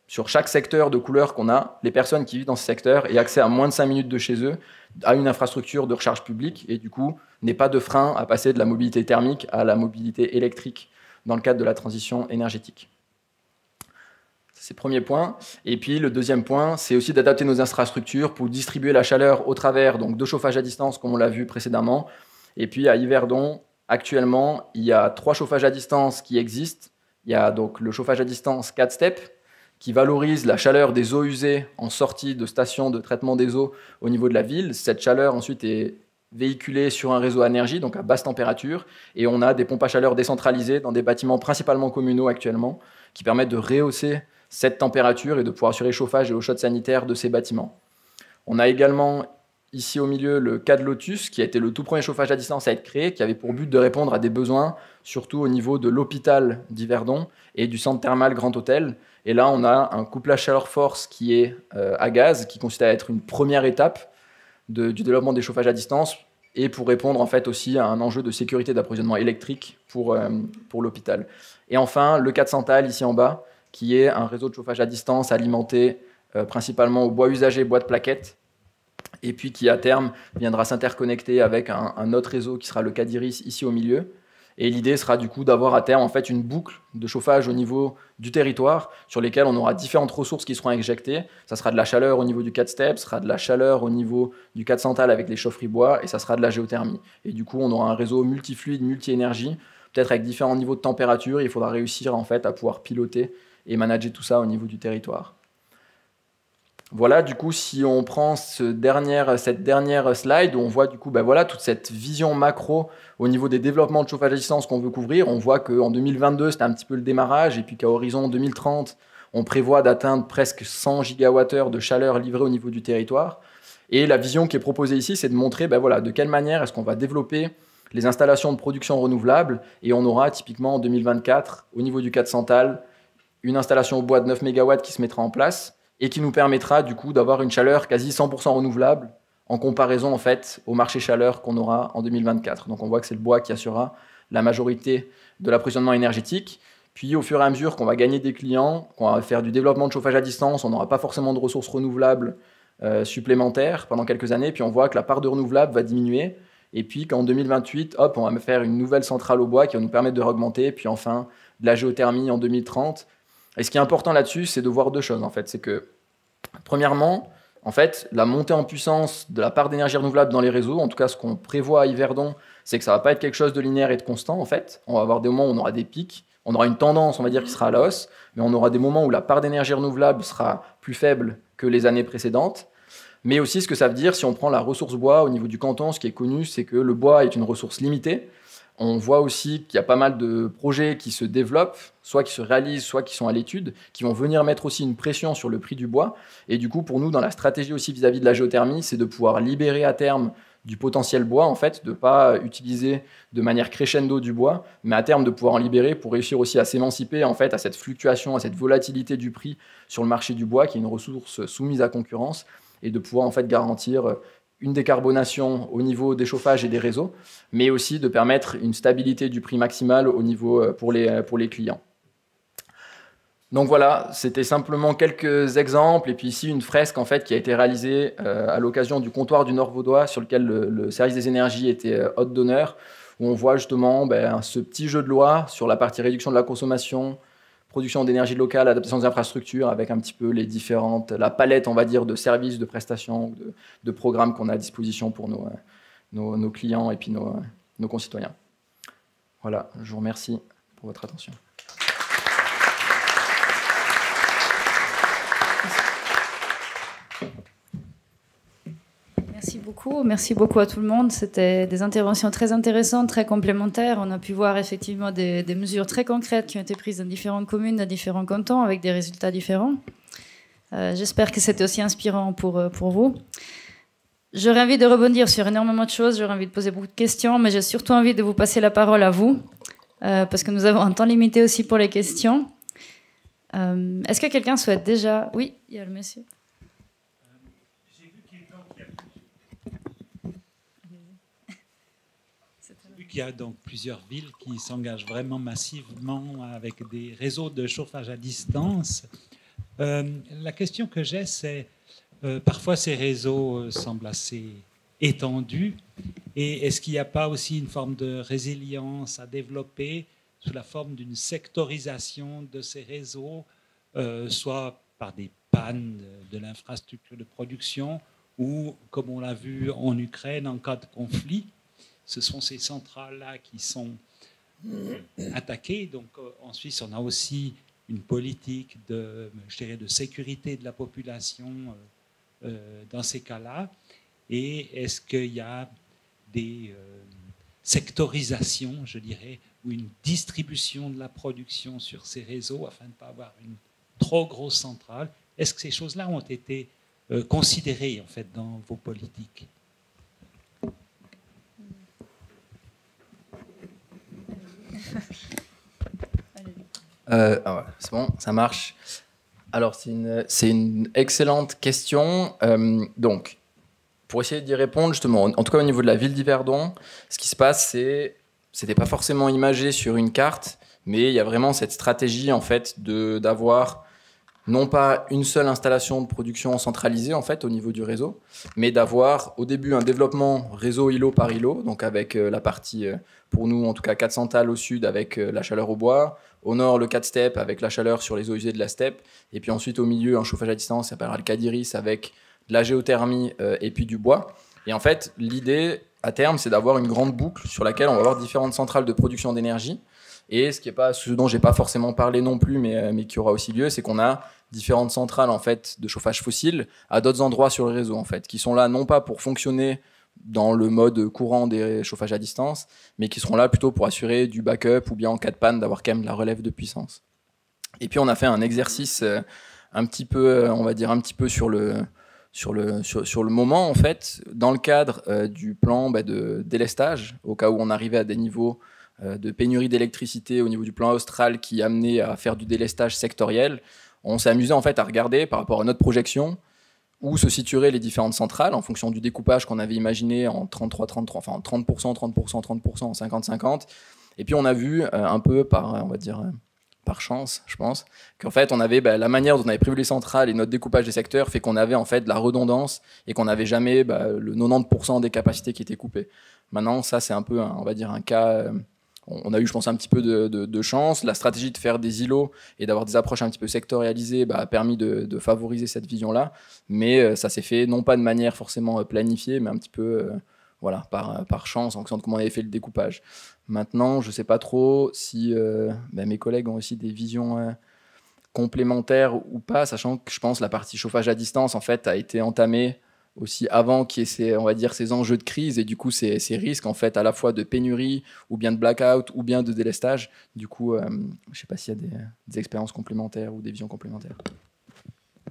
sur chaque secteur de couleur qu'on a, les personnes qui vivent dans ce secteur aient accès à moins de 5 minutes de chez eux à une infrastructure de recharge publique et du coup n'aient pas de frein à passer de la mobilité thermique à la mobilité électrique dans le cadre de la transition énergétique. C'est le premier point. Et puis le deuxième point, c'est aussi d'adapter nos infrastructures pour distribuer la chaleur au travers donc, de chauffage à distance, comme on l'a vu précédemment. Et puis à Yverdon, actuellement, il y a 3 chauffages à distance qui existent. Il y a donc le chauffage à distance 4 steps, qui valorise la chaleur des eaux usées en sortie de stations de traitement des eaux au niveau de la ville. Cette chaleur ensuite est véhiculée sur un réseau à énergie, donc à basse température, et on a des pompes à chaleur décentralisées dans des bâtiments principalement communaux actuellement, qui permettent de rehausser cette température et de pouvoir assurer le chauffage et l'eau chaude sanitaire de ces bâtiments. On a également ici au milieu le cas de Lotus, qui a été le tout premier chauffage à distance à être créé, qui avait pour but de répondre à des besoins, surtout au niveau de l'hôpital d'Yverdon et du centre thermal Grand Hôtel. Et là, on a un couplage chaleur-force qui est à gaz, qui consiste à être une première étape du développement des chauffages à distance et pour répondre en fait aussi à un enjeu de sécurité d'approvisionnement électrique pour l'hôpital. Et enfin, le cas de Santal, ici en bas, qui est un réseau de chauffage à distance alimenté principalement au bois usagé, bois de plaquettes, et puis qui à terme viendra s'interconnecter avec un autre réseau qui sera le cas d'Iris ici au milieu. Et l'idée sera du coup d'avoir à terme en fait une boucle de chauffage au niveau du territoire sur lesquelles on aura différentes ressources qui seront injectées. Ça sera de la chaleur au niveau du 4 steps, ça sera de la chaleur au niveau du 4 Santal avec les chaufferies bois et ça sera de la géothermie. Et du coup, on aura un réseau multifluide, multi-énergie, peut-être avec différents niveaux de température. Il faudra réussir en fait à pouvoir piloter et manager tout ça au niveau du territoire. Voilà, du coup, si on prend cette dernière slide, on voit du coup, toute cette vision macro au niveau des développements de chauffage à distance qu'on veut couvrir. On voit qu'en 2022, c'était un petit peu le démarrage, et puis qu'à horizon 2030, on prévoit d'atteindre presque 100 gigawattheures de chaleur livrée au niveau du territoire. Et la vision qui est proposée ici, c'est de montrer de quelle manière est-ce qu'on va développer les installations de production renouvelable. Et on aura typiquement en 2024, au niveau du 4 Santal, une installation au bois de 9 MW qui se mettra en place, et qui nous permettra du coup d'avoir une chaleur quasi 100% renouvelable en comparaison en fait au marché chaleur qu'on aura en 2024. Donc on voit que c'est le bois qui assurera la majorité de l'approvisionnement énergétique. Puis au fur et à mesure qu'on va gagner des clients, qu'on va faire du développement de chauffage à distance, on n'aura pas forcément de ressources renouvelables supplémentaires pendant quelques années. Puis on voit que la part de renouvelables va diminuer. Et puis qu'en 2028, hop, on va faire une nouvelle centrale au bois qui va nous permettre de augmenter. Puis enfin, de la géothermie en 2030. Et ce qui est important là-dessus, c'est de voir deux choses en fait. C'est que, premièrement, en fait, la montée en puissance de la part d'énergie renouvelable dans les réseaux, en tout cas ce qu'on prévoit à Yverdon, c'est que ça ne va pas être quelque chose de linéaire et de constant en fait. On va avoir des moments où on aura des pics, on aura une tendance, on va dire, qui sera à la hausse, mais on aura des moments où la part d'énergie renouvelable sera plus faible que les années précédentes. Mais aussi ce que ça veut dire, si on prend la ressource bois au niveau du canton, ce qui est connu, c'est que le bois est une ressource limitée. On voit aussi qu'il y a pas mal de projets qui se développent, soit qui se réalisent, soit qui sont à l'étude, qui vont venir mettre aussi une pression sur le prix du bois. Et du coup, pour nous, dans la stratégie aussi vis-à-vis de la géothermie, c'est de pouvoir libérer à terme du potentiel bois, en fait, de ne pas utiliser de manière crescendo du bois, mais à terme de pouvoir en libérer pour réussir aussi à s'émanciper en fait, à cette fluctuation, à cette volatilité du prix sur le marché du bois, qui est une ressource soumise à concurrence, et de pouvoir en fait garantir une décarbonation au niveau des chauffages et des réseaux, mais aussi de permettre une stabilité du prix maximal au niveau pour les clients. Donc voilà, c'était simplement quelques exemples, et puis ici une fresque en fait qui a été réalisée à l'occasion du comptoir du Nord Vaudois, sur lequel le service des énergies était hôte d'honneur, où on voit justement ce petit jeu de loi sur la partie réduction de la consommation, production d'énergie locale, adaptation des infrastructures, avec un petit peu la palette, on va dire, de services, de prestations, de programmes qu'on a à disposition pour nos clients et puis nos concitoyens. Voilà, je vous remercie pour votre attention. Merci beaucoup à tout le monde. C'était des interventions très intéressantes, très complémentaires. On a pu voir effectivement des mesures très concrètes qui ont été prises dans différentes communes, dans différents cantons, avec des résultats différents. J'espère que c'était aussi inspirant pour vous. J'aurais envie de rebondir sur énormément de choses, j'aurais envie de poser beaucoup de questions, mais j'ai surtout envie de vous passer la parole à vous, parce que nous avons un temps limité aussi pour les questions. Est-ce que quelqu'un souhaite déjà... Oui, il y a le monsieur. Il y a donc plusieurs villes qui s'engagent vraiment massivement avec des réseaux de chauffage à distance. La question que j'ai, c'est parfois ces réseaux semblent assez étendus. Et est-ce qu'il n'y a pas aussi une forme de résilience à développer sous la forme d'une sectorisation de ces réseaux, soit par des pannes de l'infrastructure de production ou, comme on l'a vu en Ukraine, en cas de conflit? Ce sont ces centrales-là qui sont attaquées. Donc, en Suisse, on a aussi une politique de sécurité de la population dans ces cas-là. Et est-ce qu'il y a des sectorisations, je dirais, ou une distribution de la production sur ces réseaux afin de ne pas avoir une trop grosse centrale? Est-ce que ces choses-là ont été considérées, en fait, dans vos politiques? C'est bon, ça marche. Alors, c'est une excellente question. Donc, pour essayer d'y répondre, justement, en tout cas au niveau de la ville d'Yverdon, ce qui se passe, c'était pas forcément imagé sur une carte, mais il y a vraiment cette stratégie, en fait, d'avoir non pas une seule installation de production centralisée, en fait, au niveau du réseau, mais d'avoir au début un développement réseau îlot par îlot, donc avec la partie, pour nous en tout cas 4 centrales au sud avec la chaleur au bois, au nord le 4 steppes avec la chaleur sur les eaux usées de la steppe, et puis ensuite au milieu un chauffage à distance qui s'appellera le Cadiris avec de la géothermie et puis du bois. Et en fait, l'idée à terme, c'est d'avoir une grande boucle sur laquelle on va avoir différentes centrales de production d'énergie. Et ce dont j'ai pas forcément parlé non plus, mais qui aura aussi lieu, c'est qu'on a différentes centrales en fait de chauffage fossile à d'autres endroits sur le réseau en fait, qui sont là non pas pour fonctionner dans le mode courant des chauffages à distance, mais qui seront là plutôt pour assurer du backup ou bien en cas de panne d'avoir quand même de la relève de puissance. Et puis on a fait un exercice un petit peu, on va dire un petit peu sur le moment en fait, dans le cadre du plan de délestage, au cas où on arrivait à des niveaux de pénurie d'électricité au niveau du plan austral qui amenait à faire du délestage sectoriel. On s'est amusé en fait à regarder par rapport à notre projection où se situeraient les différentes centrales en fonction du découpage qu'on avait imaginé en 33-33, enfin en 30%, 30%, 30%, en 50-50. Et puis on a vu un peu par, on va dire, par chance, je pense, qu'en fait, on avait la manière dont on avait prévu les centrales et notre découpage des secteurs fait qu'on avait en fait de la redondance et qu'on n'avait jamais le 90% des capacités qui étaient coupées. Maintenant, ça, c'est un peu, on va dire, un cas... on a eu, je pense, un petit peu de chance. La stratégie de faire des îlots et d'avoir des approches un petit peu sectorialisées a permis de favoriser cette vision-là. Mais ça s'est fait non pas de manière forcément planifiée, mais un petit peu voilà, par chance, en fonction de comment on avait fait le découpage. Maintenant, je ne sais pas trop si mes collègues ont aussi des visions complémentaires ou pas, sachant que je pense que la partie chauffage à distance en fait, a été entamée aussi avant qu'il y ait ces enjeux de crise et du coup ces risques en fait à la fois de pénurie ou bien de blackout ou bien de délestage. Du coup, je ne sais pas s'il y a des expériences complémentaires ou des visions complémentaires.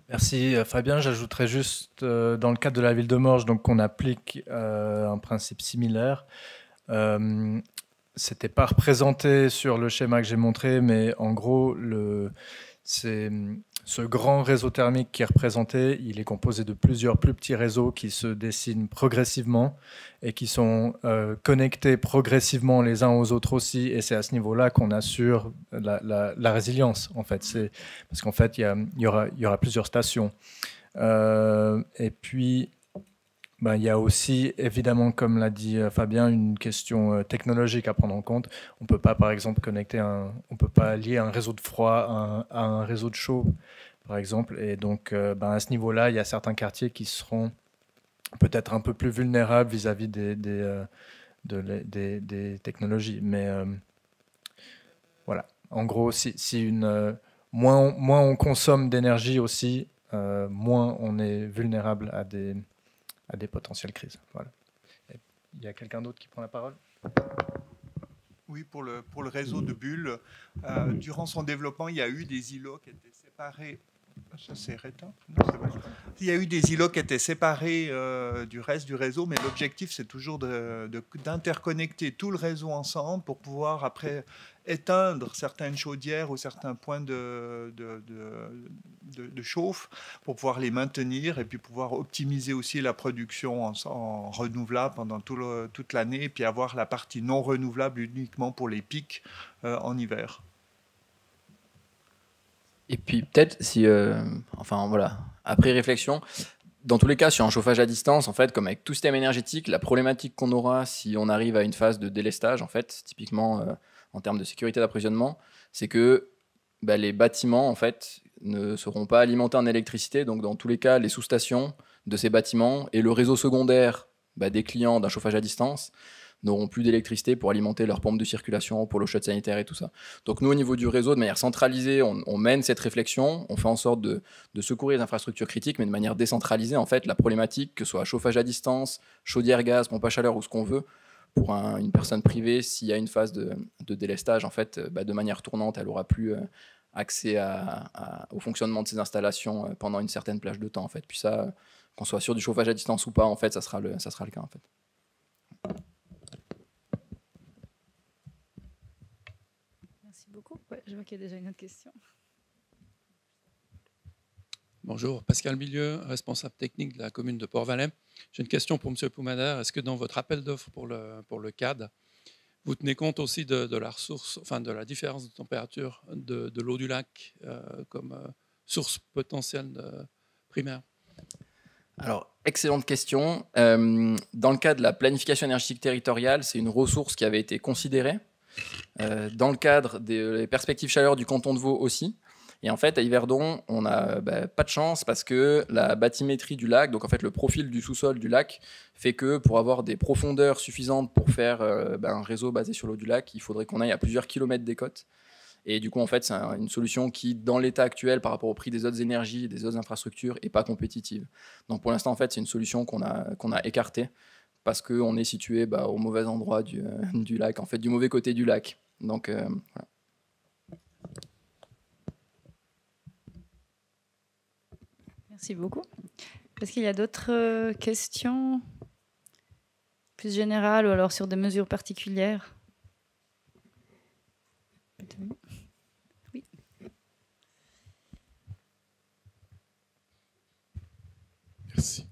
Merci Fabien. J'ajouterais juste dans le cadre de la ville de Morges, donc on applique un principe similaire. C'était pas représenté sur le schéma que j'ai montré, mais en gros ce grand réseau thermique qui est représenté, il est composé de plusieurs plus petits réseaux qui se dessinent progressivement et qui sont connectés progressivement les uns aux autres aussi. Et c'est à ce niveau-là qu'on assure la résilience, en fait. Parce qu'en fait, il y aura plusieurs stations. Et puis, il y a aussi, évidemment, comme l'a dit Fabien, une question technologique à prendre en compte. On ne peut pas, par exemple, on peut pas lier un réseau de froid à un réseau de chaud, par exemple. Et donc, à ce niveau-là, il y a certains quartiers qui seront peut-être un peu plus vulnérables vis-à-vis des technologies. Mais voilà. En gros, moins on consomme d'énergie aussi, moins on est vulnérable à des potentielles crises. Voilà. Il y a quelqu'un d'autre qui prend la parole ? Oui, pour le réseau de bulles, durant son développement, il y a eu des îlots qui étaient séparés. Ça c'est éteint ? Non, c'est vrai. Il y a eu des îlots qui étaient séparés du reste du réseau, mais l'objectif c'est toujours d'interconnecter tout le réseau ensemble pour pouvoir après éteindre certaines chaudières ou certains points de chauffe pour pouvoir les maintenir et puis pouvoir optimiser aussi la production en renouvelable pendant toute l'année et puis avoir la partie non renouvelable uniquement pour les pics en hiver. Et puis peut-être après réflexion, dans tous les cas, sur un chauffage à distance, en fait, comme avec tout système énergétique, la problématique qu'on aura si on arrive à une phase de délestage, en fait, typiquement en termes de sécurité d'approvisionnement, c'est que les bâtiments, en fait, ne seront pas alimentés en électricité. Donc, dans tous les cas, les sous-stations de ces bâtiments et le réseau secondaire des clients d'un chauffage à distance n'auront plus d'électricité pour alimenter leurs pompes de circulation, pour l'eau chaude sanitaire et tout ça. Donc nous, au niveau du réseau, de manière centralisée, on mène cette réflexion, on fait en sorte de secourir les infrastructures critiques, mais de manière décentralisée, en fait, la problématique, que ce soit chauffage à distance, chaudière gaz, pompe à chaleur ou ce qu'on veut, pour une personne privée, s'il y a une phase de délestage, en fait, de manière tournante, elle n'aura plus accès au fonctionnement de ces installations pendant une certaine plage de temps, en fait. Puis ça, qu'on soit sur du chauffage à distance ou pas, en fait, ça sera le cas, en fait. Merci beaucoup. Ouais, je vois qu'il y a déjà une autre question. Bonjour, Pascal Milieu, responsable technique de la commune de Port-Valais. J'ai une question pour M. Poumader. Est-ce que dans votre appel d'offres pour le CAD, vous tenez compte aussi de la ressource, enfin de la différence de température de l'eau du lac comme source potentielle primaire ? Alors, excellente question. Dans le cas de la planification énergétique territoriale, c'est une ressource qui avait été considérée. Dans le cadre des perspectives chaleur du canton de Vaud aussi. Et en fait, à Yverdon, on n'a pas de chance parce que la bathymétrie du lac, donc en fait le profil du sous-sol du lac, fait que pour avoir des profondeurs suffisantes pour faire un réseau basé sur l'eau du lac, il faudrait qu'on aille à plusieurs kilomètres des côtes. Et du coup, en fait, c'est une solution qui, dans l'état actuel, par rapport au prix des autres énergies, des autres infrastructures, n'est pas compétitive. Donc pour l'instant, en fait, c'est une solution qu'on a écartée parce qu'on est situé au mauvais endroit du lac, en fait, du mauvais côté du lac. Donc voilà. Merci beaucoup. Est-ce qu'il y a d'autres questions plus générales ou alors sur des mesures particulières ? Oui. Merci.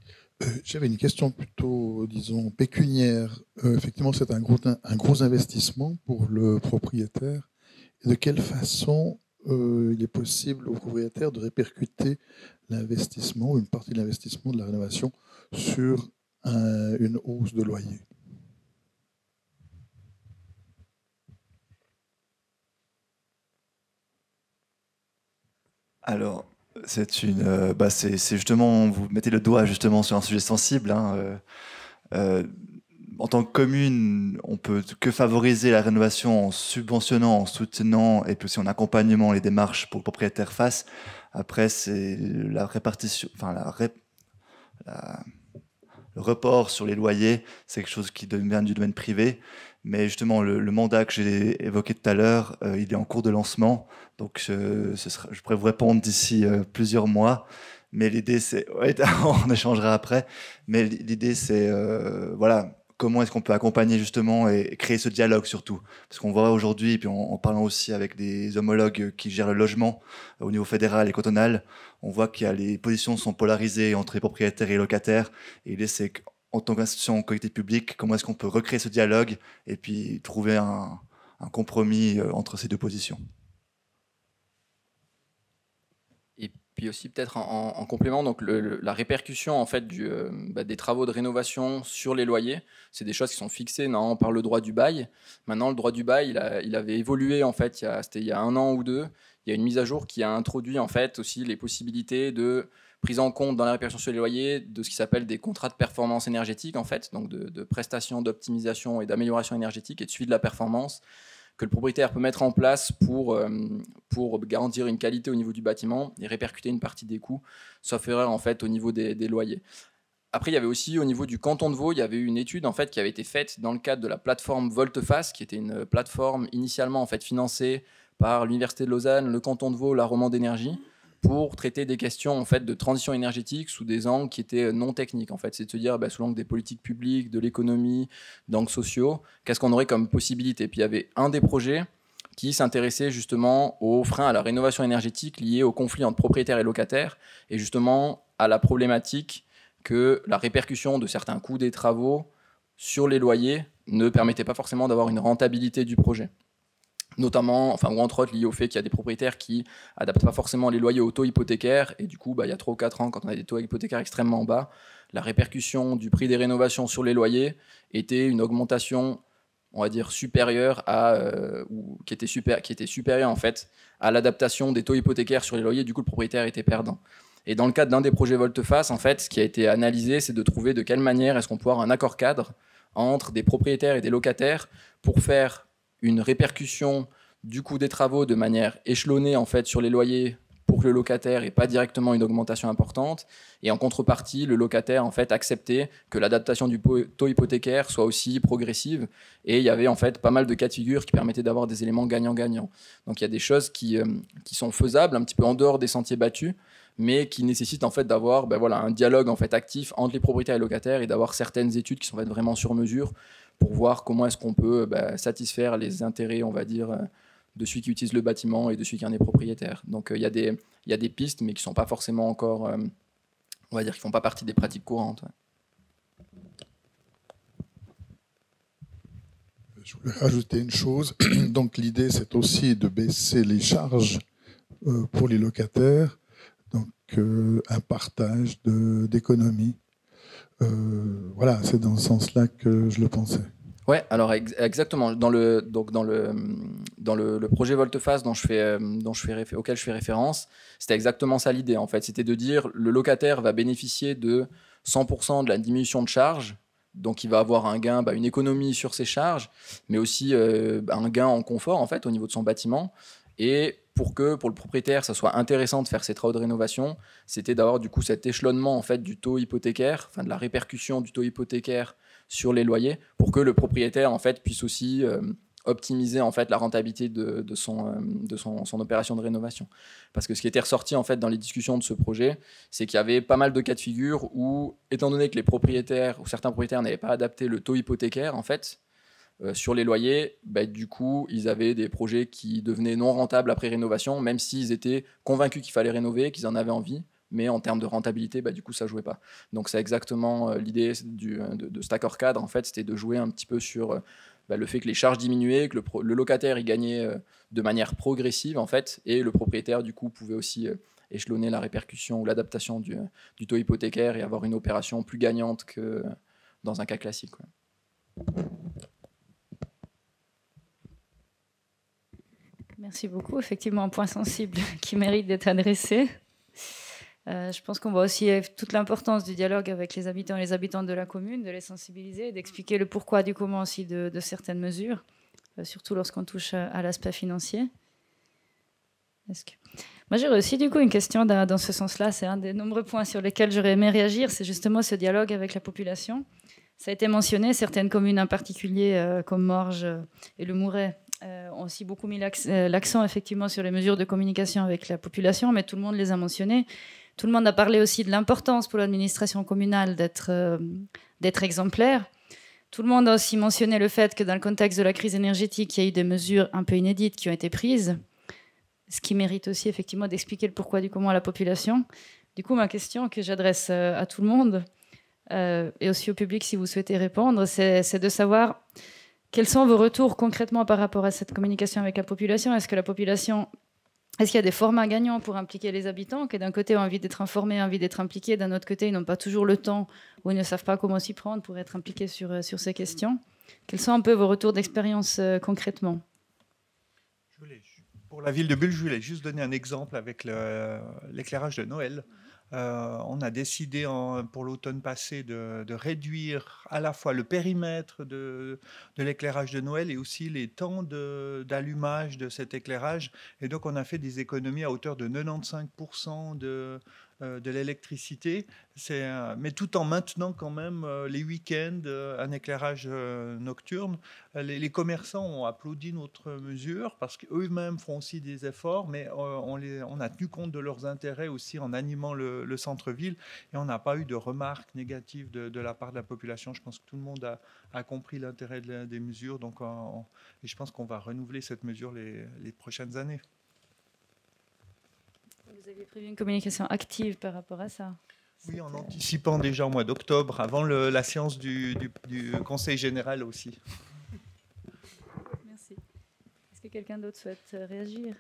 J'avais une question plutôt, disons, pécuniaire. Effectivement, c'est un gros investissement pour le propriétaire. Et de quelle façon il est possible aux propriétaires de répercuter l'investissement ou une partie de l'investissement de la rénovation sur une hausse de loyer. Alors, c'est justement, vous mettez le doigt justement sur un sujet sensible, hein. En tant que commune, on peut que favoriser la rénovation en subventionnant, en soutenant et puis aussi en accompagnement les démarches pour que le propriétaire fasse. Après, c'est la répartition, enfin le report sur les loyers, c'est quelque chose qui vient du domaine privé. Mais justement, le mandat que j'ai évoqué tout à l'heure, il est en cours de lancement. Donc, je pourrais vous répondre d'ici plusieurs mois. Mais l'idée, c'est... Ouais, on échangera après. Mais l'idée, c'est... voilà, comment est-ce qu'on peut accompagner justement et créer ce dialogue surtout. Parce qu'on voit aujourd'hui, et puis en parlant aussi avec des homologues qui gèrent le logement au niveau fédéral et cantonal, on voit que les positions sont polarisées entre les propriétaires et les locataires. Et l'idée, c'est qu'en tant qu'institution collectivité publique, comment est-ce qu'on peut recréer ce dialogue et puis trouver un compromis entre ces deux positions. Et puis aussi peut-être en complément, donc la répercussion en fait des travaux de rénovation sur les loyers, c'est des choses qui sont fixées non, par le droit du bail. Maintenant, le droit du bail, il avait évolué en fait, c'était il y a 1 an ou 2. Il y a une mise à jour qui a introduit en fait aussi les possibilités de prise en compte dans la répercussion sur les loyers de ce qui s'appelle des contrats de performance énergétique en fait, donc de prestations d'optimisation et d'amélioration énergétique et de suivi de la performance, que le propriétaire peut mettre en place pour garantir une qualité au niveau du bâtiment et répercuter une partie des coûts, sauf erreur en fait au niveau des loyers. Après, il y avait aussi au niveau du canton de Vaud, il y avait eu une étude en fait qui avait été faite dans le cadre de la plateforme Volteface, qui était une plateforme initialement en fait financée par l'Université de Lausanne, le canton de Vaud, la Romande Énergie, pour traiter des questions en fait de transition énergétique sous des angles qui étaient non techniques en fait, c'est de se dire sous l'angle des politiques publiques, de l'économie, d'angles sociaux, qu'est-ce qu'on aurait comme possibilité. Puis il y avait un des projets qui s'intéressait justement aux freins à la rénovation énergétique liés au conflit entre propriétaires et locataires et justement à la problématique que la répercussion de certains coûts des travaux sur les loyers ne permettait pas forcément d'avoir une rentabilité du projet. Notamment, ou entre autres lié au fait qu'il y a des propriétaires qui n'adaptent pas forcément les loyers aux taux hypothécaires, et du coup, il y a 3 ou 4 ans, quand on a des taux hypothécaires extrêmement bas, la répercussion du prix des rénovations sur les loyers était une augmentation, on va dire, supérieure qui était supérieure en fait à l'adaptation des taux hypothécaires sur les loyers, du coup, le propriétaire était perdant. Et dans le cadre d'un des projets Volteface, en fait, ce qui a été analysé, c'est de trouver de quelle manière est-ce qu'on peut avoir un accord cadre entre des propriétaires et des locataires pour faire une répercussion du coût des travaux de manière échelonnée en fait sur les loyers pour que le locataire n'ait pas directement une augmentation importante, et en contrepartie le locataire en fait acceptait que l'adaptation du taux hypothécaire soit aussi progressive, et il y avait en fait pas mal de cas de figure qui permettaient d'avoir des éléments gagnant-gagnant. Donc il y a des choses qui sont faisables un petit peu en dehors des sentiers battus, mais qui nécessitent en fait d'avoir un dialogue en fait actif entre les propriétaires et les locataires, et d'avoir certaines études qui sont faites vraiment sur mesure pour voir comment est-ce qu'on peut satisfaire les intérêts, on va dire, de celui qui utilise le bâtiment et de celui qui en est propriétaire. Donc il y a des pistes, mais qui ne sont pas forcément encore, on va dire, qui ne font pas partie des pratiques courantes. Ouais. Je voulais rajouter une chose. Donc l'idée, c'est aussi de baisser les charges pour les locataires, donc un partage d'économies. Voilà, c'est dans ce sens-là que je le pensais. Ouais, alors exactement. Dans le projet Volteface auquel je fais référence, c'était exactement ça l'idée. En fait, c'était de dire le locataire va bénéficier de 100% de la diminution de charges, donc il va avoir un gain, une économie sur ses charges, mais aussi un gain en confort en fait au niveau de son bâtiment. Et pour le propriétaire, ça soit intéressant de faire ces travaux de rénovation, c'était d'avoir du coup cet échelonnement en fait du taux hypothécaire, de la répercussion du taux hypothécaire sur les loyers, pour que le propriétaire en fait puisse aussi optimiser en fait la rentabilité de son opération de rénovation. Parce que ce qui était ressorti en fait dans les discussions de ce projet, c'est qu'il y avait pas mal de cas de figure où, étant donné que les propriétaires ou certains propriétaires n'avaient pas adapté le taux hypothécaire en fait sur les loyers, du coup, ils avaient des projets qui devenaient non rentables après rénovation, même s'ils étaient convaincus qu'il fallait rénover, qu'ils en avaient envie, mais en termes de rentabilité, du coup, ça ne jouait pas. Donc, c'est exactement l'idée de cet accord cadre, en fait, c'était de jouer un petit peu sur le fait que les charges diminuaient, que le locataire y gagnait de manière progressive en fait, et le propriétaire du coup pouvait aussi échelonner la répercussion ou l'adaptation du taux hypothécaire et avoir une opération plus gagnante que dans un cas classique, quoi. Merci beaucoup. Effectivement, un point sensible qui mérite d'être adressé. Je pense qu'on voit aussi toute l'importance du dialogue avec les habitants et les habitantes de la commune, de les sensibiliser, d'expliquer le pourquoi du comment aussi de certaines mesures, surtout lorsqu'on touche à l'aspect financier. Moi, j'aurais aussi du coup une question dans ce sens-là. C'est un des nombreux points sur lesquels j'aurais aimé réagir. C'est justement ce dialogue avec la population. Ça a été mentionné. Certaines communes en particulier, comme Morges et le Mouret, ont aussi beaucoup mis l'accent effectivement sur les mesures de communication avec la population, mais tout le monde les a mentionnées. Tout le monde a parlé aussi de l'importance pour l'administration communale d'être exemplaire. Tout le monde a aussi mentionné le fait que dans le contexte de la crise énergétique, il y a eu des mesures un peu inédites qui ont été prises, ce qui mérite aussi effectivement d'expliquer le pourquoi du comment à la population. Du coup, ma question que j'adresse à tout le monde, et aussi au public si vous souhaitez répondre, c'est de savoir quels sont vos retours concrètement par rapport à cette communication avec la population. Est-ce qu'il y a des formats gagnants pour impliquer les habitants qui d'un côté ont envie d'être informés, envie d'être impliqués, d'un autre côté ils n'ont pas toujours le temps ou ils ne savent pas comment s'y prendre pour être impliqués sur ces questions? Quels sont un peu vos retours d'expérience concrètement? Pour la ville de Bulle, je voulais juste donner un exemple avec l'éclairage de Noël. On a décidé pour l'automne passé de réduire à la fois le périmètre de l'éclairage de Noël et aussi les temps d'allumage de cet éclairage. Et donc on a fait des économies à hauteur de 95% de l'électricité, mais tout en maintenant quand même les week-ends un éclairage nocturne. Les commerçants ont applaudi notre mesure parce qu'eux-mêmes font aussi des efforts, mais on a tenu compte de leurs intérêts aussi en animant le centre-ville et on n'a pas eu de remarques négatives de la part de la population. Je pense que tout le monde a compris l'intérêt des mesures, donc et je pense qu'on va renouveler cette mesure les prochaines années. Vous aviez prévu une communication active par rapport à ça? Oui, en anticipant déjà au mois d'octobre, avant la séance du Conseil général aussi. Merci. Est-ce que quelqu'un d'autre souhaite réagir?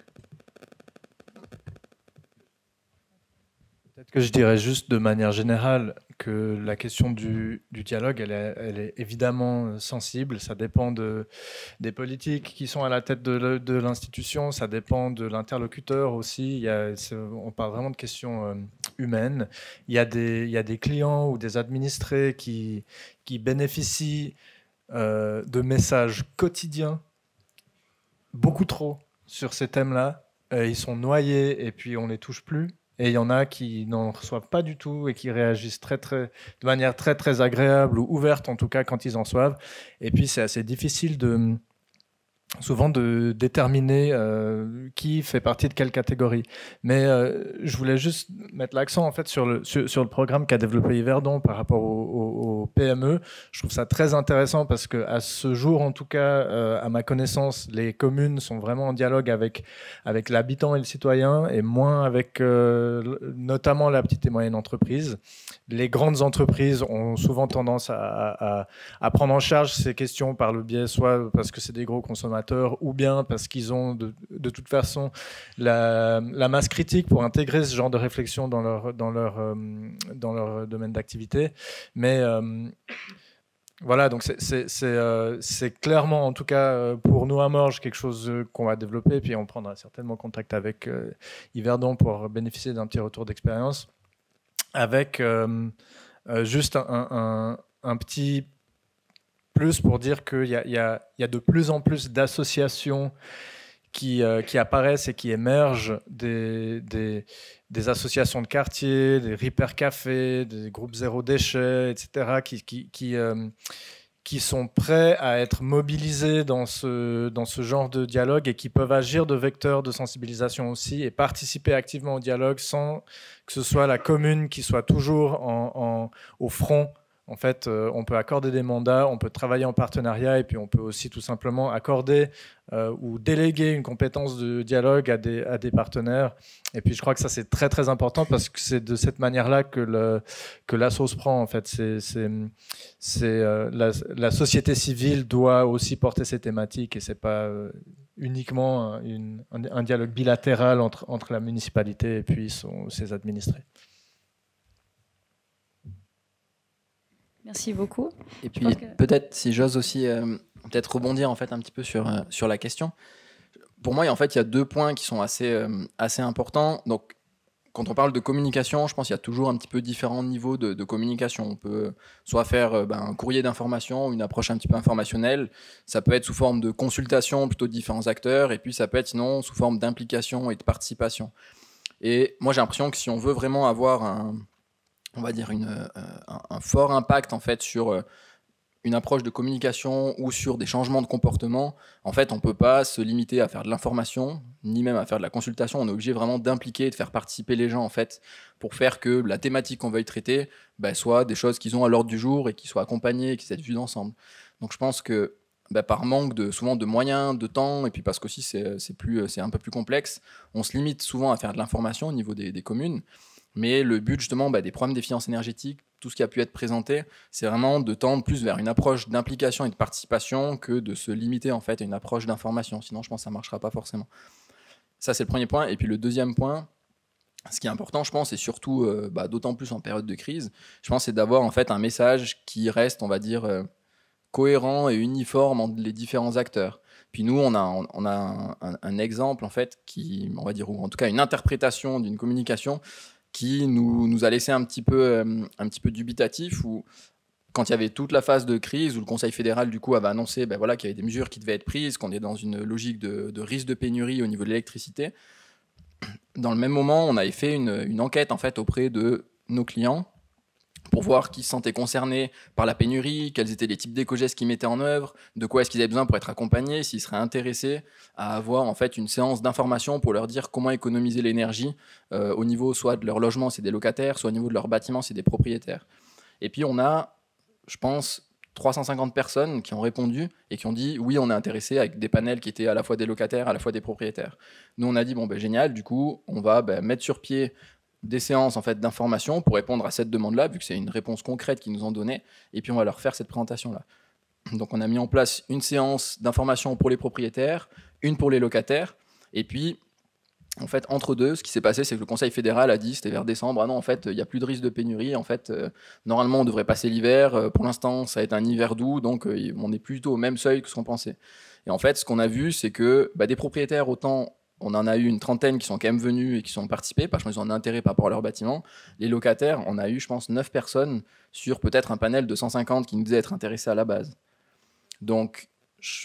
Peut-être que je dirais juste de manière générale que la question du dialogue, elle est évidemment sensible. Ça dépend des politiques qui sont à la tête de l'institution, ça dépend de l'interlocuteur aussi. On parle vraiment de questions humaines. Il y a des clients ou des administrés qui bénéficient de messages quotidiens, beaucoup trop, sur ces thèmes-là. Ils sont noyés et puis on ne les touche plus. Et il y en a qui n'en reçoivent pas du tout et qui réagissent de manière très, très agréable ou ouverte, en tout cas, quand ils en reçoivent. Et puis, c'est assez difficile souvent de déterminer qui fait partie de quelle catégorie. Mais je voulais juste mettre l'accent en fait sur le programme qu'a développé Yverdon par rapport au PME. Je trouve ça très intéressant parce qu'à ce jour, en tout cas, à ma connaissance, les communes sont vraiment en dialogue avec l'habitant et le citoyen et moins avec notamment la petite et moyenne entreprise. Les grandes entreprises ont souvent tendance à prendre en charge ces questions par le biais, soit parce que c'est des gros consommateurs, ou bien parce qu'ils ont de toute façon la masse critique pour intégrer ce genre de réflexion dans leur domaine d'activité. Mais voilà, donc c'est clairement, en tout cas pour nous à Morges, quelque chose qu'on va développer, puis on prendra certainement contact avec Yverdon pour bénéficier d'un petit retour d'expérience, avec juste un petit plus pour dire qu'il y a de plus en plus d'associations qui apparaissent et qui émergent, des associations de quartier, des Repair Café, des groupes zéro déchet, etc., qui sont prêts à être mobilisés dans ce genre de dialogue et qui peuvent agir de vecteurs de sensibilisation aussi et participer activement au dialogue sans que ce soit la commune qui soit toujours au front En fait, on peut accorder des mandats, on peut travailler en partenariat et puis on peut aussi tout simplement accorder ou déléguer une compétence de dialogue à des partenaires. Et puis je crois que ça c'est très très important parce que c'est de cette manière-là que l'ASSO se prend. En fait, la société civile doit aussi porter ces thématiques et c'est pas uniquement un dialogue bilatéral entre la municipalité et puis ses administrés. Merci beaucoup. Et puis peut-être, si j'ose aussi peut-être rebondir en fait un petit peu sur la question. Pour moi, en fait, il y a 2 points qui sont assez importants. Donc, quand on parle de communication, je pense qu'il y a toujours un petit peu différents niveaux de communication. On peut soit faire un courrier d'information, une approche un petit peu informationnelle. Ça peut être sous forme de consultation plutôt de différents acteurs. Et puis, ça peut être sinon sous forme d'implication et de participation. Et moi, j'ai l'impression que si on veut vraiment avoir on va dire un fort impact en fait sur une approche de communication ou sur des changements de comportement, en fait, on peut pas se limiter à faire de l'information, ni même à faire de la consultation. On est obligé vraiment d'impliquer, de faire participer les gens en fait, pour faire que la thématique qu'on veuille traiter soit des choses qu'ils ont à l'ordre du jour et qui soient accompagnées et qui soient vues d'ensemble. Donc, je pense que par manque souvent de moyens, de temps, et puis parce qu'aussi c'est un peu plus complexe, on se limite souvent à faire de l'information au niveau des communes. Mais le but justement des programmes d'efficience énergétique, tout ce qui a pu être présenté, c'est vraiment de tendre plus vers une approche d'implication et de participation que de se limiter en fait à une approche d'information. Sinon, je pense que ça ne marchera pas forcément. Ça, c'est le premier point. Et puis le deuxième point, ce qui est important, je pense, et surtout d'autant plus en période de crise, je pense, c'est d'avoir en fait un message qui reste, on va dire, cohérent et uniforme entre les différents acteurs. Puis nous, on a un exemple en fait qui, on va dire, ou en tout cas une interprétation d'une communication qui nous a laissé un petit peu dubitatif, où quand il y avait toute la phase de crise, où le Conseil fédéral du coup avait annoncé qu'il y avait des mesures qui devaient être prises, qu'on est dans une logique de risque de pénurie au niveau de l'électricité. Dans le même moment, on avait fait une enquête en fait auprès de nos clients pour voir qui se sentaient concernés par la pénurie, quels étaient les types d'éco-gestes qu'ils mettaient en œuvre, de quoi est-ce qu'ils avaient besoin pour être accompagnés, s'ils seraient intéressés à avoir en fait une séance d'information pour leur dire comment économiser l'énergie au niveau soit de leur logement, c'est des locataires, soit au niveau de leur bâtiment, c'est des propriétaires. Et puis on a, je pense, 350 personnes qui ont répondu et qui ont dit oui, on est intéressé, avec des panels qui étaient à la fois des locataires, à la fois des propriétaires. Nous, on a dit génial, du coup, on va mettre sur pied des séances en fait d'information pour répondre à cette demande-là, vu que c'est une réponse concrète qu'ils nous ont donnée, et puis on va leur faire cette présentation-là. Donc on a mis en place une séance d'information pour les propriétaires, une pour les locataires, et puis en fait entre deux, ce qui s'est passé, c'est que le Conseil fédéral a dit, c'était vers décembre, ah non, en fait il n'y a plus de risque de pénurie, en fait normalement on devrait passer l'hiver, pour l'instant ça va être un hiver doux, donc on est plutôt au même seuil que ce qu'on pensait. Et en fait ce qu'on a vu, c'est que des propriétaires, autant on en a eu une trentaine qui sont quand même venus et qui sont participés parce qu'ils ont un intérêt par rapport à leur bâtiment. Les locataires, on a eu, je pense, 9 personnes sur peut-être un panel de 150 qui nous disaient être intéressés à la base. Donc,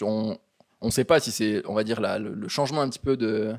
on ne sait pas si c'est, on va dire, le changement un petit peu de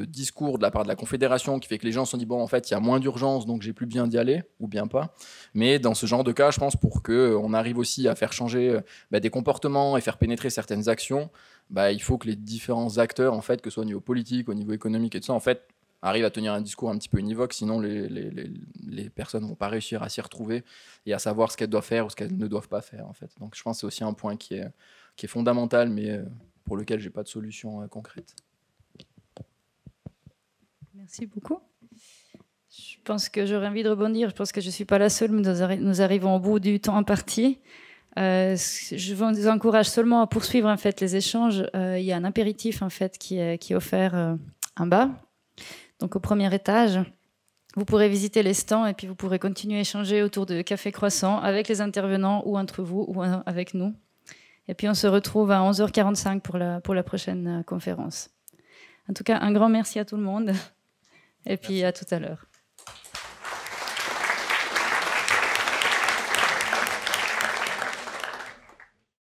discours de la part de la Confédération qui fait que les gens se sont dit, bon, en fait, il y a moins d'urgence, donc j'ai plus besoin d'y aller, ou bien pas. Mais dans ce genre de cas, je pense, pour qu'on arrive aussi à faire changer des comportements et faire pénétrer certaines actions, il faut que les différents acteurs, en fait, que ce soit au niveau politique, au niveau économique et tout ça, en fait, arrivent à tenir un discours un petit peu univoque, sinon les personnes ne vont pas réussir à s'y retrouver et à savoir ce qu'elles doivent faire ou ce qu'elles ne doivent pas faire, en fait. Donc je pense que c'est aussi un point qui est fondamental, mais pour lequel je n'ai pas de solution concrète. Merci beaucoup. Je pense que j'aurais envie de rebondir. Je pense que je ne suis pas la seule, mais nous arrivons au bout du temps imparti. Je vous encourage seulement à poursuivre en fait les échanges. Il y a un apéritif en fait qui est offert en bas, donc au premier étage. Vous pourrez visiter les stands et puis vous pourrez continuer à échanger autour de café croissant avec les intervenants ou entre vous ou avec nous. Et puis on se retrouve à 11h45 pour la prochaine conférence. En tout cas, un grand merci à tout le monde et puis à tout à l'heure.